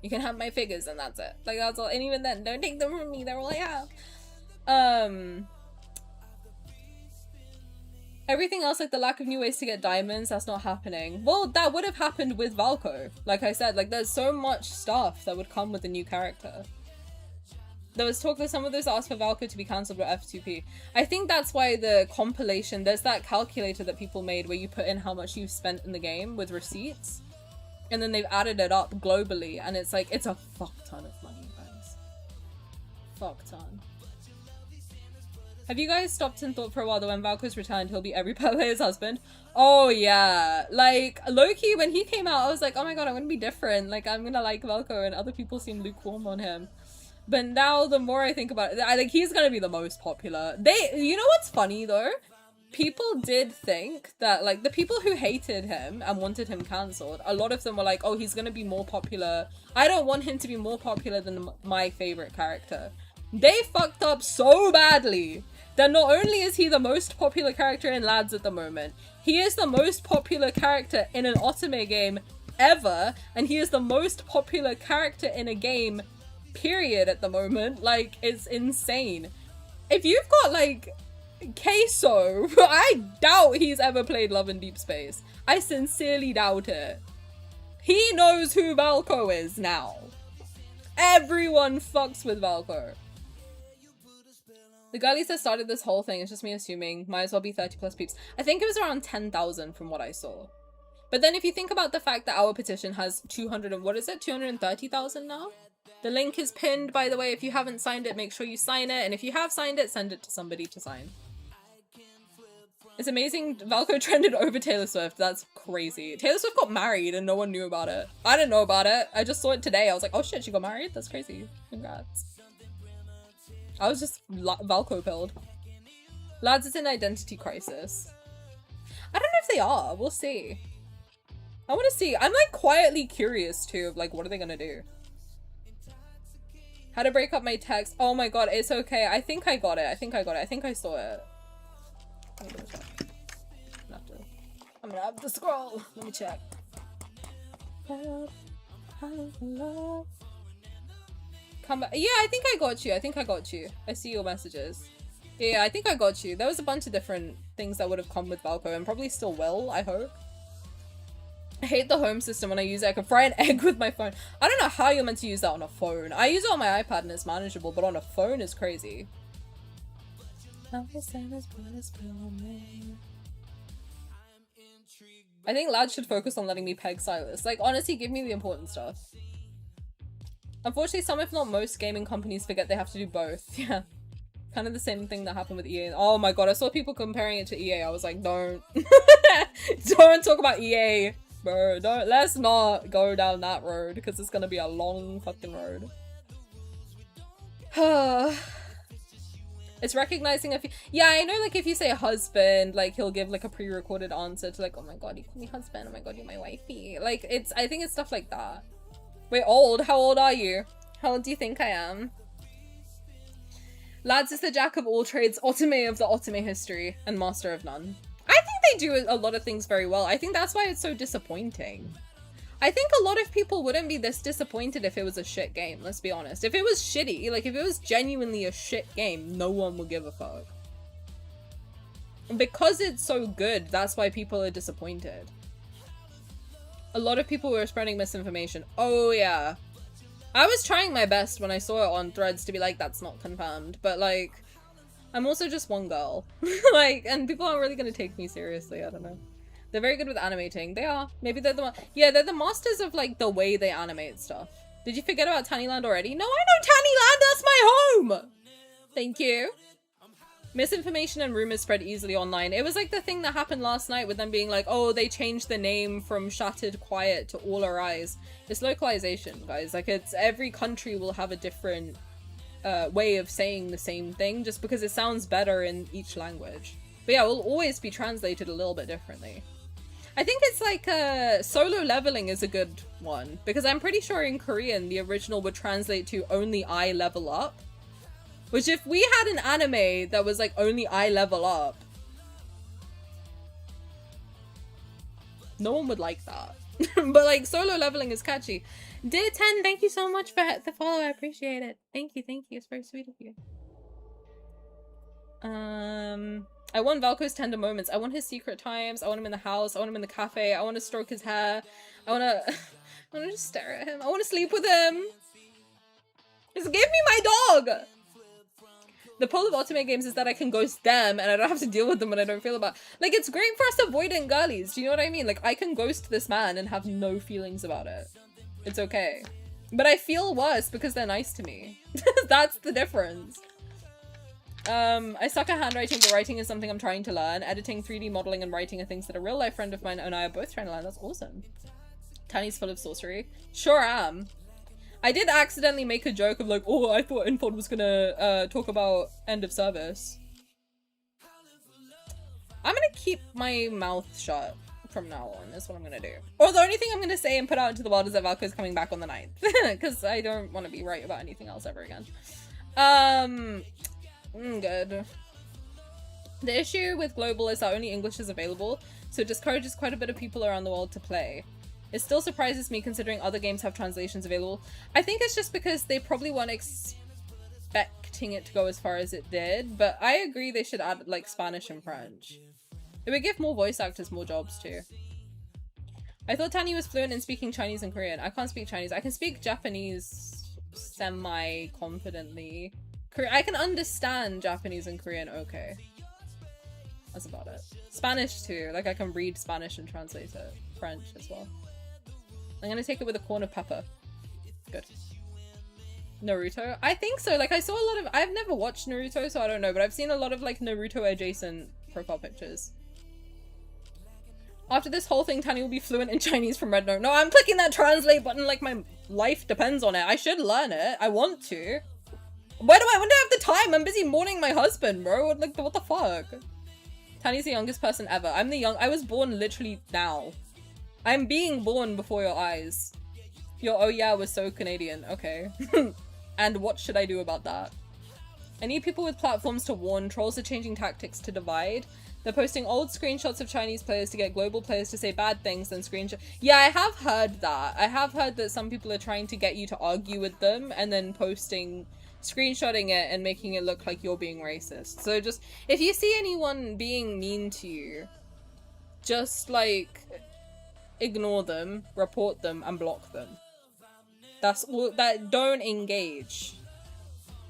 [SPEAKER 2] You can have my figures and that's it. Like, that's all. And even then, don't take them from me. They're all I have. Everything else, like the lack of new ways to get diamonds, that's not happening. Well, that would have happened with Valko. Like I said, like, there's so much stuff that would come with a new character. There was talk that some of those asked for Valko to be cancelled with F2P. I think that's why the compilation, there's that calculator that people made where you put in how much you've spent in the game with receipts. And then they've added it up globally, and it's like, it's a fuck ton of money, guys. Fuck ton. Have you guys stopped and thought for a while that when Valko's returned, he'll be every player's husband? Oh yeah. Like, low-key, when he came out, I was like, oh my god, I'm gonna be different. Like, I'm gonna like Valko, and other people seem lukewarm on him. But now, the more I think about it, I think he's gonna be the most popular. You know what's funny though? People did think that, like, the people who hated him and wanted him cancelled, a lot of them were like, oh, he's gonna be more popular. I don't want him to be more popular than my favorite character. They fucked up so badly that not only is he the most popular character in Lads at the moment, he is the most popular character in an Otome game ever, and he is the most popular character in a game period at the moment. Like, it's insane. If you've got, like, Queso, I doubt he's ever played Love in Deepspace. I sincerely doubt it. He knows who Valko is now. Everyone fucks with Valko. The girlies that started this whole thing, it's just me assuming, might as well be 30 plus peeps. I think it was around 10,000 from what I saw. But then if you think about the fact that our petition has 230,000 now? The link is pinned, by the way. If you haven't signed it, make sure you sign it. And if you have signed it, send it to somebody to sign. It's amazing Valko trended over Taylor Swift. That's crazy. Taylor Swift got married and no one knew about it. I didn't know about it. I just saw it today. I was like, oh shit, she got married? That's crazy. Congrats. I was just Valko pilled. Lads, it's an identity crisis. I don't know if they are. We'll see. I want to see. I'm, like, quietly curious too of, like, what are they gonna do? How to break up my text. Oh my god, it's okay. I think I got it. I think I got it. I think I saw it. I'm gonna have to scroll. Let me check. Come back. Yeah, I think I got you. I think I got you. I see your messages. Yeah, I think I got you. There was a bunch of different things that would have come with Valko and probably still will, I hope. I hate the home system. When I use it, I can fry an egg with my phone. I don't know how you're meant to use that on a phone. I use it on my iPad and it's manageable, but on a phone is crazy. I think lads should focus on letting me peg Sylus. Like, honestly, give me the important stuff. Unfortunately, some if not most gaming companies forget they have to do both. Yeah. Kind of the same thing that happened with EA. Oh my god, I saw people comparing it to EA. I was like, don't. Don't talk about EA. Bro, don't. Let's not go down that road because it's gonna be a long fucking road. It's recognizing if you, yeah, I know, like, if you say husband, like, he'll give, like, a pre-recorded answer to, like, oh my god, you call me husband, oh my god, you're my wifey. Like, it's, I think it's stuff like that. Wait, old? How old are you? How old do you think I am? Lads is the jack of all trades, Otome of the Otome history, and master of none. I think they do a lot of things very well. I think that's why it's so disappointing. I think a lot of people wouldn't be this disappointed if it was a shit game, let's be honest. If it was shitty, like if it was genuinely a shit game, no one would give a fuck. And because it's so good, that's why people are disappointed. A lot of people were spreading misinformation. Oh yeah. I was trying my best when I saw it on Threads to be like, that's not confirmed. But like, I'm also just one girl. Like, and people aren't really gonna take me seriously, I don't know. They're very good with animating. They are. Maybe they're the yeah, they're the masters of like the way they animate stuff. Did you forget about Tannyland already? No, I know Tannyland, that's my home! Thank you. Misinformation and rumors spread easily online. It was like the thing that happened last night with them being like, oh, they changed the name from Shattered Quiet to All Our Eyes. It's localization, guys. Like, it's every country will have a different way of saying the same thing just because it sounds better in each language. But yeah, it will always be translated a little bit differently. I think it's like Solo Leveling is a good one because I'm pretty sure in Korean the original would translate to only I level up. Which if we had an anime that was like only I level up, no one would like that. But like Solo Leveling is catchy. Dear 10, thank you so much for the follow. I appreciate it. Thank you, thank you. It's very sweet of you. I want Valko's tender moments. I want his secret times. I want him in the house. I want him in the cafe. I want to stroke his hair. I want to just stare at him. I want to sleep with him. Just give me my dog. The pull of Otome games is that I can ghost them and I don't have to deal with them when I don't feel about. Like, it's great for us avoidant girlies. Do you know what I mean? Like, I can ghost this man and have no feelings about it. It's okay. But I feel worse because they're nice to me. That's the difference. I suck at handwriting, but writing is something I'm trying to learn. Editing, 3D modeling, and writing are things that a real life friend of mine and I are both trying to learn. That's awesome. Tani's full of sorcery. Sure am. I did accidentally make a joke of like, oh, I thought Infod was gonna talk about end of service. I'm gonna keep my mouth shut from now on, is what I'm gonna do. Or the only thing I'm gonna say and put out into the world is that Valko is coming back on the 9th. Because I don't want to be right about anything else ever again. Good. The issue with global is that only English is available, so it discourages quite a bit of people around the world to play. It still surprises me considering other games have translations available. I think it's just because they probably weren't expecting it to go as far as it did, but I agree they should add like Spanish and French. It would give more voice actors more jobs too. I thought Tani was fluent in speaking Chinese and Korean. I can't speak Chinese. I can speak Japanese semi-confidently. I can understand Japanese and Korean okay. That's about it. Spanish too. Like I can read Spanish and translate it. French as well. I'm gonna take it with a corn of pepper. Good. Naruto? I think so. Like I saw a lot of- I've never watched Naruto, so I don't know, but I've seen a lot of like Naruto adjacent profile pictures. After this whole thing, Tani will be fluent in Chinese from Red Note. No, I'm clicking that translate button like my life depends on it. I should learn it. I want to. When do I have the time? I'm busy mourning my husband, bro. Like, what the fuck? Tani's the youngest person ever. I was born literally now. I'm being born before your eyes. Your oh yeah was so Canadian. Okay. And what should I do about that? I need people with platforms to warn. Trolls are changing tactics to divide. They're posting old screenshots of Chinese players to get global players to say bad things, then screenshot. Yeah, I have heard that. I have heard that some people are trying to get you to argue with them and then screenshotting it and making it look like you're being racist. So just, if you see anyone being mean to you, just like ignore them, report them, and block them. That's all. Don't engage.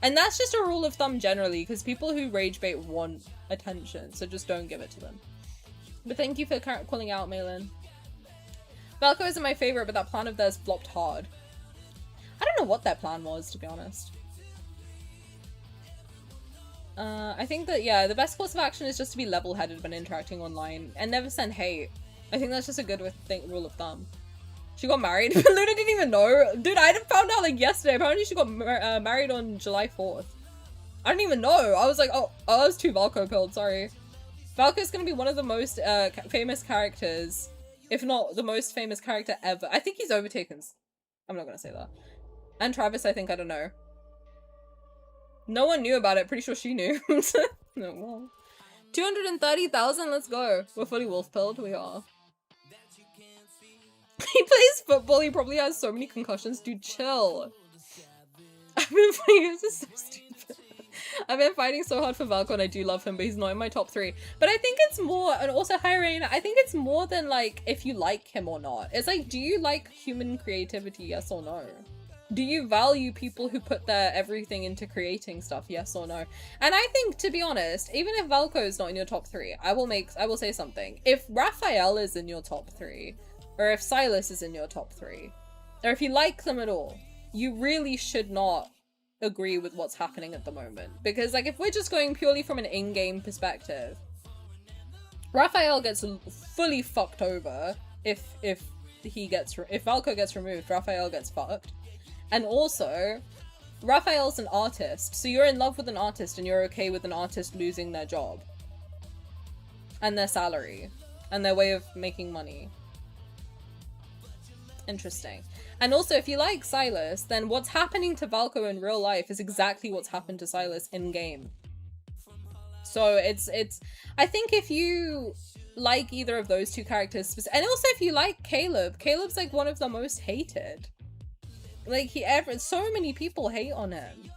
[SPEAKER 2] And that's just a rule of thumb generally, because people who rage bait want attention, so just don't give it to them. But thank you for calling out, Malin. Valko isn't my favorite, but that plan of theirs flopped hard. I don't know what their plan was, to be honest. I think that, yeah, the best course of action is just to be level-headed when interacting online, and never send hate. I think that's just a good rule of thumb. She got married? Luna didn't even know. Dude, I found out like yesterday. Apparently she got married on July 4th. I didn't even know. I was like, oh, I was too Valko pilled, sorry. Valko is going to be one of the most famous characters, if not the most famous character ever. I think he's overtaken. I'm not going to say that. And Travis, I think, I don't know. No one knew about it. Pretty sure she knew. No, well. 230,000, let's go. We're fully wolf pilled, we are. He plays football, he probably has so many concussions. Dude, chill. I've been fighting, this is so stupid. I've been fighting so hard for Valko and I do love him, but he's not in my top 3. But I think it's more, and also hi Raina, I think it's more than like if you like him or not. It's like, do you like human creativity, yes or no? Do you value people who put their everything into creating stuff, yes or no? And I think, to be honest, even if Valko is not in your top 3, I will say something. If Rafayel is in your top 3, or if Sylus is in your top 3, or if you like them at all, you really should not agree with what's happening at the moment. Because, like, if we're just going purely from an in-game perspective, Rafayel gets fully fucked over if Valko gets removed, Rafayel gets fucked. And also, Rafayel's an artist, so you're in love with an artist and you're okay with an artist losing their job. And their salary. And their way of making money. Interesting. And also, if you like Sylus, then what's happening to Valko in real life is exactly what's happened to Sylus in game. So it's I think if you like either of those two characters, and also if you like Caleb's like one of the most hated. Like so many people hate on him.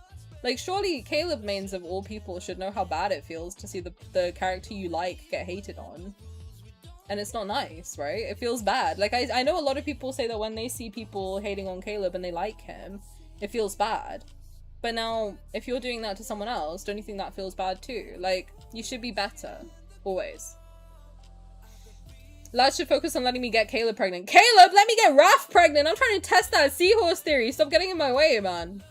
[SPEAKER 2] Like surely Caleb mains of all people should know how bad it feels to see the character you like get hated on. And it's not nice, right? It feels bad. Like, I know a lot of people say that when they see people hating on Caleb and they like him, it feels bad. But now, if you're doing that to someone else, don't you think that feels bad too? Like, you should be better. Always. Lads should focus on letting me get Caleb pregnant. Caleb, let me get Raph pregnant! I'm trying to test that seahorse theory! Stop getting in my way, man!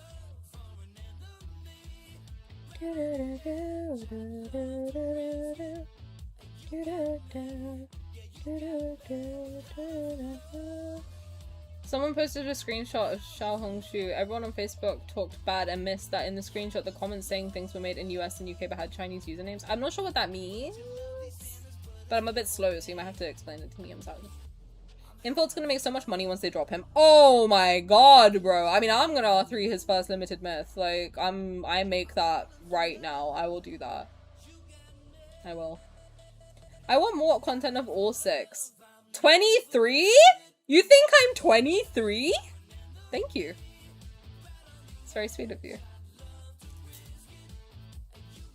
[SPEAKER 2] Someone posted a screenshot of Xiao Hongshu. Everyone on Facebook talked bad and missed that in the screenshot the comments saying things were made in US and UK but had Chinese usernames. I'm not sure what that means, but I'm a bit slow, so you might have to explain it to me. I'm sorry. Infolt's gonna make so much money once they drop him. Oh my god, bro. I mean, I'm gonna R3 his first limited myth. Like, I make that right now. I will do that. I will. I want more content of all 6. 23? You think I'm 23? Thank you. It's very sweet of you.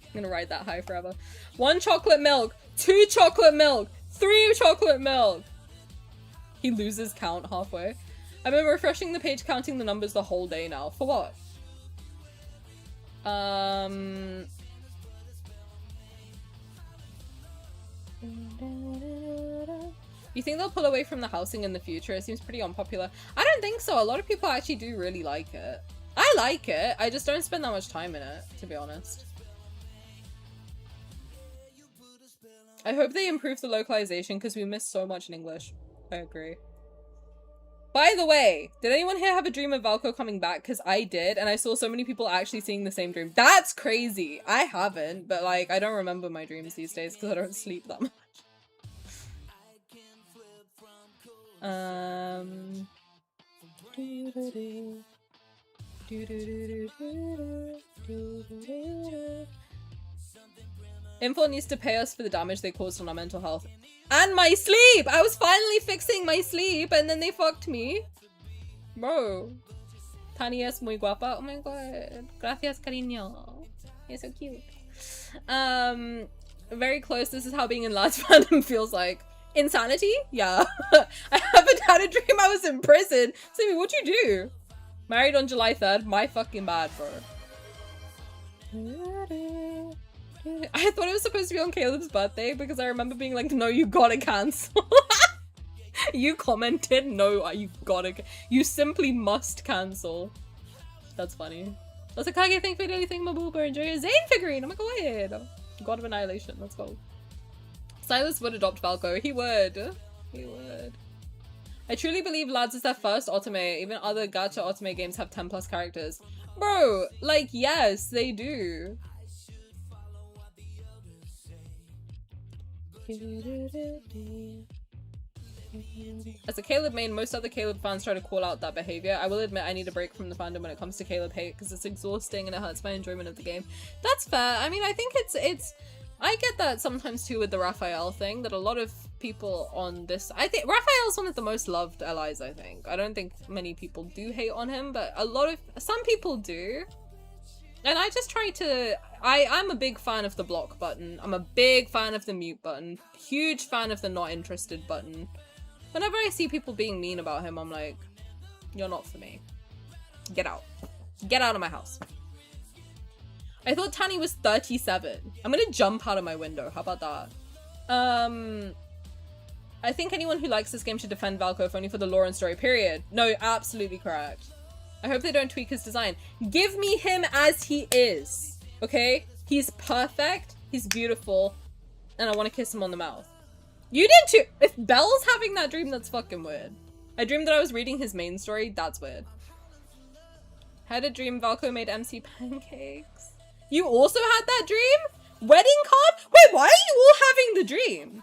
[SPEAKER 2] I'm gonna ride that high forever. 1 chocolate milk, 2 chocolate milk, 3 chocolate milk. He loses count halfway. I've been refreshing the page, counting the numbers the whole day now. For what? You think they'll pull away from the housing in the future? It seems pretty unpopular. I don't think so. A lot of people actually do really like it. I like it. I just don't spend that much time in it, to be honest. I hope they improve the localization because we miss so much in English. I agree. By the way, did anyone here have a dream of Valko coming back? Because I did, and I saw so many people actually seeing the same dream. That's crazy! I haven't, but like, I don't remember my dreams these days because I don't sleep that much. Info needs to pay us for the damage they caused on our mental health. And my sleep! I was finally fixing my sleep and then they fucked me. Bro. Tani es muy guapa. Oh my god. Gracias, cariño. You're so cute. Very close. This is how being in Lads fandom feels like. Insanity? Yeah. I haven't had a dream I was in prison. Sammy, what'd you do? Married on July 3rd? My fucking bad, bro. I thought it was supposed to be on Caleb's birthday because I remember being like, no, you gotta cancel. You commented, no, you gotta, you simply must cancel. That's funny. I was like, Kage, thank you for anything, my boober. Enjoy your Zayne figurine. Oh my god. God of Annihilation. Let's go. Sylus would adopt Valko. He would. He would. I truly believe Lads is their first Otome. Even other gacha Otome games have 10 plus characters. Bro, like, yes, they do. As a Caleb main, most other Caleb fans try to call out that behavior. I will admit I need a break from the fandom when it comes to Caleb hate because it's exhausting and it hurts my enjoyment of the game. That's fair. I mean, I think it's I get that sometimes too with the Rafayel thing, that a lot of people on this, I think Rafayel's one of the most loved allies, I think. I don't think many people do hate on him, but some people do. And I just try to, I'm a big fan of the block button. I'm a big fan of the mute button. Huge fan of the not interested button. Whenever I see people being mean about him, I'm like, you're not for me. Get out. Get out of my house. I thought Tani was 37. I'm gonna jump out of my window. How about that? I think anyone who likes this game should defend Valko if only for the lore and story, period. No, absolutely correct. I hope they don't tweak his design. Give me him as he is, okay? He's perfect, he's beautiful, and I want to kiss him on the mouth. You did too! If Belle's having that dream, that's fucking weird. I dreamed that I was reading his main story, that's weird. Had a dream Valko made MC pancakes. You also had that dream? Wedding card? Wait, why are you all having the dream?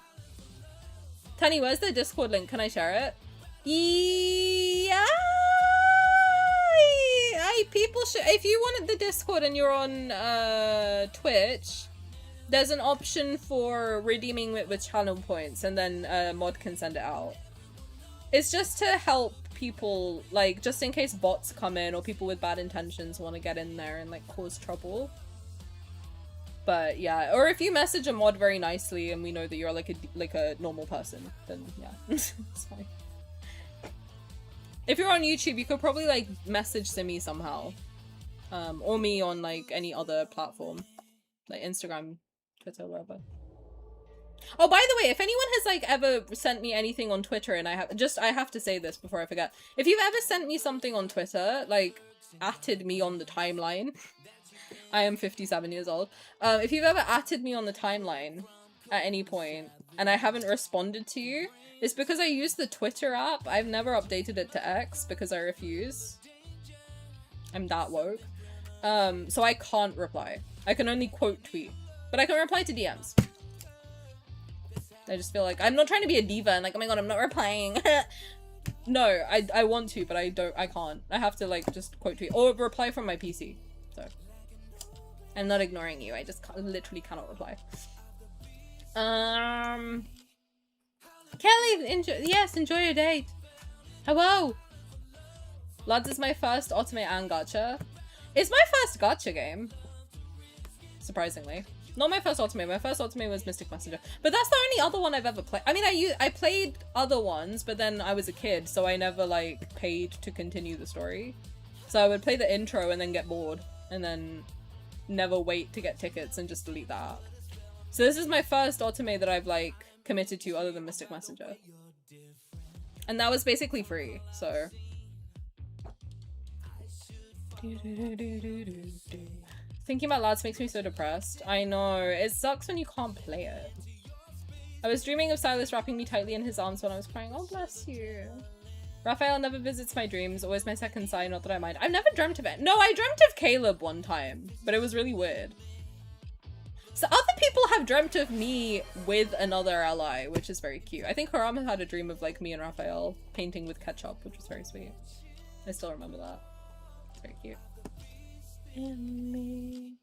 [SPEAKER 2] Tani, where's the Discord link? Can I share it? Yeah. People should, if you wanted the Discord and you're on Twitch, there's an option for redeeming it with channel points and then mod can send it out. It's just to help people, like, just in case bots come in or people with bad intentions want to get in there and like cause trouble. But yeah, or if you message a mod very nicely and we know that you're like a normal person, then yeah, it's fine. If you're on YouTube, you could probably like message Simi somehow. Or me on like any other platform. Like Instagram, Twitter, wherever. Oh, by the way, if anyone has like ever sent me anything on Twitter, and I have to say this before I forget. If you've ever sent me something on Twitter, like atted me on the timeline. I am 57 years old. If you've ever atted me on the timeline at any point and I haven't responded to you, it's because I use the Twitter app. I've never updated it to X because I refuse. I'm that woke. So I can't reply. I can only quote tweet. But I can reply to DMs. I just feel like I'm not trying to be a diva and like, oh my god, I'm not replying. No, I want to, but I can't. I have to like just quote tweet or reply from my PC. So I'm not ignoring you. I just literally cannot reply. Kelly, enjoy your date. Hello. Lads is my first Otome and gacha. It's my first gacha game. Surprisingly. Not my first Otome. My first Otome was Mystic Messenger. But that's the only other one I've ever played. I mean, I played other ones, but then I was a kid, so I never, like, paid to continue the story. So I would play the intro and then get bored. And then never wait to get tickets and just delete that app. So this is my first Otome that I've, like, committed to other than Mystic Messenger. And that was basically free, so... Thinking about Lads makes me so depressed. I know, it sucks when you can't play it. I was dreaming of Sylus wrapping me tightly in his arms when I was crying. Oh, bless you. Rafayel never visits my dreams, always my second side, not that I mind. I've never dreamt of it. No, I dreamt of Caleb one time, but it was really weird. So other people have dreamt of me with another ally, which is very cute. I think Harama had a dream of like me and Rafayel painting with ketchup, which was very sweet. I still remember that. It's very cute. in me.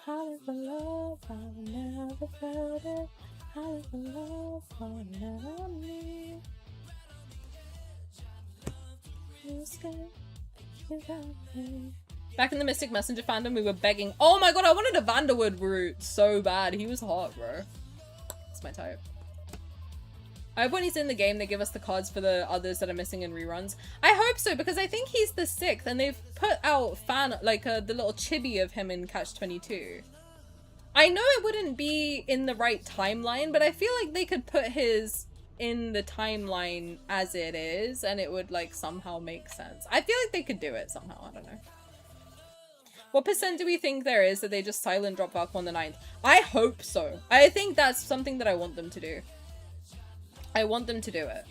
[SPEAKER 2] I live for love, I never felt it. I live for love, I never need. You scared, you got me. Back in the Mystic Messenger fandom, we were begging. Oh my god, I wanted a Vanderwood route so bad. He was hot, bro. That's my type. I hope when he's in the game, they give us the cards for the others that are missing in reruns. I hope so, because I think he's the 6th, and they've put out the little chibi of him in Catch 22. I know it wouldn't be in the right timeline, but I feel like they could put his in the timeline as it is, and it would like somehow make sense. I feel like they could do it somehow. I don't know. What % do we think there is that they just silent drop Valko on the 9th? I hope so. I think that's something that I want them to do. I want them to do it.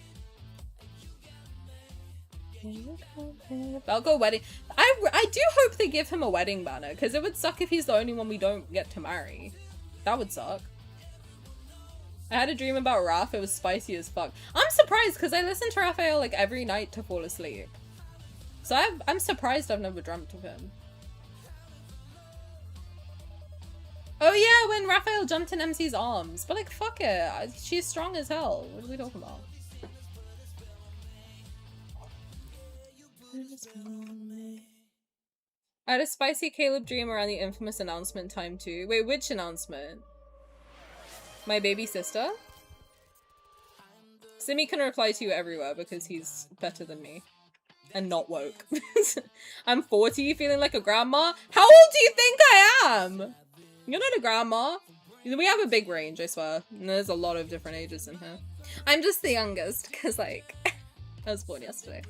[SPEAKER 2] Valko wedding. I do hope they give him a wedding banner, because it would suck if he's the only one we don't get to marry. That would suck. I had a dream about Raph. It was spicy as fuck. I'm surprised, because I listen to Rafayel like every night to fall asleep. So I'm surprised I've never dreamt of him. Oh yeah, when Rafayel jumped in MC's arms. But like, fuck it. She's strong as hell. What are we talking about? I had a spicy Caleb dream around the infamous announcement time too. Wait, which announcement? My baby sister? Simi can reply to you everywhere because he's better than me. And not woke. I'm 40, feeling like a grandma? How old do you think I am? You're not a grandma. We have a big range, I swear. And there's a lot of different ages in here. I'm just the youngest, because like, I was born yesterday.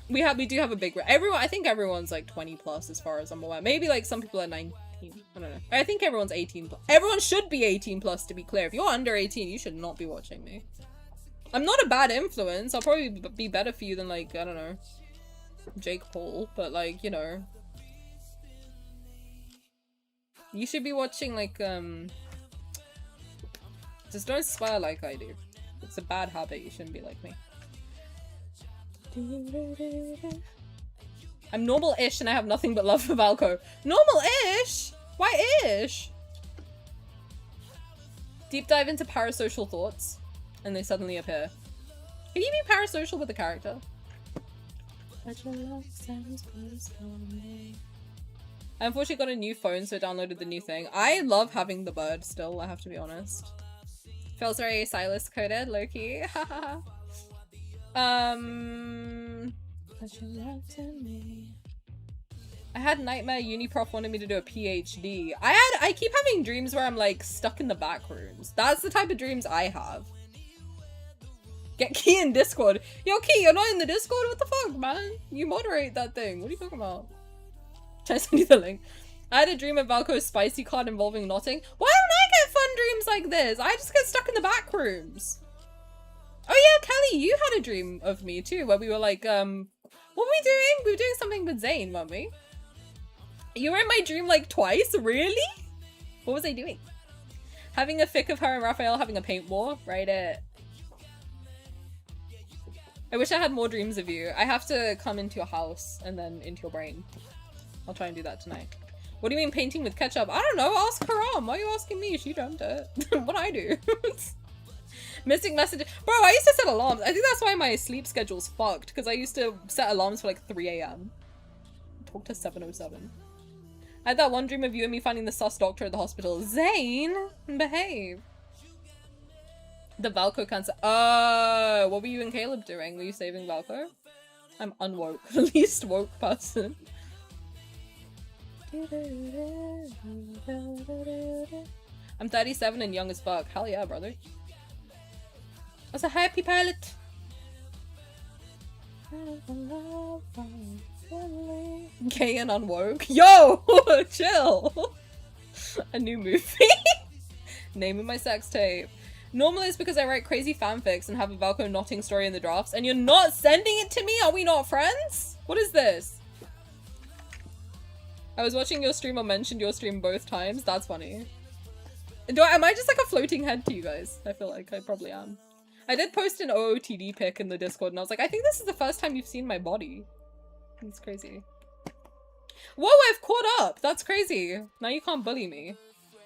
[SPEAKER 2] We do have a big range. I think everyone's like 20 plus as far as I'm aware. Maybe like some people are 19. I don't know. I think everyone's 18 plus. Everyone should be 18 plus, to be clear. If you're under 18, you should not be watching me. I'm not a bad influence. I'll probably be better for you than like, I don't know, Jake Paul. But like, you know, you should be watching like, just don't swear like I do. It's a bad habit. You shouldn't be like me. I'm normal-ish and I have nothing but love for Valko. Normal-ish? Why ish? Deep dive into parasocial thoughts and they suddenly appear. Can you be parasocial with a character? I unfortunately got a new phone, so I downloaded the new thing. I love having the bird still, I have to be honest. Feels very Sylus coded, low-key. I had nightmare uni prof wanted me to do a PhD. I keep having dreams where I'm like stuck in the back rooms. That's the type of dreams I have. Get Key in Discord. Yo, Key, you're not in the Discord? What the fuck, man? You moderate that thing. What are you talking about? Try to send you the link. I had a dream of Valko's spicy card involving knotting. Why don't I get fun dreams like this? I just get stuck in the back rooms. Oh yeah, Kelly, you had a dream of me too, where we were like, what were we doing? We were doing something with Zayne, weren't we? You were in my dream like twice? Really? What was I doing? Having a fic of her and Rafayel having a paint war? Right it. I wish I had more dreams of you. I have to come into your house and then into your brain. I'll try and do that tonight. What do you mean painting with ketchup? I don't know, ask Karam. Why are you asking me? She dreamt it. What I do? Mystic message. Bro, I used to set alarms. I think that's why my sleep schedule's fucked, because I used to set alarms for like 3 AM. Talk to 7:07. I had that one dream of you and me finding the sus doctor at the hospital. Zayne, behave. The Valko cancer. What were you and Caleb doing? Were you saving Valko? I'm unwoke. The least woke person. I'm 37 and young as fuck. Hell yeah, brother. I was a happy pilot. Gay and unwoke. Yo! Chill! A new movie. Name of my sex tape. Normally it's because I write crazy fanfics and have a Valko knotting story in the drafts, and you're not sending it to me? Are we not friends? What is this? I was watching your stream or mentioned your stream both times. That's funny. Am I just like a floating head to you guys? I feel like I probably am. I did post an OOTD pic in the Discord and I was like, I think this is the first time you've seen my body. It's crazy. Whoa, I've caught up! That's crazy. Now you can't bully me.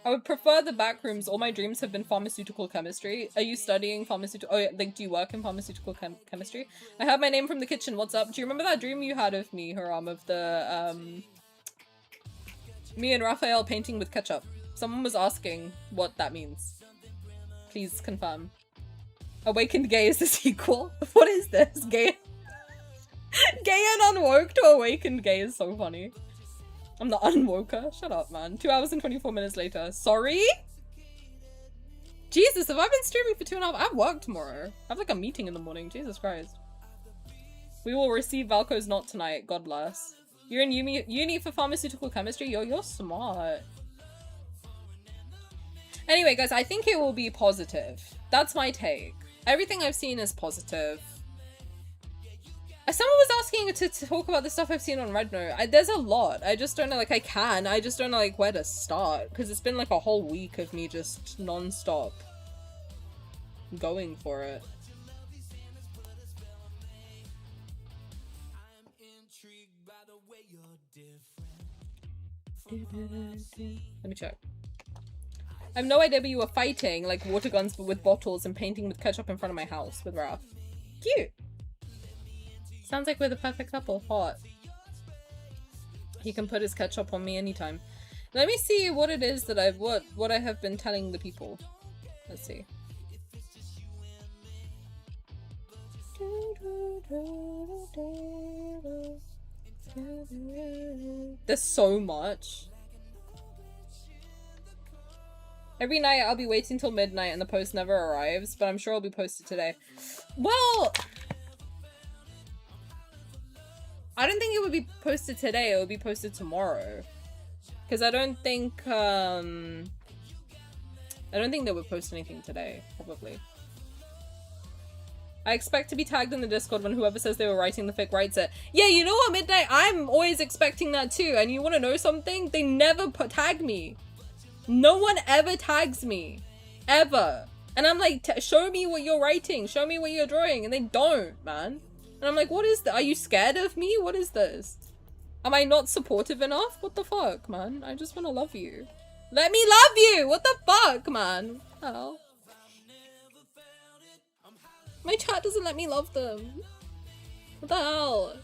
[SPEAKER 2] I would prefer the back rooms. All my dreams have been pharmaceutical chemistry. Are you studying pharmaceutical? Oh, yeah, like, do you work in pharmaceutical chemistry? I have my name from the kitchen. What's up? Do you remember that dream you had of me, Haram, of the, me and Rafayel painting with ketchup? Someone was asking what that means. Please confirm. Awakened Gay is the sequel? What is this? Gay? Gay and unwoke to Awakened Gay is so funny. I'm the unwoker. Shut up, man. 2 hours and 24 minutes later. Sorry? Jesus, have I been streaming for 2.5 hours? I have work tomorrow. I have like a meeting in the morning. Jesus Christ. We will receive Valko's not tonight. God bless. You're in uni for pharmaceutical chemistry? Yo, you're smart. Anyway, guys, I think it will be positive. That's my take. Everything I've seen is positive. Someone was asking to talk about the stuff I've seen on Red Note. There's a lot. I just don't know, like, I just don't know, like, where to start. Because it's been, like, a whole week of me just non-stop going for it. Let me check. I have no idea, but you were fighting, like, water guns but with bottles and painting with ketchup in front of my house with Raph. Cute! Sounds like we're the perfect couple. Hot. He can put his ketchup on me anytime. Let me see what it is that what I have been telling the people. Let's see. There's so much. Every night I'll be waiting till midnight and the post never arrives, but I'm sure it'll be posted today. Well, I don't think it would be posted today, it would be posted tomorrow. Because I don't think they would post anything today, probably. I expect to be tagged in the Discord when whoever says they were writing the fic writes it. Yeah, you know what, Midnight? I'm always expecting that too, and you want to know something? They never tag me. No one ever tags me. Ever. And I'm like, show me what you're writing, show me what you're drawing, and they don't, man. And I'm like, what is that? Are you scared of me? What is this? Am I not supportive enough? What the fuck, man? I just want to love you. Let me love you! What the fuck, man? What the hell? My chat doesn't let me love them. What the hell?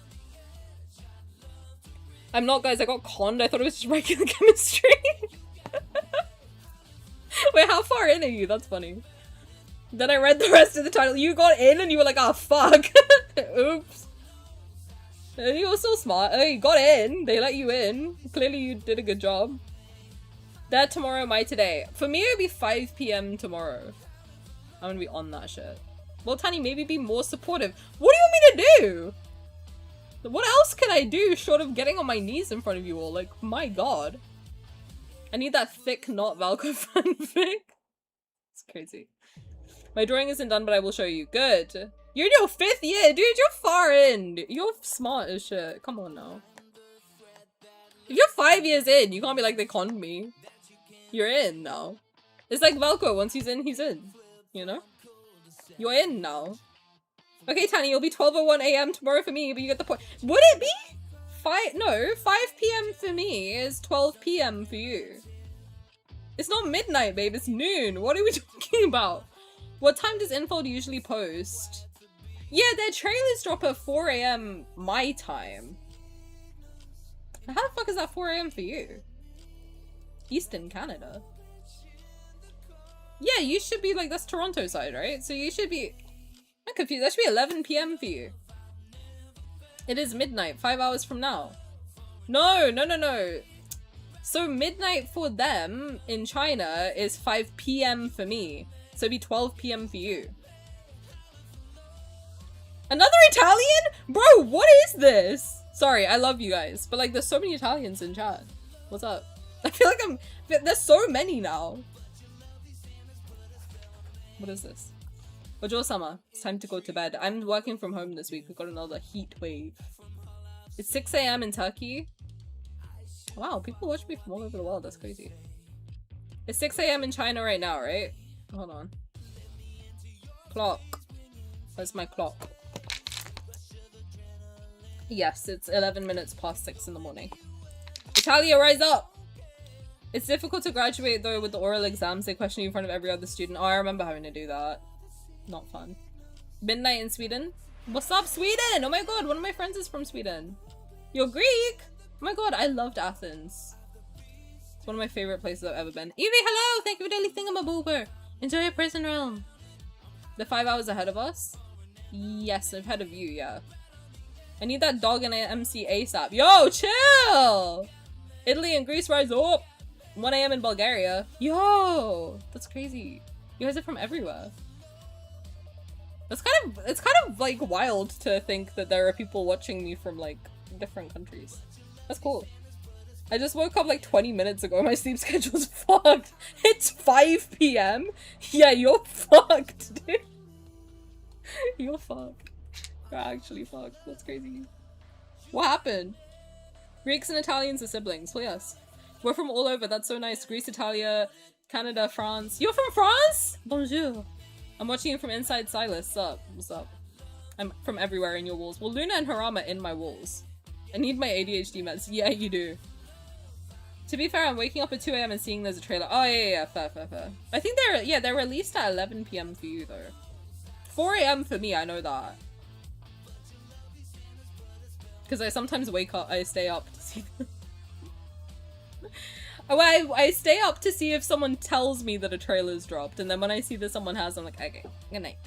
[SPEAKER 2] I'm not, guys. I got conned. I thought it was just regular chemistry. Wait, how far in are you? That's funny. Then I read the rest of the title. You got in and you were like, oh, fuck. Oops. And you were so smart. Oh, you got in. They let you in. Clearly you did a good job. That tomorrow, my today. For me, it would be 5 PM tomorrow. I'm gonna be on that shit. Well, Tani, maybe be more supportive. What do you want me to do? What else can I do short of getting on my knees in front of you all? Like, my god. I need that thick, not Valko fanfic. It's crazy. My drawing isn't done, but I will show you. Good. You're in your 5th year, dude. You're far in. You're smart as shit. Come on now. If you're 5 years in, you can't be like, they conned me. You're in now. It's like Valko. Once he's in, he's in. You know? You're in now. Okay, Tani, you'll be 12:01 AM tomorrow for me, but you get the point. Would it be? 5 PM for me is 12 PM for you. It's not midnight, babe. It's noon. What are we talking about? What time does Infold usually post? Yeah, their trailers drop at 4 AM my time. How the fuck is that 4 AM for you? Eastern Canada. Yeah, you should be like, that's Toronto side, right? So you should be... I'm confused. That should be 11 PM for you. It is midnight, 5 hours from now. No. So midnight for them in China is 5 PM for me. So it'd be 12 PM for you. Another Italian? Bro, what is this? Sorry, I love you guys. But like, there's so many Italians in chat. What's up? I feel like there's so many now. What is this? Ojo-sama, it's time to go to bed. I'm working from home this week. We got another heat wave. It's 6 AM in Turkey. Wow, people watch me from all over the world. That's crazy. It's 6 AM in China right now, right? Hold on. Clock. Where's my clock? Yes, it's 11 minutes past 6 in the morning. Italia, rise up! It's difficult to graduate though with the oral exams. They question you in front of every other student. Oh, I remember having to do that. Not fun. Midnight in Sweden. What's up, Sweden? Oh my god, one of my friends is from Sweden. You're Greek? Oh my god, I loved Athens. It's one of my favorite places I've ever been. Evie, hello! Thank you for daily thingamaboober. Enjoy your prison realm. They're 5 hours ahead of us? Yes, ahead of you, yeah. I need that dog and MC ASAP. Yo, chill! Italy and Greece, rise up! 1 AM in Bulgaria. Yo! That's crazy. You guys are from everywhere. It's kind of like wild to think that there are people watching me from like different countries. That's cool. I just woke up like 20 minutes ago. My sleep schedule's fucked. It's 5 PM? Yeah, you're fucked, dude. You're fucked. You're actually fucked. That's crazy. What happened? Greeks and Italians are siblings. Well, yes. We're from all over. That's so nice. Greece, Italia, Canada, France. You're from France? Bonjour. I'm watching you from inside Sylus. Sup? What's up? I'm from everywhere in your walls. Well, Luna and Haram are in my walls. I need my ADHD meds. Yeah, you do. To be fair, I'm waking up at 2 AM and seeing there's a trailer. Oh, yeah. Fair. I think they're released at 11 PM for you, though. 4 AM for me, I know that. Because I sometimes I stay up to see them. I stay up to see if someone tells me that a trailer's dropped, and then when I see that someone has, I'm like, okay, good night.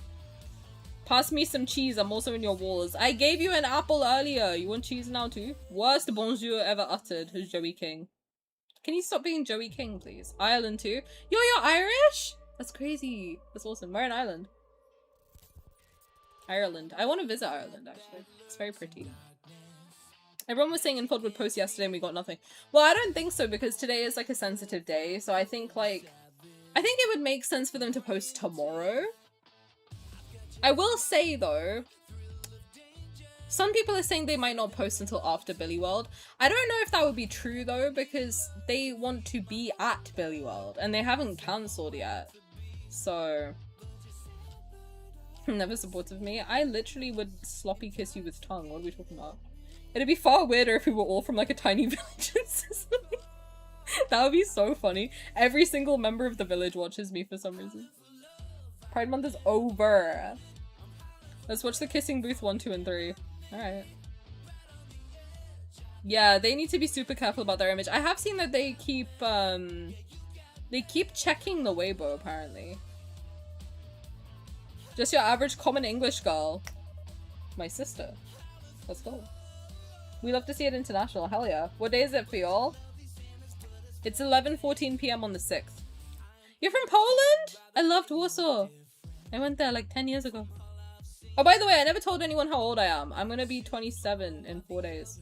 [SPEAKER 2] Pass me some cheese, I'm also in your walls. I gave you an apple earlier, you want cheese now too? Worst bonjour ever uttered, who's Joey King? Can you stop being Joey King, please? Ireland too? Yo, you're Irish? That's crazy. That's awesome. Where in Ireland? Ireland. I want to visit Ireland, actually. It's very pretty. Everyone was saying Infod would post yesterday and we got nothing. Well, I don't think so because today is like a sensitive day. So I think it would make sense for them to post tomorrow. I will say though, some people are saying they might not post until after Billy World. I don't know if that would be true though because they want to be at Billy World and they haven't cancelled yet. So, never supportive me. I literally would sloppy kiss you with tongue. What are we talking about? It'd be far weirder if we were all from like a tiny village in Sicily. That would be so funny. Every single member of the village watches me for some reason. Pride Month is over. Let's watch the Kissing Booth 1, 2, and 3. Alright. Yeah, they need to be super careful about their image. I have seen that they keep checking the Weibo, apparently. Just your average common English girl. My sister. Let's go. We love to see it international. Hell yeah. What day is it for y'all? It's 11:14 PM on the 6th. You're from Poland? I loved Warsaw. I went there like 10 years ago. Oh, by the way, I never told anyone how old I am. I'm gonna be 27 in 4 days.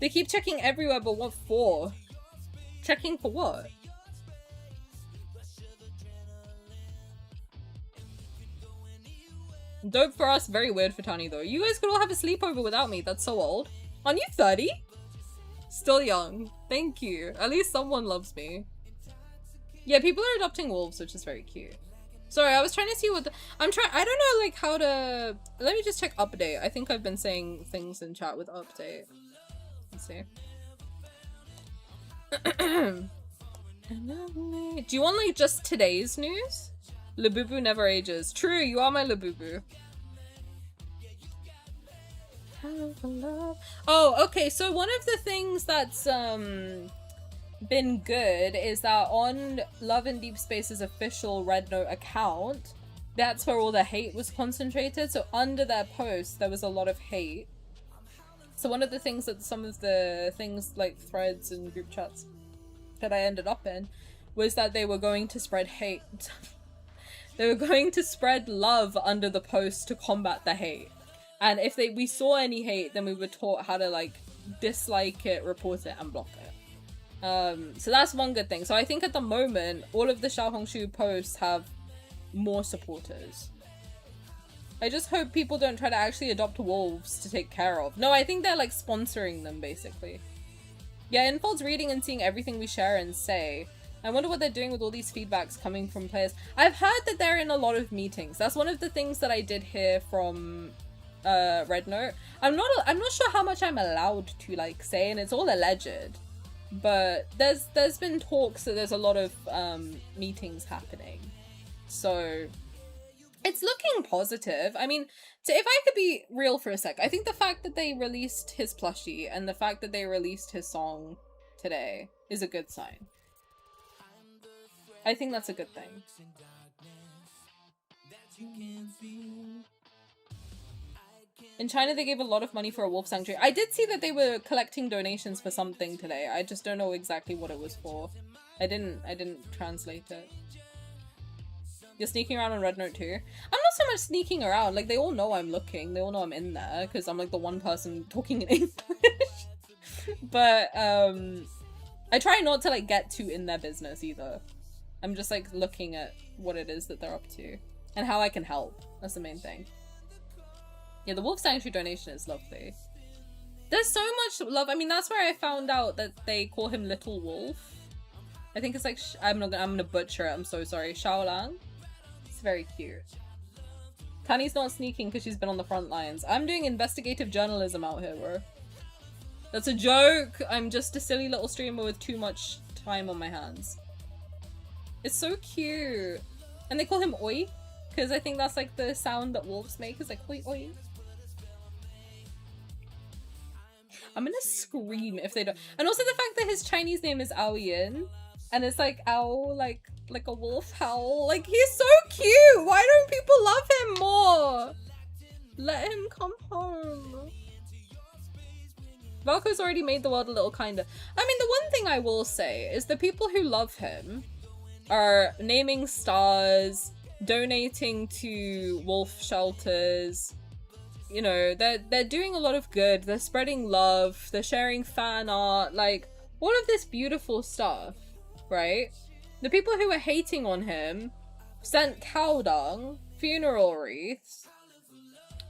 [SPEAKER 2] They keep checking everywhere, but what for? Checking for what? Dope for us, very weird for Tani though. You guys could all have a sleepover without me. That's so old. Aren't you 30? Still young. Thank you. At least someone loves me. Yeah, people are adopting wolves, which is very cute. Sorry, I was trying to see what I don't know like how to... Let me just check update. I think I've been saying things in chat with update. Let's see. Do you want like just today's news? Labubu never ages. True, you are my Labubu. Oh, okay, so one of the things that's been good is that on Love and Deepspace's official Red Note account, that's where all the hate was concentrated. So under their posts, there was a lot of hate. So one of the things that some of the things like threads and group chats that I ended up in was that they were going to spread hate. They were going to spread love under the post to combat the hate. And if we saw any hate, then we were taught how to like dislike it, report it, and block it. So that's one good thing. So I think at the moment, all of the Xiaohongshu posts have more supporters. I just hope people don't try to actually adopt wolves to take care of. No, I think they're like sponsoring them basically. Yeah, Infold's reading and seeing everything we share and say. I wonder what they're doing with all these feedbacks coming from players. I've heard that they're in a lot of meetings. That's one of the things that I did hear from Red Note. I'm not sure how much I'm allowed to like say, and it's all alleged. But there's been talks that there's a lot of meetings happening. So it's looking positive. I mean, so if I could be real for a sec, I think the fact that they released his plushie and the fact that they released his song today is a good sign. I think that's a good thing. In China, they gave a lot of money for a wolf sanctuary. I did see that they were collecting donations for something today. I just don't know exactly what it was for. I didn't translate it. You're sneaking around on Red Note too? I'm not so much sneaking around. Like, they all know I'm looking. They all know I'm in there because I'm like the one person talking in English. But I try not to like get too in their business either. I'm just like looking at what it is that they're up to and how I can help. That's the main thing. Yeah, the Wolf Sanctuary donation is lovely. There's so much love. I mean, that's where I found out that they call him Little Wolf. I think it's like, I'm gonna butcher it, I'm so sorry. Shaolang. It's very cute. Tani's not sneaking because she's been on the front lines. I'm doing investigative journalism out here, bro. That's a joke. I'm just a silly little streamer with too much time on my hands. It's so cute. And they call him Oi, because I think that's like the sound that wolves make, is like oi oi. I'm gonna scream if they don't. And also the fact that his Chinese name is Ao Yin, and it's like owl, like a wolf howl. Like, he's so cute! Why don't people love him more? Let him come home. Valko's already made the world a little kinder. I mean, the one thing I will say is the people who love him are naming stars, donating to wolf shelters. You know, they're doing a lot of good. They're spreading love. They're sharing fan art. Like, all of this beautiful stuff, right? The people who were hating on him sent cow dung, funeral wreaths,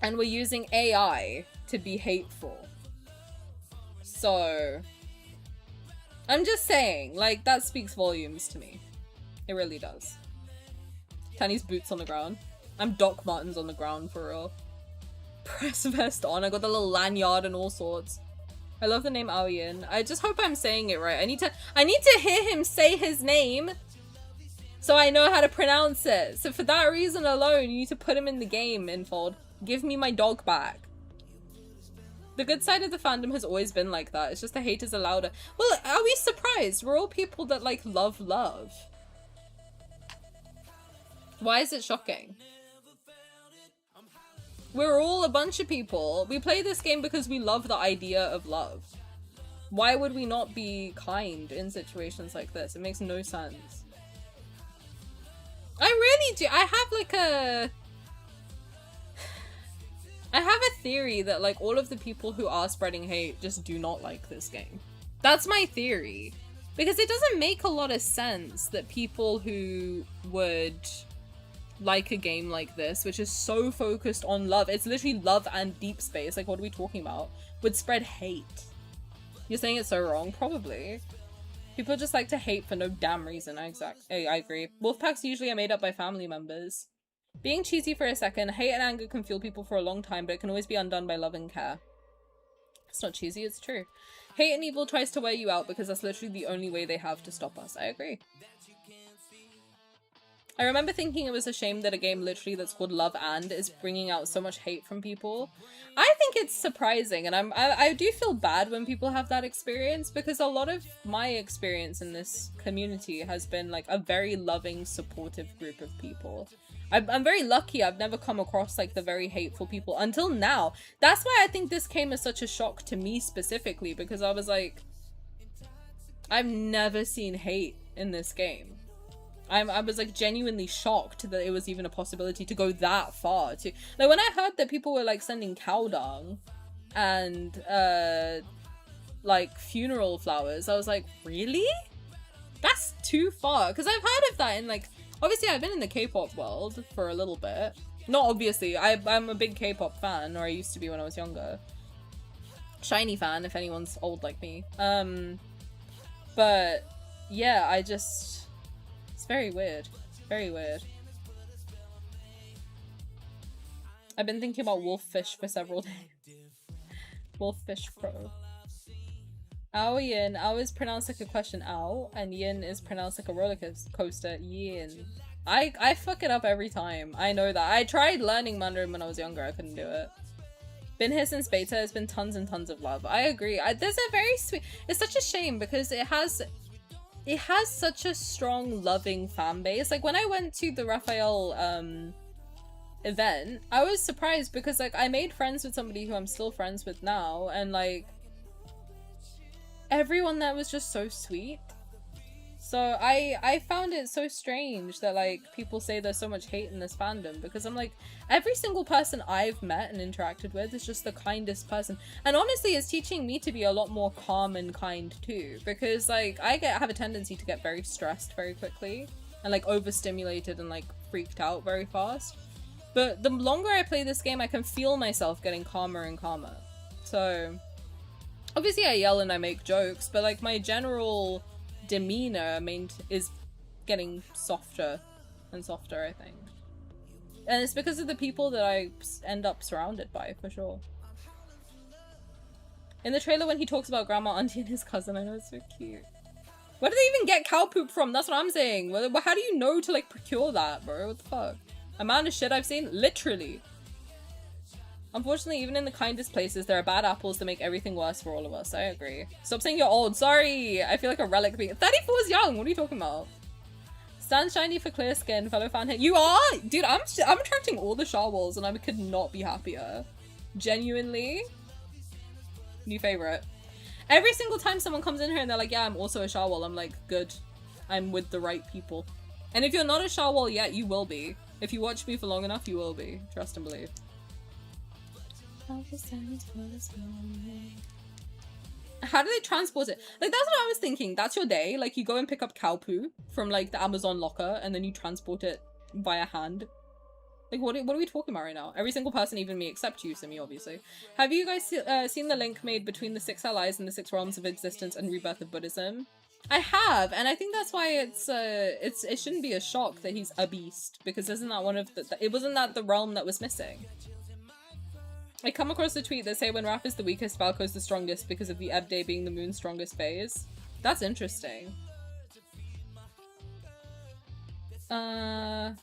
[SPEAKER 2] and were using AI to be hateful. So, I'm just saying, like, that speaks volumes to me. It really does. Tani's boots on the ground. I'm Doc Martens on the ground, for real. Press vest on. I got the little lanyard and all sorts. I love the name Ao Yin. I just hope I'm saying it right. I need to hear him say his name so I know how to pronounce it. So for that reason alone, you need to put him in the game, Infold. Give me my dog back. The good side of the fandom has always been like that. It's just the haters are louder. Well, are we surprised? We're all people that like love. Why is it shocking? We're all a bunch of people. We play this game because we love the idea of love. Why would we not be kind in situations like this? It makes no sense. I really do. I have a theory that like all of the people who are spreading hate just do not like this game. That's my theory. Because it doesn't make a lot of sense that people who would like a game like this, which is so focused on love, it's literally love and deep space, like what are we talking about, would spread hate. You're saying it's so wrong? Probably. People just like to hate for no damn reason. I agree. Wolfpacks usually are made up by family members. Being cheesy for a second, hate and anger can fuel people for a long time, but it can always be undone by love and care. It's not cheesy, it's true. Hate and evil tries to wear you out because that's literally the only way they have to stop us. I agree. I remember thinking it was a shame that a game literally that's called Love and is bringing out so much hate from people. I think it's surprising, and I do feel bad when people have that experience, because a lot of my experience in this community has been like a very loving, supportive group of people. I'm very lucky I've never come across like the very hateful people until now. That's why I think this came as such a shock to me specifically, because I was like, I've never seen hate in this game. I was like genuinely shocked that it was even a possibility to go that far. To like when I heard that people were like sending cow dung and like funeral flowers, I was like, really? That's too far. Because I've heard of that in like, obviously I've been in the K-pop world for a little bit. Not obviously, I'm a big K-pop fan, or I used to be when I was younger. Shiny fan, if anyone's old like me. But yeah, it's very weird. Very weird. I've been thinking about Wolffish for several days. Wolffish Pro. Ao Yin. Ao is pronounced like a question, ow, and Yin is pronounced like a roller coaster, yin. I fuck it up every time. I know that. I tried learning Mandarin when I was younger. I couldn't do it. Been here since beta. It's been tons and tons of love. I agree. There's a very sweet... It's such a shame because it has such a strong, loving fan base. Like, when I went to the Rafayel event, I was surprised because, like, I made friends with somebody who I'm still friends with now, and, like, everyone there was just so sweet. So I found it so strange that, like, people say there's so much hate in this fandom, because I'm like, every single person I've met and interacted with is just the kindest person. And honestly, it's teaching me to be a lot more calm and kind too, because, like, I have a tendency to get very stressed very quickly and, like, overstimulated and, like, freaked out very fast. But the longer I play this game, I can feel myself getting calmer and calmer. So obviously I yell and I make jokes, but, like, my general demeanor is getting softer and softer, I think. And it's because of the people that I end up surrounded by, for sure. In the trailer when he talks about grandma, auntie, and his cousin, I know, it's so cute. Where do they even get cow poop from? That's what I'm saying. How do you know to, like, procure that, bro? What the fuck? Amount of shit I've seen? Literally. Unfortunately, even in the kindest places, there are bad apples that make everything worse for all of us. I agree. Stop saying you're old. Sorry. I feel like a relic being— 34 is young. What are you talking about? Stand shiny for clear skin. Fellow fan hit. You are? Dude, I'm attracting all the Sharwalls and I could not be happier. Genuinely. New favorite. Every single time someone comes in here and they're like, yeah, I'm also a Sharwall, I'm like, good. I'm with the right people. And if you're not a Sharwall yet, you will be. If you watch me for long enough, you will be. Trust and believe. How do they transport it? Like, that's what I was thinking. That's your day. Like, you go and pick up cow poo from, like, the Amazon locker, and then you transport it via hand. Like, what are we talking about right now? Every single person, even me, except you, Simi, obviously. Have you guys seen the link made between the 6 allies and the 6 realms of existence and rebirth of Buddhism? I have, and I think that's why it shouldn't be a shock that he's a beast, because isn't that one of it wasn't that the realm that was missing? I come across a tweet that say when Raph is the weakest, Valko is the strongest because of the Ebb Day being the moon's strongest phase. That's interesting. A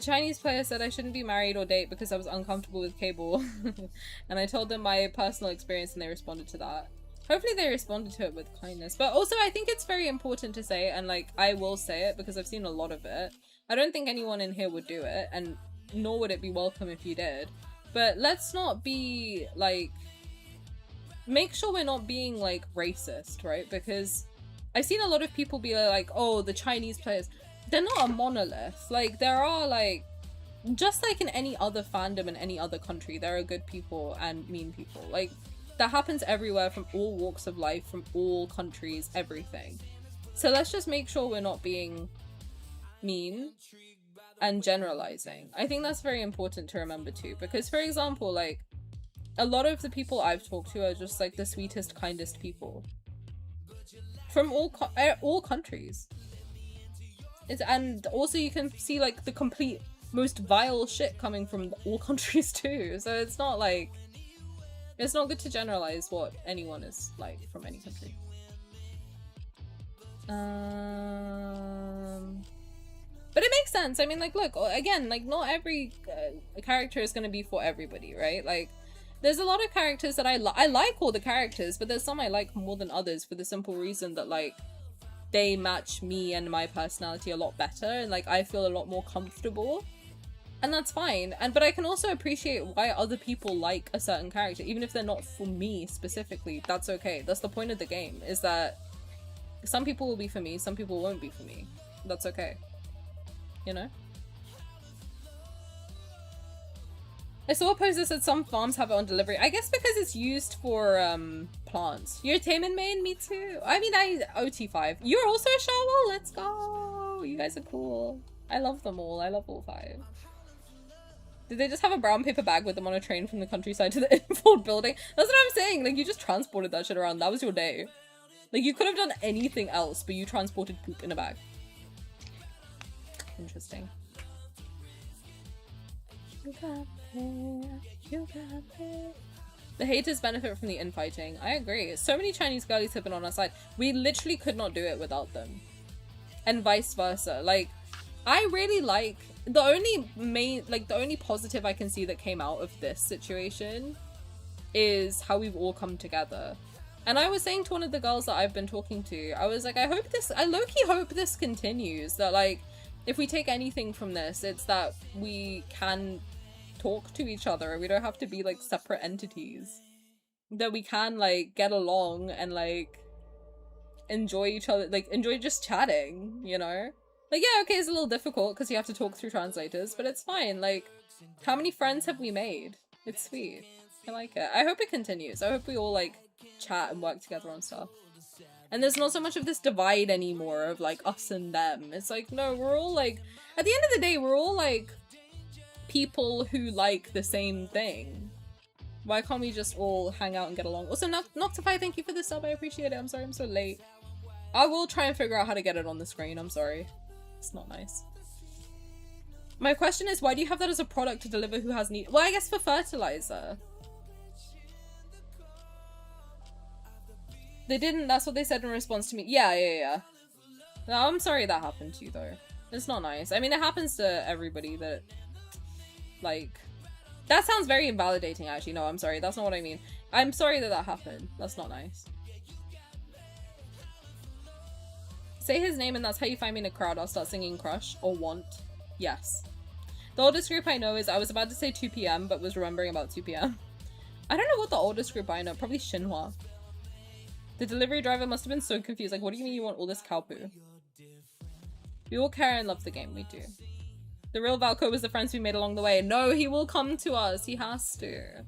[SPEAKER 2] Chinese player said I shouldn't be married or date because I was uncomfortable with cable. And I told them my personal experience and they responded to that. Hopefully they responded to it with kindness. But also I think it's very important to say, and, like, I will say it because I've seen a lot of it. I don't think anyone in here would do it, and nor would it be welcome if you did. But let's not be, like, make sure we're not being, like, racist, right? Because I've seen a lot of people be like, oh, the Chinese players, they're not a monolith. Like, there are, like, just like in any other fandom in any other country, there are good people and mean people. Like, that happens everywhere, from all walks of life, from all countries, everything. So let's just make sure we're not being mean and generalizing. I think that's very important to remember too, because, for example, like, a lot of the people I've talked to are just, like, the sweetest, kindest people from all countries. And also you can see, like, the complete most vile shit coming from all countries too, so it's not like, it's not good to generalize what anyone is like from any country. But it makes sense. I mean, like, look, again, like, not every character is going to be for everybody, right? Like, there's a lot of characters that I like all the characters, but there's some I like more than others for the simple reason that, like, they match me and my personality a lot better, and, like, I feel a lot more comfortable. And that's fine. But I can also appreciate why other people like a certain character, even if they're not for me specifically. That's okay. That's the point of the game, is that some people will be for me, some people won't be for me. That's okay. You know? I saw a post that said some farms have it on delivery. I guess because it's used for plants. You're a Taman main? Me too. I mean, OT5. You're also a Sharwell? Let's go! You guys are cool. I love them all. I love all 5. Did they just have a brown paper bag with them on a train from the countryside to the infield building? That's what I'm saying. Like, you just transported that shit around. That was your day. Like, you could have done anything else, but you transported poop in a bag. Interesting. Okay. The haters benefit from the infighting. I agree. So many Chinese girlies have been on our side. We literally could not do it without them. And vice versa. Like, I really like the only positive I can see that came out of this situation is how we've all come together. And I was saying to one of the girls that I've been talking to, I was like, I low-key hope this continues. That, like, if we take anything from this, it's that we can talk to each other. We don't have to be, like, separate entities. That we can, like, get along and, like, enjoy each other, like, enjoy just chatting, you know? Like, yeah, okay, it's a little difficult because you have to talk through translators, but it's fine. Like, how many friends have we made? It's sweet. I like it. I hope it continues. I hope we all, like, chat and work together on stuff. And there's not so much of this divide anymore of, like, us and them. It's like, no, we're all, like, at the end of the day, we're all, like, people who like the same thing. Why can't we just all hang out and get along? Also, Noctify, thank you for the sub. I appreciate it. I'm sorry I'm so late. I will try and figure out how to get it on the screen. I'm sorry. It's not nice. My question is, why do you have that as a product to deliver who has need? Well, I guess for fertilizer. They didn't, that's what they said in response to me. Yeah. No, I'm sorry that happened to you, though. It's not nice. I mean, it happens to everybody that, like... That sounds very invalidating, actually. No, I'm sorry. That's not what I mean. I'm sorry that that happened. That's not nice. Say his name and that's how you find me in a crowd. I'll start singing Crush or Want. Yes. The oldest group I know is, I was about to say 2 PM, but was remembering about 2 PM. I don't know what the oldest group I know. Probably Xinhua. The delivery driver must have been so confused. Like, what do you mean you want all this cow poo? We all care and love the game. We do. The real Valko was the friends we made along the way. No, he will come to us. He has to.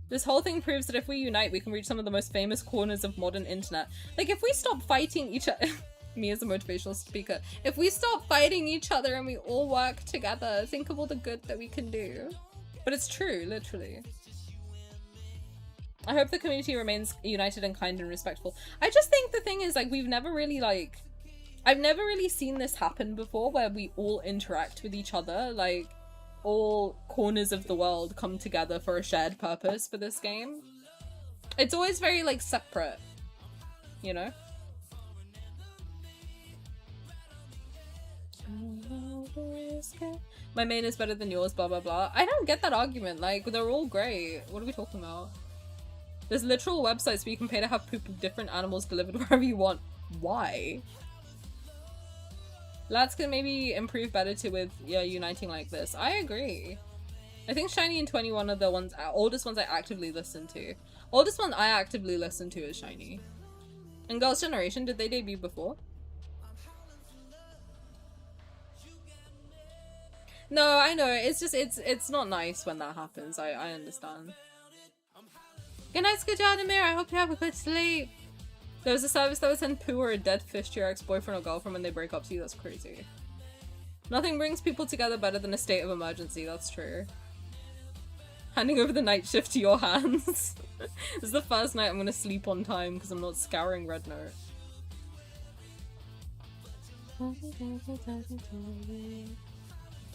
[SPEAKER 2] This whole thing proves that if we unite, we can reach some of the most famous corners of modern internet. Like, if we stop fighting each other... Me as a motivational speaker. If we stop fighting each other and we all work together, think of all the good that we can do. But it's true, literally. I hope the community remains united and kind and respectful. I just think the thing is, like, we've never really, like... I've never really seen this happen before where we all interact with each other. Like, all corners of the world come together for a shared purpose for this game. It's always very, like, separate. You know? My main is better than yours, blah blah blah. I don't get that argument. Like, they're all great. What are we talking about? There's literal websites where you can pay to have poop of different animals delivered wherever you want. Why? Lads can maybe improve better too with uniting like this. I agree. I think Shiny and 21 are the ones, oldest ones I actively listen to. Oldest one I actively listen to is Shiny. And Girls' Generation, did they debut before? No, I know. It's just, it's not nice when that happens. I understand. Good night, Skajadamir. I hope you have a good sleep. There was a service that would send poo or a dead fish to your ex-boyfriend or girlfriend when they break up to you. That's crazy. Nothing brings people together better than a state of emergency. That's true. Handing over the night shift to your hands. This is the first night I'm gonna sleep on time because I'm not scouring Red Note.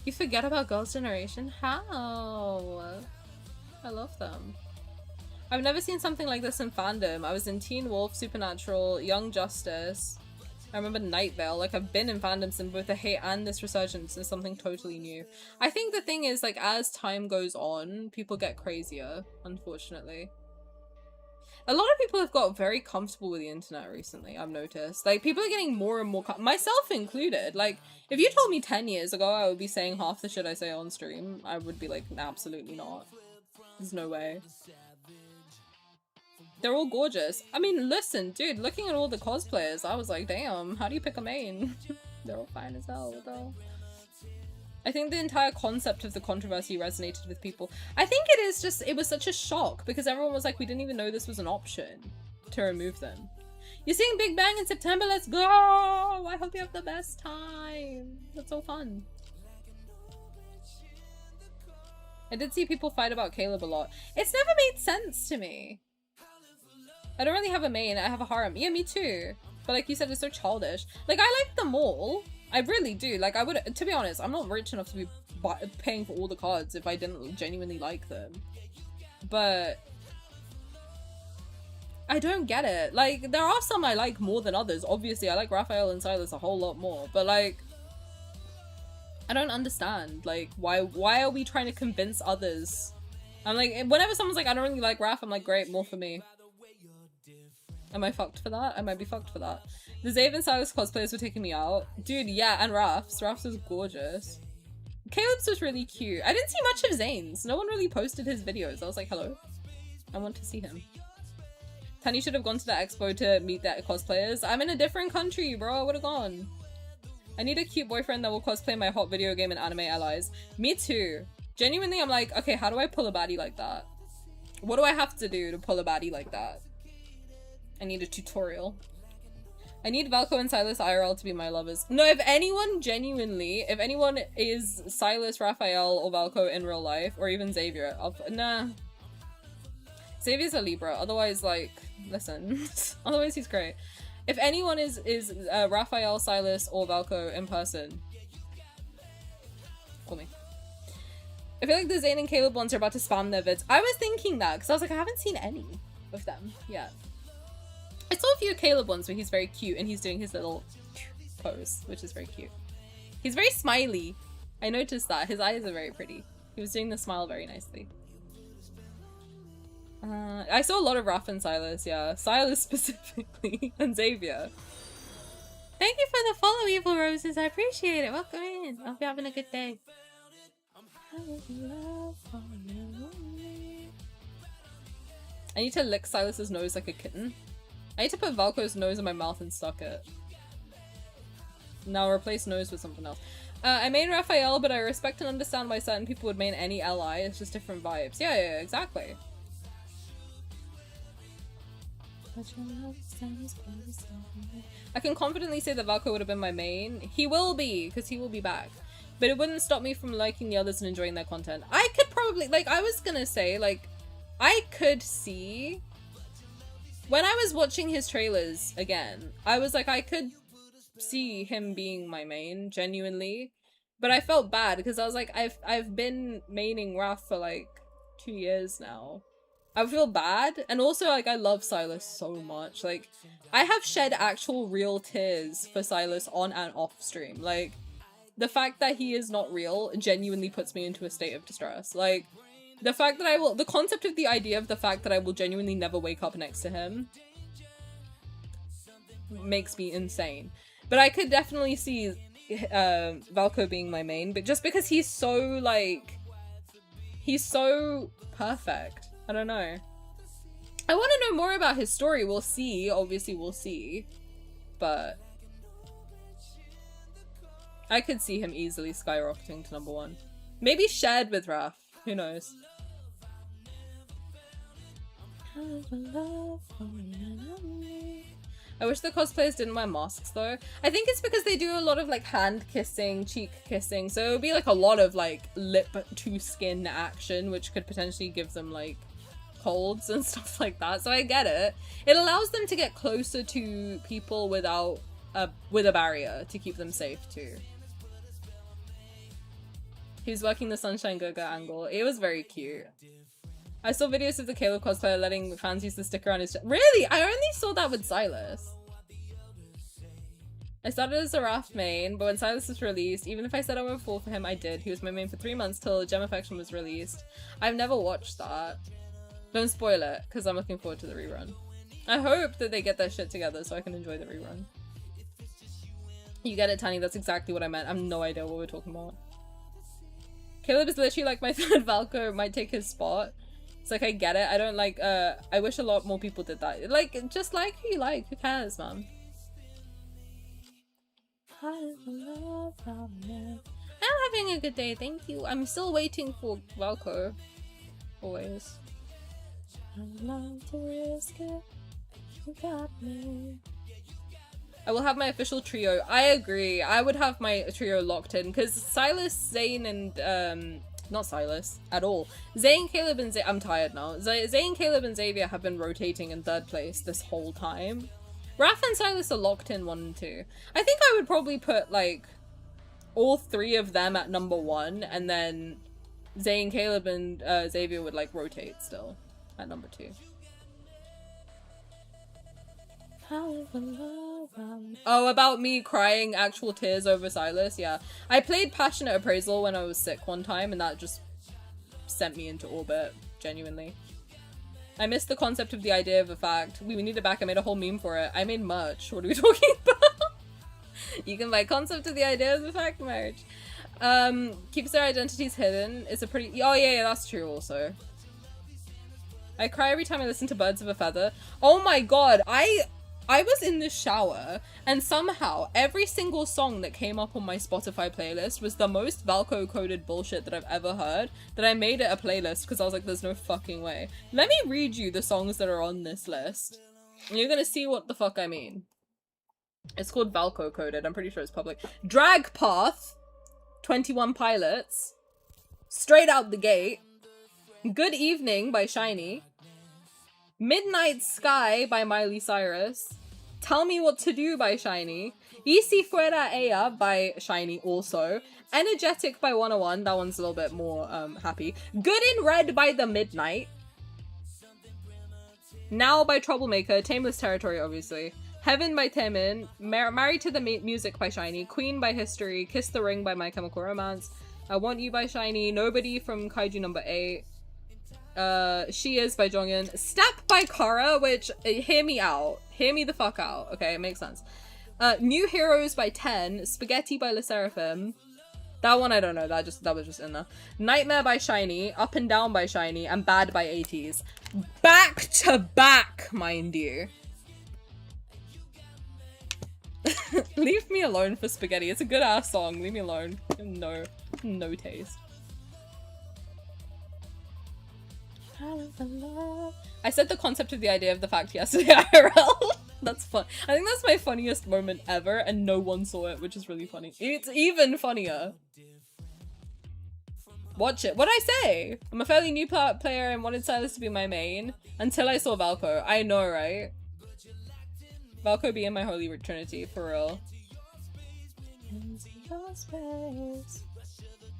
[SPEAKER 2] You forget about Girls' Generation? How? I love them. I've never seen something like this in fandom. I was in Teen Wolf, Supernatural, Young Justice. I remember Night Vale. Like, I've been in fandom since both the hate and this resurgence is something totally new. I think the thing is, like, as time goes on, people get crazier, unfortunately. A lot of people have got very comfortable with the internet recently, I've noticed. Like, people are getting more and more myself included. Like, if you told me 10 years ago I would be saying half the shit I say on stream, I would be like, absolutely not. There's no way. They're all gorgeous. I mean, listen, dude, looking at all the cosplayers, I was like, damn, how do you pick a main? They're all fine as hell, though. I think the entire concept of the controversy resonated with people. I think it is just, it was such a shock because everyone was like, we didn't even know this was an option to remove them. You're seeing Big Bang in September, let's go! I hope you have the best time. That's so fun. I did see people fight about Caleb a lot. It's never made sense to me. I don't really have a main, I have a harem. Yeah, me too. But like you said, it's so childish. Like, I like them all. I really do. Like, I would, to be honest, I'm not rich enough to be paying for all the cards if I didn't genuinely like them. But I don't get it. Like, there are some I like more than others. Obviously, I like Rafayel and Sylus a whole lot more. But, like, I don't understand. Like, why are we trying to convince others? I'm like, whenever someone's like, I don't really like Raf, I'm like, great, more for me. Am I fucked for that? I might be fucked for that. The Zayne and Sylus cosplayers were taking me out. Dude, yeah, and Raf's. Raf's was gorgeous. Caleb's was really cute. I didn't see much of Zayne's. No one really posted his videos. I was like, hello? I want to see him. Tani should have gone to the expo to meet the cosplayers. I'm in a different country, bro. I would have gone. I need a cute boyfriend that will cosplay my hot video game and anime allies. Me too. Genuinely, I'm like, okay, how do I pull a baddie like that? What do I have to do to pull a baddie like that? I need a tutorial. I need Valko and Sylus IRL to be my lovers. No, if anyone genuinely, if anyone is Sylus, Rafayel, or Valko in real life, or even Xavier, nah. Xavier's a Libra, otherwise, like, listen. Otherwise, he's great. If anyone is Rafayel, Sylus, or Valko in person, call me. I feel like the Zayne and Caleb ones are about to spam their vids. I was thinking that, because I was like, I haven't seen any of them yet. I saw a few Caleb ones where he's very cute and he's doing his little pose, which is very cute. He's very smiley. I noticed that. His eyes are very pretty. He was doing the smile very nicely. I saw a lot of Raf and Sylus, yeah. Sylus specifically, and Xavier. Thank you for the follow, Evil Roses. I appreciate it. Welcome in. I hope you're having a good day. I need to lick Sylus's nose like a kitten. I need to put Valko's nose in my mouth and suck it. Now replace nose with something else. I main Rafayel, but I respect and understand why certain people would main any ally. It's just different vibes. Yeah, exactly. I can confidently say that Valko would have been my main. He will be, because he will be back. But it wouldn't stop me from liking the others and enjoying their content. I could probably, like, I was gonna say, like, I could see... When I was watching his trailers again, I was like, I could see him being my main, genuinely. But I felt bad, because I was like, I've been maining Raf for, like, 2 years now. I feel bad, and also, like, I love Sylus so much. Like, I have shed actual real tears for Sylus on and off stream. Like, the fact that he is not real genuinely puts me into a state of distress. Like, the fact that the concept of the idea of the fact that I will genuinely never wake up next to him makes me insane. But I could definitely see Valko being my main, but just because he's so, like, he's so perfect. I don't know. I want to know more about his story. We'll see. Obviously, we'll see. But I could see him easily skyrocketing to #1. Maybe shared with Raf. Who knows? I wish the cosplayers didn't wear masks though. I think it's because they do a lot of like hand kissing, cheek kissing, so it would be like a lot of like lip to skin action, which could potentially give them like colds and stuff like that. So I get it. It allows them to get closer to people without with a barrier to keep them safe too. He was working the Sunshine Goga angle. It was very cute. I saw videos of the Caleb cosplayer letting fans use the sticker on his chest. Really? I only saw that with Sylus. I started as a Raf main, but when Sylus was released, even if I said I would fall for him, I did. He was my main for 3 months till Gem Affection was released. I've never watched that. Don't spoil it, because I'm looking forward to the rerun. I hope that they get their shit together so I can enjoy the rerun. You get it, Tani. That's exactly what I meant. I have no idea what we're talking about. Caleb is literally like my third Valko, might take his spot. It's like, I get it. I don't like, I wish a lot more people did that. Like, just like who you like. Who cares, man? I'm having a good day, thank you. I'm still waiting for Valko. Always. I love to risk it. You got me. I will have my official trio. I agree. I would have my trio locked in because Sylus, Zayne, and not Sylus at all. Zayne, Caleb, and I'm tired now. Zayne, Caleb, and Xavier have been rotating in 3rd place this whole time. Raf and Sylus are locked in 1 and 2. I think I would probably put like all three of them at number 1, and then Zayne, Caleb, and Xavier would like rotate still at number 2. Oh, about me crying actual tears over Sylus? Yeah. I played Passionate Appraisal when I was sick one time, and that just sent me into orbit, genuinely. I missed the concept of the idea of a fact. We need it back. I made a whole meme for it. I made merch. What are we talking about? You can buy concept of the idea of the fact merch. Keeps their identities hidden. It's a pretty... Oh, yeah, that's true also. I cry every time I listen to Birds of a Feather. Oh my god, I was in the shower, and somehow every single song that came up on my Spotify playlist was the most Valko coded bullshit that I've ever heard, that I made it a playlist because I was like, there's no fucking way. Let me read you the songs that are on this list, and you're gonna see what the fuck I mean. It's called Valko coded, I'm pretty sure it's public. Drag Path, 21 Pilots, Straight Out the Gate, Good Evening by Shiny, Midnight Sky by Miley Cyrus, Tell Me What to Do by Shiny, Y Si Fuera Ella by Shiny also, Energetic by 101, that one's a little bit more happy, Good in Red by The Midnight, Now by Troublemaker, Tameless Territory obviously, Heaven by Taemin, Married to the Music by Shiny, Queen by History, Kiss the Ring by My Chemical Romance, I Want You by Shiny, Nobody from Kaiju number 8, She Is by Jonghyun, Step by Kara, which, hear me out. Hear me the fuck out. Okay, it makes sense. New Heroes by 10, Spaghetti by Le Seraphim. That one I don't know, that was just in there. Nightmare by Shiny, Up and Down by Shiny, and Bad by 80s. Back to back, mind you. Leave me alone for Spaghetti. It's a good ass song. Leave me alone. No taste. I said the concept of the idea of the fact yesterday IRL. That's fun. I think that's my funniest moment ever, and no one saw it, which is really funny. It's even funnier. Watch it. What'd I say? I'm a fairly new player and wanted Sylus to be my main until I saw Valko. I know, right? Valko be in my holy trinity, for real.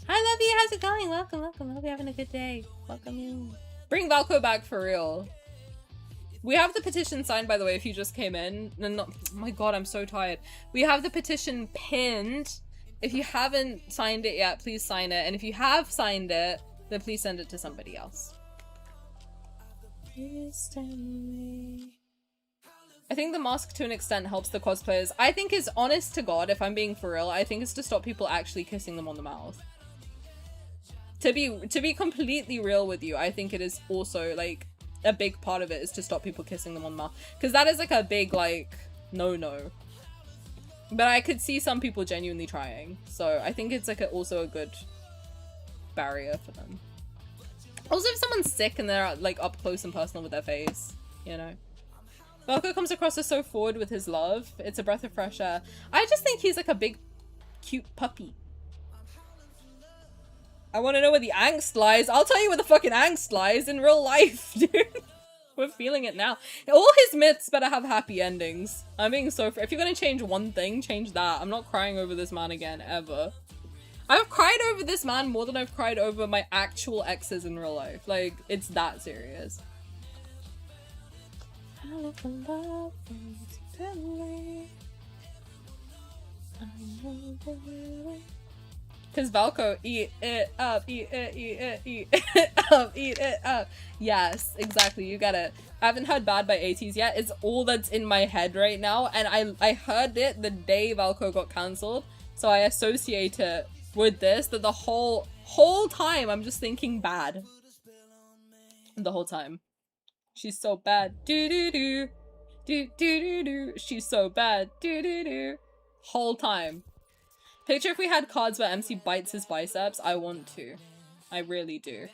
[SPEAKER 2] Hi, Lovey. How's it going? Welcome. Hope you're having a good day. Welcome you. Bring Valko back for real. We have the petition signed, by the way, if you just came in. Oh my god, I'm so tired. We have the petition pinned. If you haven't signed it yet, please sign it. And if you have signed it, then please send it to somebody else. I think the mask to an extent helps the cosplayers. I think it's, honest to god, if I'm being for real, I think it's to stop people actually kissing them on the mouth. To be completely real with you, I think it is also, like, a big part of it is to stop people kissing them on the mouth. Because that is, like, a big, like, no-no. But I could see some people genuinely trying. So I think it's, like, also a good barrier for them. Also, if someone's sick and they're, like, up close and personal with their face, you know. Valko comes across as so forward with his love. It's a breath of fresh air. I just think he's, like, a big, cute puppy. I want to know where the angst lies. I'll tell you where the fucking angst lies in real life, dude. We're feeling it now. All his myths better have happy endings. I'm being so... If you're gonna change one thing, change that. I'm not crying over this man again, ever. I've cried over this man more than I've cried over my actual exes in real life. Like, it's that serious. Because Valko, eat it up, eat it up, eat it up. Yes, exactly, you get it. I haven't heard Bad by 80s yet. It's all that's in my head right now, and I heard it the day Valko got cancelled, so I associate it with this, that the whole time I'm just thinking Bad. The whole time. She's so bad. Do-do-do. Do-do-do-do. She's so bad. Do-do-do. Whole time. Picture if we had cards where MC bites his biceps. I want to. I really do.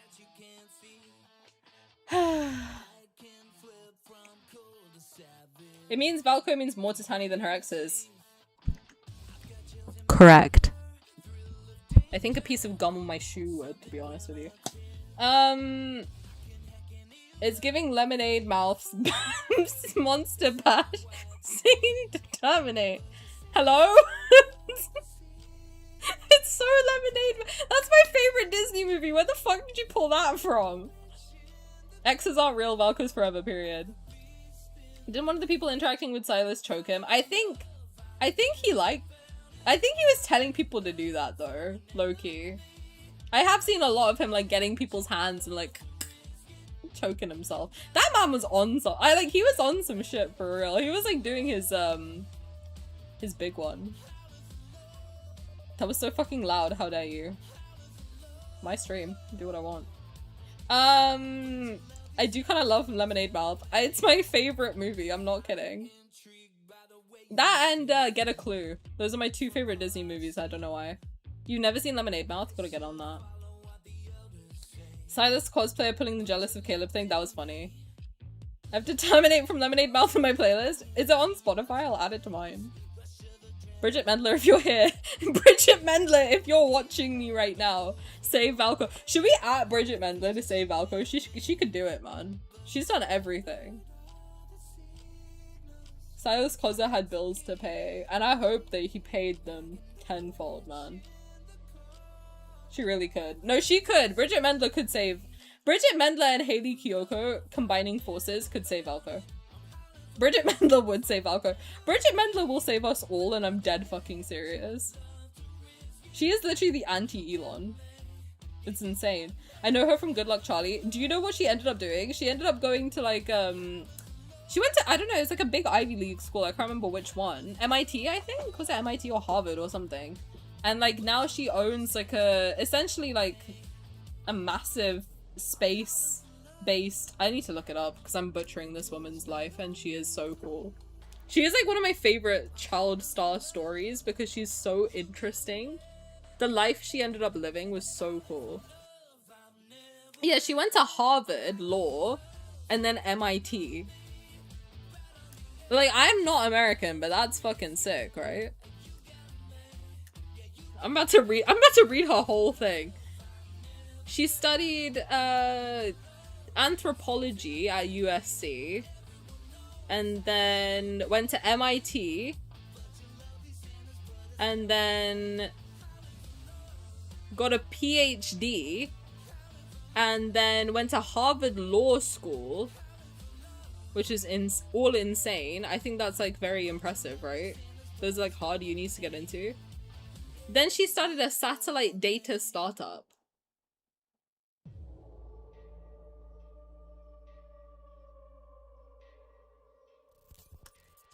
[SPEAKER 2] It means Valko means more to Tani than her exes.
[SPEAKER 3] Correct.
[SPEAKER 2] I think a piece of gum on my shoe would, to be honest with you. It's giving lemonade mouths. Monster bash. Singing to terminate. Hello? so Lemonade. That's my favorite Disney movie. Where the fuck did you pull that from? Exes aren't real, Valko's forever, period. Didn't one of the people interacting with Sylus choke him? I think he was telling people to do that though, low-key. I have seen a lot of him like getting people's hands and like choking himself. That man was on some, he was on some shit for real. He was like doing his big one. That was so fucking loud, how dare you. My stream, do what I want. I do kind of love Lemonade Mouth. It's my favorite movie, I'm not kidding. That and Get a Clue. Those are my two favorite Disney movies, I don't know why. You've never seen Lemonade Mouth? Gotta get on that. Sylus cosplayer pulling the jealous of Caleb thing, that was funny. I have to terminate from Lemonade Mouth on my playlist. Is it on Spotify? I'll add it to mine. Bridget Mendler, if you're here. Bridget Mendler, if you're watching me right now. Save Valko. Should we at Bridget Mendler to save Valko? She could do it, man. She's done everything. Sylus Koza had bills to pay, and I hope that he paid them tenfold, man. She really could. No, she could. Bridget Mendler could save. Bridget Mendler and Hayley Kiyoko combining forces could save Valko. Bridget Mendler would save Valko. Bridget Mendler will save us all, and I'm dead fucking serious. She is literally the anti-Elon. It's insane. I know her from Good Luck Charlie. Do you know what she ended up doing? She ended up going to like, she went to, I don't know, it's like a big Ivy League school. I can't remember which one. MIT, I think? Was it MIT or Harvard or something? And like now she owns like essentially like a massive space-based, I need to look it up because I'm butchering this woman's life and she is so cool. She is like one of my favorite child star stories because she's so interesting. The life she ended up living was so cool. Yeah, she went to Harvard Law and then MIT. Like, I'm not American, but that's fucking sick, right? I'm about to read her whole thing. She studied anthropology at USC and then went to MIT and then got a PhD and then went to Harvard Law School, which is all insane. I think that's like very impressive, right? Those are like hard unis to get into. Then she started a satellite data startup.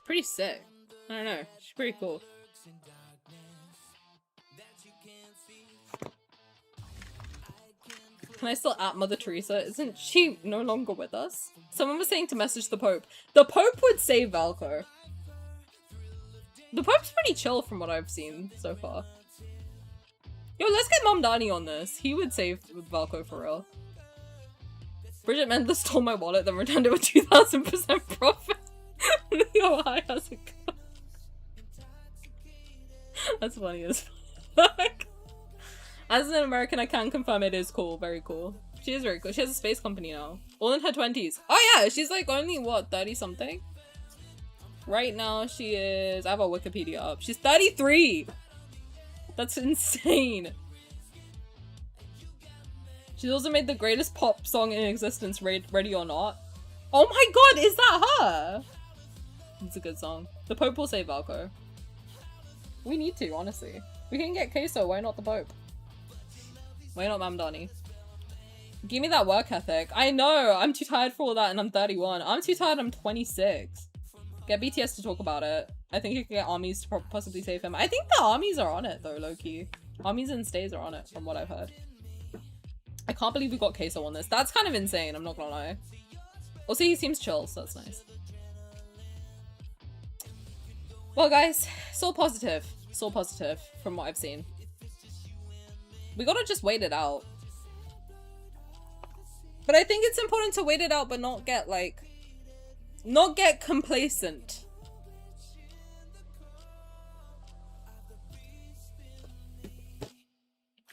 [SPEAKER 2] Pretty sick. I don't know. She's pretty cool. Can I still at Mother Teresa? Isn't she no longer with us? Someone was saying to message the Pope. The Pope would save Valko. The Pope's pretty chill from what I've seen so far. Yo, let's get Mom Dani on this. He would save Valko for real. Bridget Mendler stole my wallet, then returned it with 2000% profit. Yo, hi, how's it going? That's funny as fuck. As an American, I can confirm it is cool. Very cool. She is very cool. She has a space company now. All in her 20s. Oh yeah, she's like only, what, 30 something? Right now she is... I have a Wikipedia up. She's 33! That's insane. She's also made the greatest pop song in existence, Ready or Not. Oh my god, is that her? It's a good song. The Pope will save Valko. We need to, honestly. We can get Queso, why not the Pope? Why not Mam Dani? Give me that work ethic. I know, I'm too tired for all that and I'm 31. I'm too tired, I'm 26. Get BTS to talk about it. I think you can get armies to possibly save him. I think the armies are on it though, low-key. Armies and stays are on it, from what I've heard. I can't believe we got Queso on this. That's kind of insane, I'm not gonna lie. Also, he seems chill, so that's nice. Well, guys, it's all positive. It's all positive from what I've seen. We gotta just wait it out. But I think it's important to wait it out, but not get, like... not get complacent.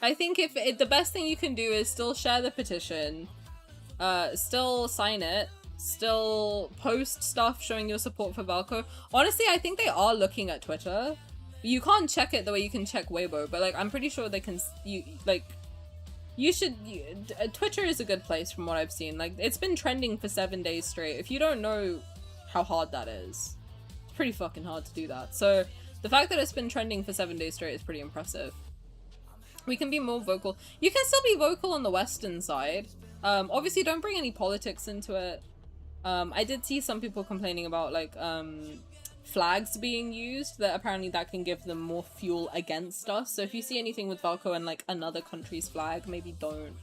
[SPEAKER 2] I think if the best thing you can do is still share the petition, still sign it, still post stuff showing your support for Valko. Honestly, I think they are looking at Twitter. You can't check it the way you can check Weibo, but like I'm pretty sure they can. Twitter is a good place from what I've seen. Like it's been trending for 7 days straight. If you don't know how hard that is, it's pretty fucking hard to do that. So the fact that it's been trending for 7 days straight is pretty impressive. We can be more vocal. You can still be vocal on the Western side. Obviously don't bring any politics into it. I did see some people complaining about like flags being used, that apparently that can give them more fuel against us. So if you see anything with Valko and like another country's flag, maybe don't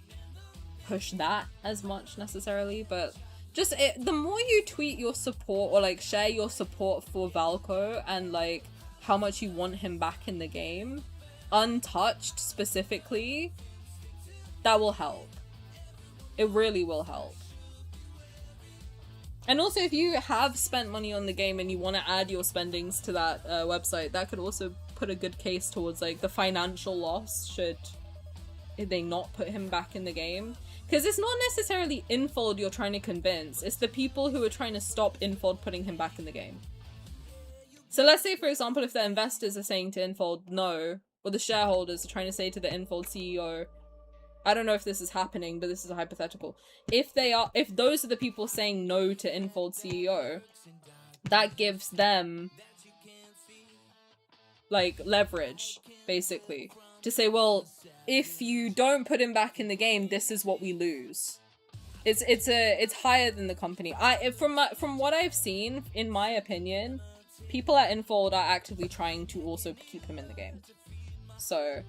[SPEAKER 2] push that as much necessarily, but just the more you tweet your support or like share your support for Valko and like how much you want him back in the game, untouched specifically, that will help. It really will help. And also, if you have spent money on the game and you want to add your spendings to that website, that could also put a good case towards like the financial loss should they not put him back in the game. Because it's not necessarily Infold you're trying to convince, it's the people who are trying to stop Infold putting him back in the game. So let's say, for example, if the investors are saying to Infold no, or the shareholders are trying to say to the Infold CEO, I don't know if this is happening, but this is a hypothetical. If those are the people saying no to Infold CEO, that gives them like leverage, basically, to say, well, if you don't put him back in the game, this is what we lose. It's higher than the company. From what I've seen, in my opinion, people at Infold are actively trying to also keep him in the game. So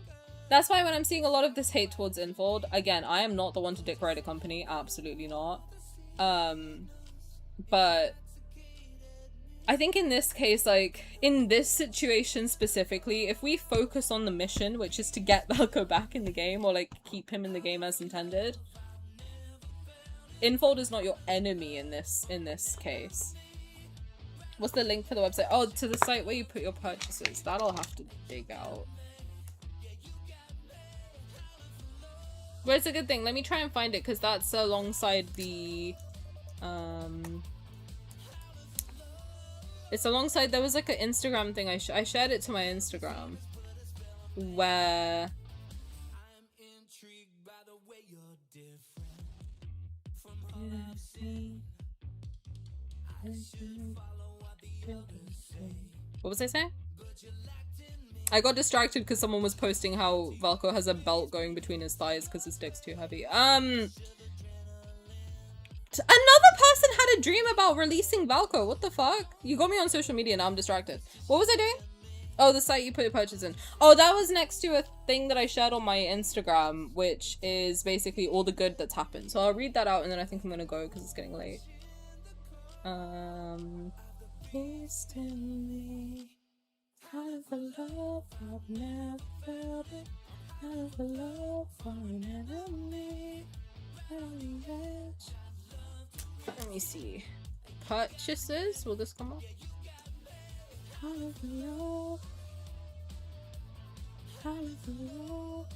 [SPEAKER 2] that's why when I'm seeing a lot of this hate towards Infold, again, I am not the one to dick ride a company, absolutely not. But I think in this case, like, in this situation specifically, if we focus on the mission, which is to get Valko back in the game, or like keep him in the game as intended, Infold is not your enemy in this case. What's the link for the website? Oh, to the site where you put your purchases. That'll have to dig out. But it's a good thing. Let me try and find it, because that's alongside the, it's alongside, there was like an Instagram thing, I shared it to my Instagram, where, what was I saying? I got distracted because someone was posting how Valko has a belt going between his thighs because his dick's too heavy. Another person had a dream about releasing Valko. What the fuck? You got me on social media, now I'm distracted. What was I doing? Oh, the site you put your purchase in. Oh, that was next to a thing that I shared on my Instagram, which is basically all the good that's happened. So I'll read that out and then I think I'm gonna go because it's getting late. Please tell me out of the love I've never felt it, out of the love for an enemy. Let me see. Purchases? Will this come up?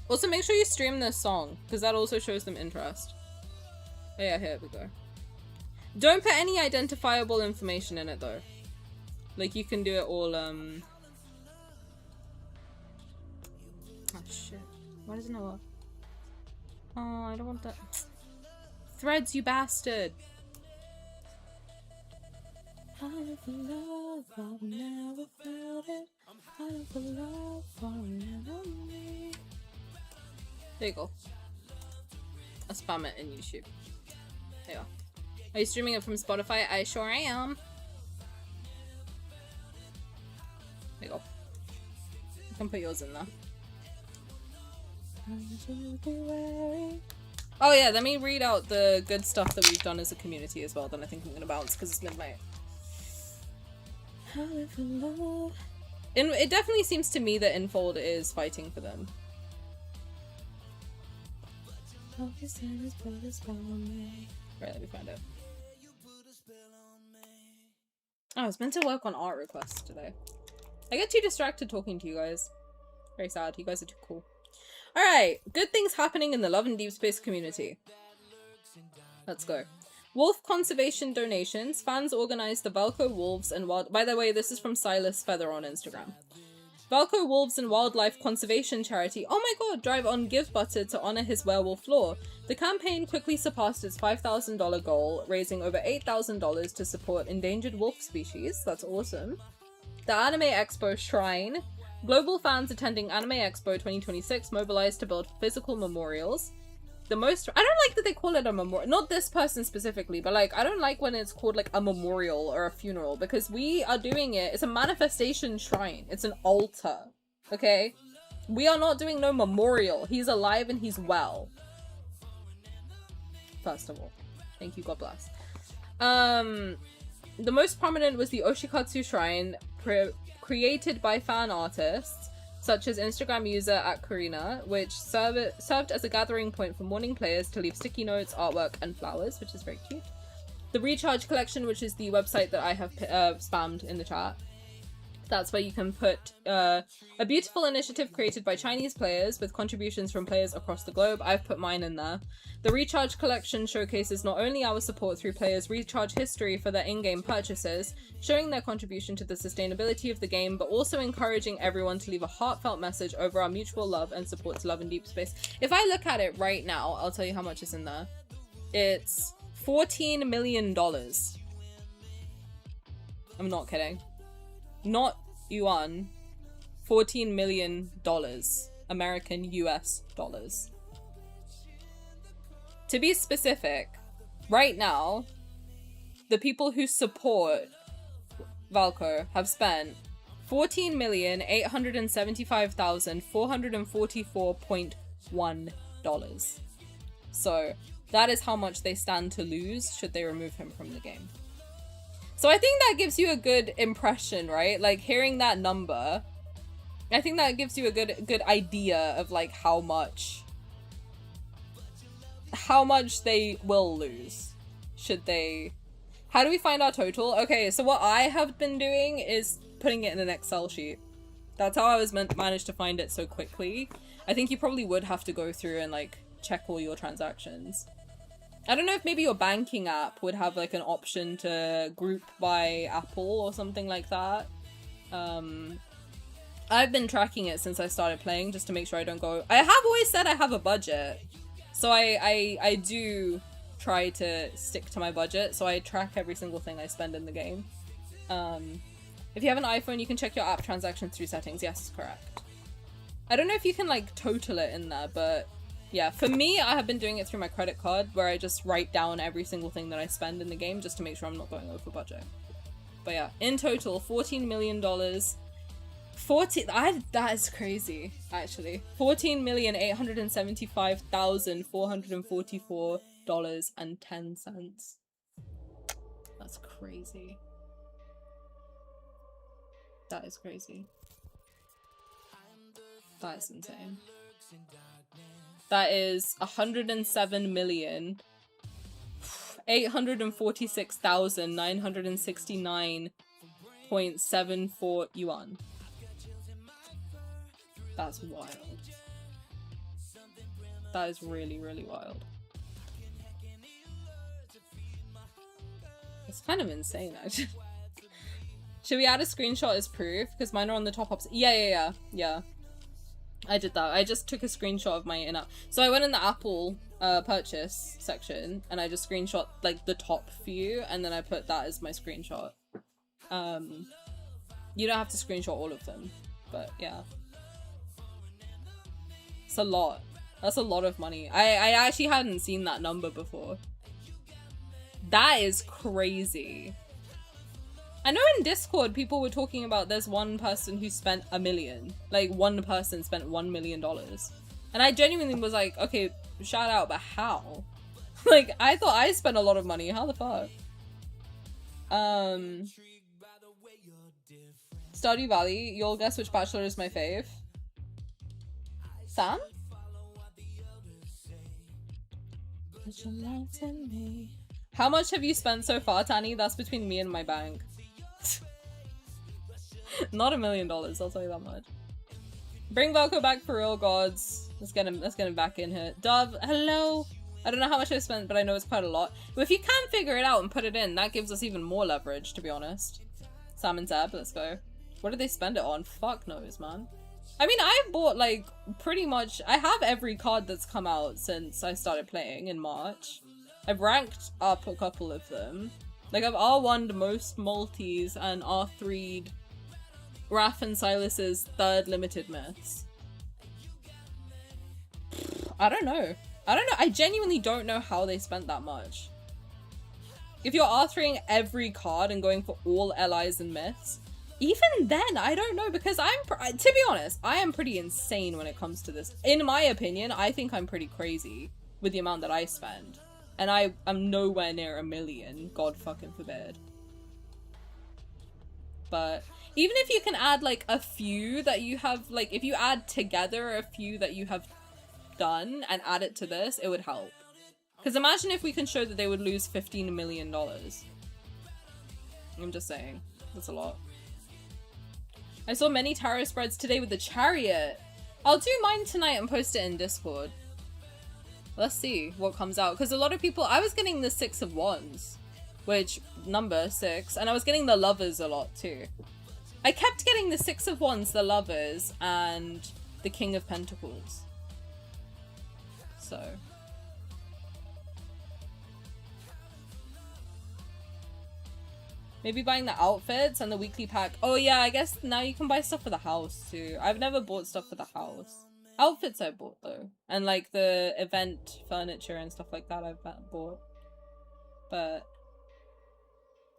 [SPEAKER 2] Also, make sure you stream this song, because that also shows them interest. Oh yeah, here we go. Don't put any identifiable information in it though. Like, you can do it all, oh shit. Why doesn't it work? Oh, I don't want that. Threads, you bastard! Out of the love, I've never felt it. Out of the love for an enemy. There you go. I'll spam it in YouTube. There you go. Are you streaming it from Spotify? I sure am. There you go. You can put yours in there. Oh yeah, let me read out the good stuff that we've done as a community as well. Then I think I'm gonna bounce because it's midnight. It definitely seems to me that Infold is fighting for them. Right, let me find it. Oh, I was meant to work on art requests today. I get too distracted talking to you guys. Very sad. You guys are too cool. Alright, good things happening in the Love and Deepspace community. Let's go. Wolf conservation donations. Fans organized the Valko wolves and wild... By the way, this is from Sylus Feather on Instagram. Valko Wolves and Wildlife Conservation Charity. Oh my god, drive on Give Butter to honor his werewolf lore. The campaign quickly surpassed its $5,000 goal, raising over $8,000 to support endangered wolf species. That's awesome. The Anime Expo Shrine. Global fans attending Anime Expo 2026 mobilized to build physical memorials. I don't like that they call it a memorial. Not this person specifically, but like, I don't like when it's called like a memorial or a funeral, because we are doing it. It's a manifestation shrine. It's an altar. Okay? We are not doing no memorial. He's alive and he's well. First of all. Thank you, God bless. The most prominent was the Oshikatsu Shrine, created by fan artists such as Instagram user @Karina, which served as a gathering point for mourning players to leave sticky notes, artwork, and flowers, which is very cute. The Recharge Collection, which is the website that I have spammed in the chat. That's where you can put a beautiful initiative created by Chinese players with contributions from players across the globe. I've put mine in there. The Recharge Collection showcases not only our support through players' Recharge history for their in-game purchases, showing their contribution to the sustainability of the game, but also encouraging everyone to leave a heartfelt message over our mutual love and support to Love in Deepspace. If I look at it right now, I'll tell you how much is in there. It's $14 million. I'm not kidding. Not yuan, $14 million, American US dollars. To be specific, right now, the people who support Valko have spent $14,875,444.1. So that is how much they stand to lose should they remove him from the game. So I think that gives you a good impression, right? Like, hearing that number, I think that gives you a good idea of like how much they will lose should they. How do we find our total? Okay, so what I have been doing is putting it in an Excel sheet. That's how I managed to find it so quickly. I think you probably would have to go through and like check all your transactions. I don't know if maybe your banking app would have like an option to group by Apple or something like that. I've been tracking it since I started playing just to make sure I don't go. I have always said I have a budget, so I do try to stick to my budget. So I track every single thing I spend in the game. If you have an iPhone, you can check your app transactions through settings. Yes, correct. I don't know if you can like total it in there, but yeah, for me, I have been doing it through my credit card, where I just write down every single thing that I spend in the game just to make sure I'm not going over budget. But yeah, in total, $14 million. That is crazy, actually. $14,875,444.10. That's crazy. That is crazy. That is insane. That is 107,846,969.74 yuan. That's wild. That is really, really wild. It's kind of insane, actually. Should we add a screenshot as proof? Because mine are on the top opposite. Yeah. I did that. I just took a screenshot of my in-app. So I went in the Apple purchase section and I just screenshot like the top few and then I put that as my screenshot. You don't have to screenshot all of them, but yeah. It's a lot. That's a lot of money. I actually hadn't seen that number before. That is crazy. I know in Discord people were talking about there's one person who spent $1 million. Like, one person spent $1 million. And I genuinely was like, okay, shout out, but how? Like, I thought I spent a lot of money. How the fuck? Stardew Valley, you'll guess which bachelor is my fave. Sam? How much have you spent so far, Tani? That's between me and my bank. Not $1 million, I'll tell you that much. Bring Valko back for real, gods. Let's get him back in here. Dove, hello. I don't know how much I spent, but I know it's quite a lot. But if you can figure it out and put it in, that gives us even more leverage, to be honest. Sam and Zeb, let's go. What did they spend it on? Fuck knows, man. I mean, I've bought, like, pretty much... I have every card that's come out since I started playing in March. I've ranked up a couple of them. Like, I've R1'd most multis and R3'd Raph and Sylus's 3rd limited myths. I don't know. I genuinely don't know how they spent that much. If you're R3ing every card and going for all LIs and myths, even then, I don't know, because to be honest, I am pretty insane when it comes to this. In my opinion, I think I'm pretty crazy with the amount that I spend. And I am nowhere near 1 million, God fucking forbid. But even if you can add, like, a few that you have, like, if you add together a few that you have done and add it to this, it would help. Because imagine if we can show that they would lose $15 million. I'm just saying. That's a lot. I saw many tarot spreads today with the chariot. I'll do mine tonight and post it in Discord. Let's see what comes out. Because a lot of people... I was getting the 6 of Wands. Which, number 6. And I was getting the Lovers a lot too. I kept getting the 6 of Wands, the Lovers, and the King of Pentacles. So... maybe buying the outfits and the weekly pack. Oh yeah, I guess now you can buy stuff for the house too. I've never bought stuff for the house. Outfits I bought though. And like the event furniture and stuff like that I've bought. But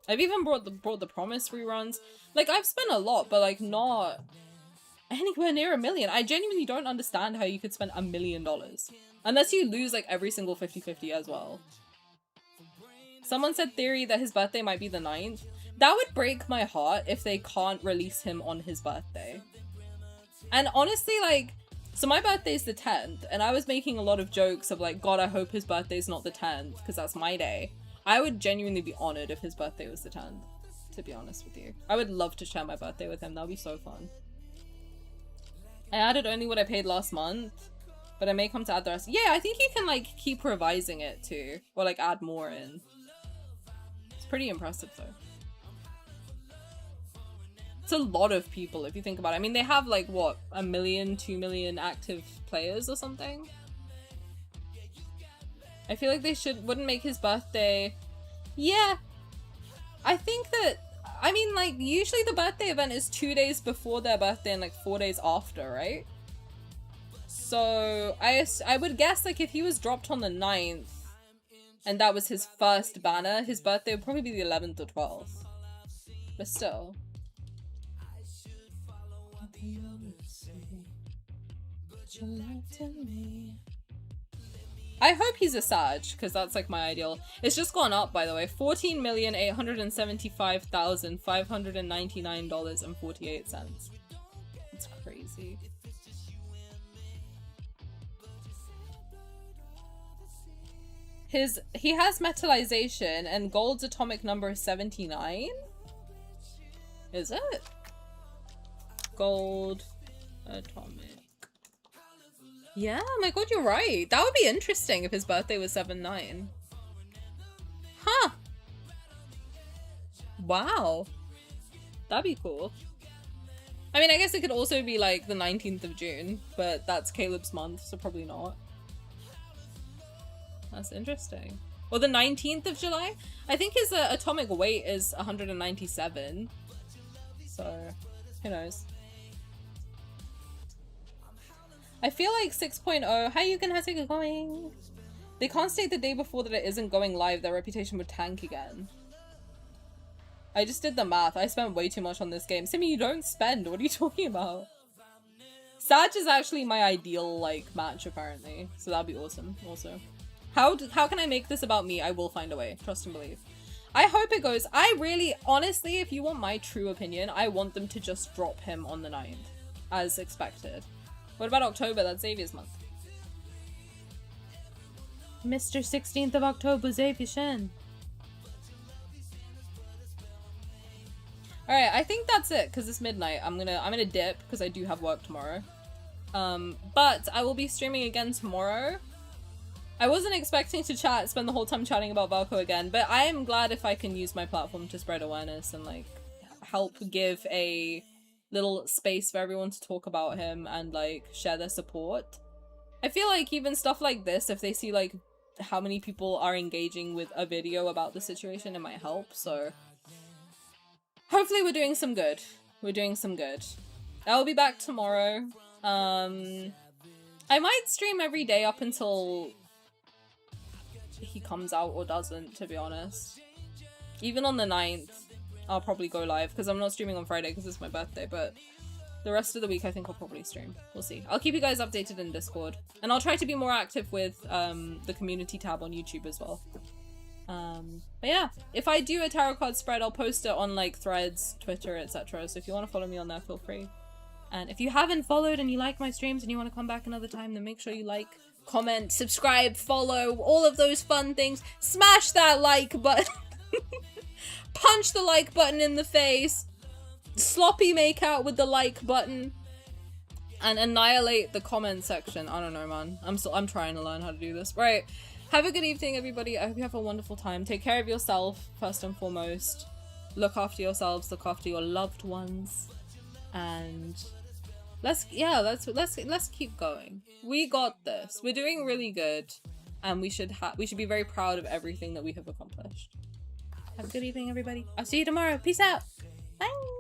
[SPEAKER 2] I've even brought the Promise reruns. Like I've spent a lot, but like not anywhere near 1 million. I genuinely don't understand how you could spend $1 million. Unless you lose like every single 50-50 as well. Someone said theory that his birthday might be the 9th. That would break my heart if they can't release him on his birthday. And honestly, like, so my birthday's the 10th, and I was making a lot of jokes of like, God, I hope his birthday's not the 10th, because that's my day. I would genuinely be honored if his birthday was the 10th, to be honest with you. I would love to share my birthday with him. That would be so fun. I added only what I paid last month, but I may come to add the rest. Yeah, I think you can like keep revising it too, or like add more in. Pretty impressive though. It's a lot of people if you think about it. I mean, they have like what, 1 million, 2 million active players or something. I feel like they wouldn't make his birthday. Yeah, I think that, I mean, like usually the birthday event is 2 days before their birthday and like 4 days after, right? So I would guess like if he was dropped on the 9th and that was his first banner, his birthday would probably be the 11th or 12th. But still. I hope he's a Sag, because that's like my ideal. It's just gone up, by the way. $14,875,599.48. It's crazy. He has metallization and gold's atomic number is 79? Is it? Gold atomic. Yeah, my god, you're right. That would be interesting if his birthday was 7-9. Huh. Wow. That'd be cool. I mean, I guess it could also be like the 19th of June, but that's Caleb's month, so probably not. That's interesting. Or the 19th of July? I think his atomic weight is 197. So, who knows? I feel like 6.0, how you can have it going? They can't state the day before that it isn't going live, their reputation would tank again. I just did the math. I spent way too much on this game. Simi, you don't spend. What are you talking about? Sag is actually my ideal, like, match, apparently. So that'd be awesome, also. How can I make this about me? I will find a way. Trust and believe. I hope it goes. I really, honestly, if you want my true opinion, I want them to just drop him on the 9th. As expected. What about October? That's Xavier's month. Mr. 16th of October, Xavier Shen. Alright, I think that's it, because it's midnight. I'm gonna dip, because I do have work tomorrow. But I will be streaming again tomorrow. I wasn't expecting to spend the whole time chatting about Valko again, but I am glad if I can use my platform to spread awareness and, like, help give a little space for everyone to talk about him and like share their support. I feel like even stuff like this, if they see like how many people are engaging with a video about the situation, it might help. So hopefully we're doing some good. We're doing some good. I'll be back tomorrow. I might stream every day up until he comes out or doesn't, to be honest. Even on the 9th, I'll probably go live because I'm not streaming on Friday because it's my birthday, but the rest of the week I think I'll probably stream. We'll see. I'll keep you guys updated in Discord. And I'll try to be more active with the community tab on YouTube as well. But yeah, if I do a tarot card spread, I'll post it on like Threads, Twitter, etc. So if you want to follow me on there, feel free. And if you haven't followed and you like my streams and you want to come back another time, then make sure you like, comment, subscribe, follow, all of those fun things. Smash that like button. Punch the like button in the face. Sloppy make out with the like button. And annihilate the comment section. I don't know, man. I'm trying to learn how to do this. Right. Have a good evening, everybody. I hope you have a wonderful time. Take care of yourself, first and foremost. Look after yourselves. Look after your loved ones. And let's keep going. We got this. We're doing really good, and we should be very proud of everything that we have accomplished. Have a good evening, everybody. I'll see you tomorrow. Peace out. Bye.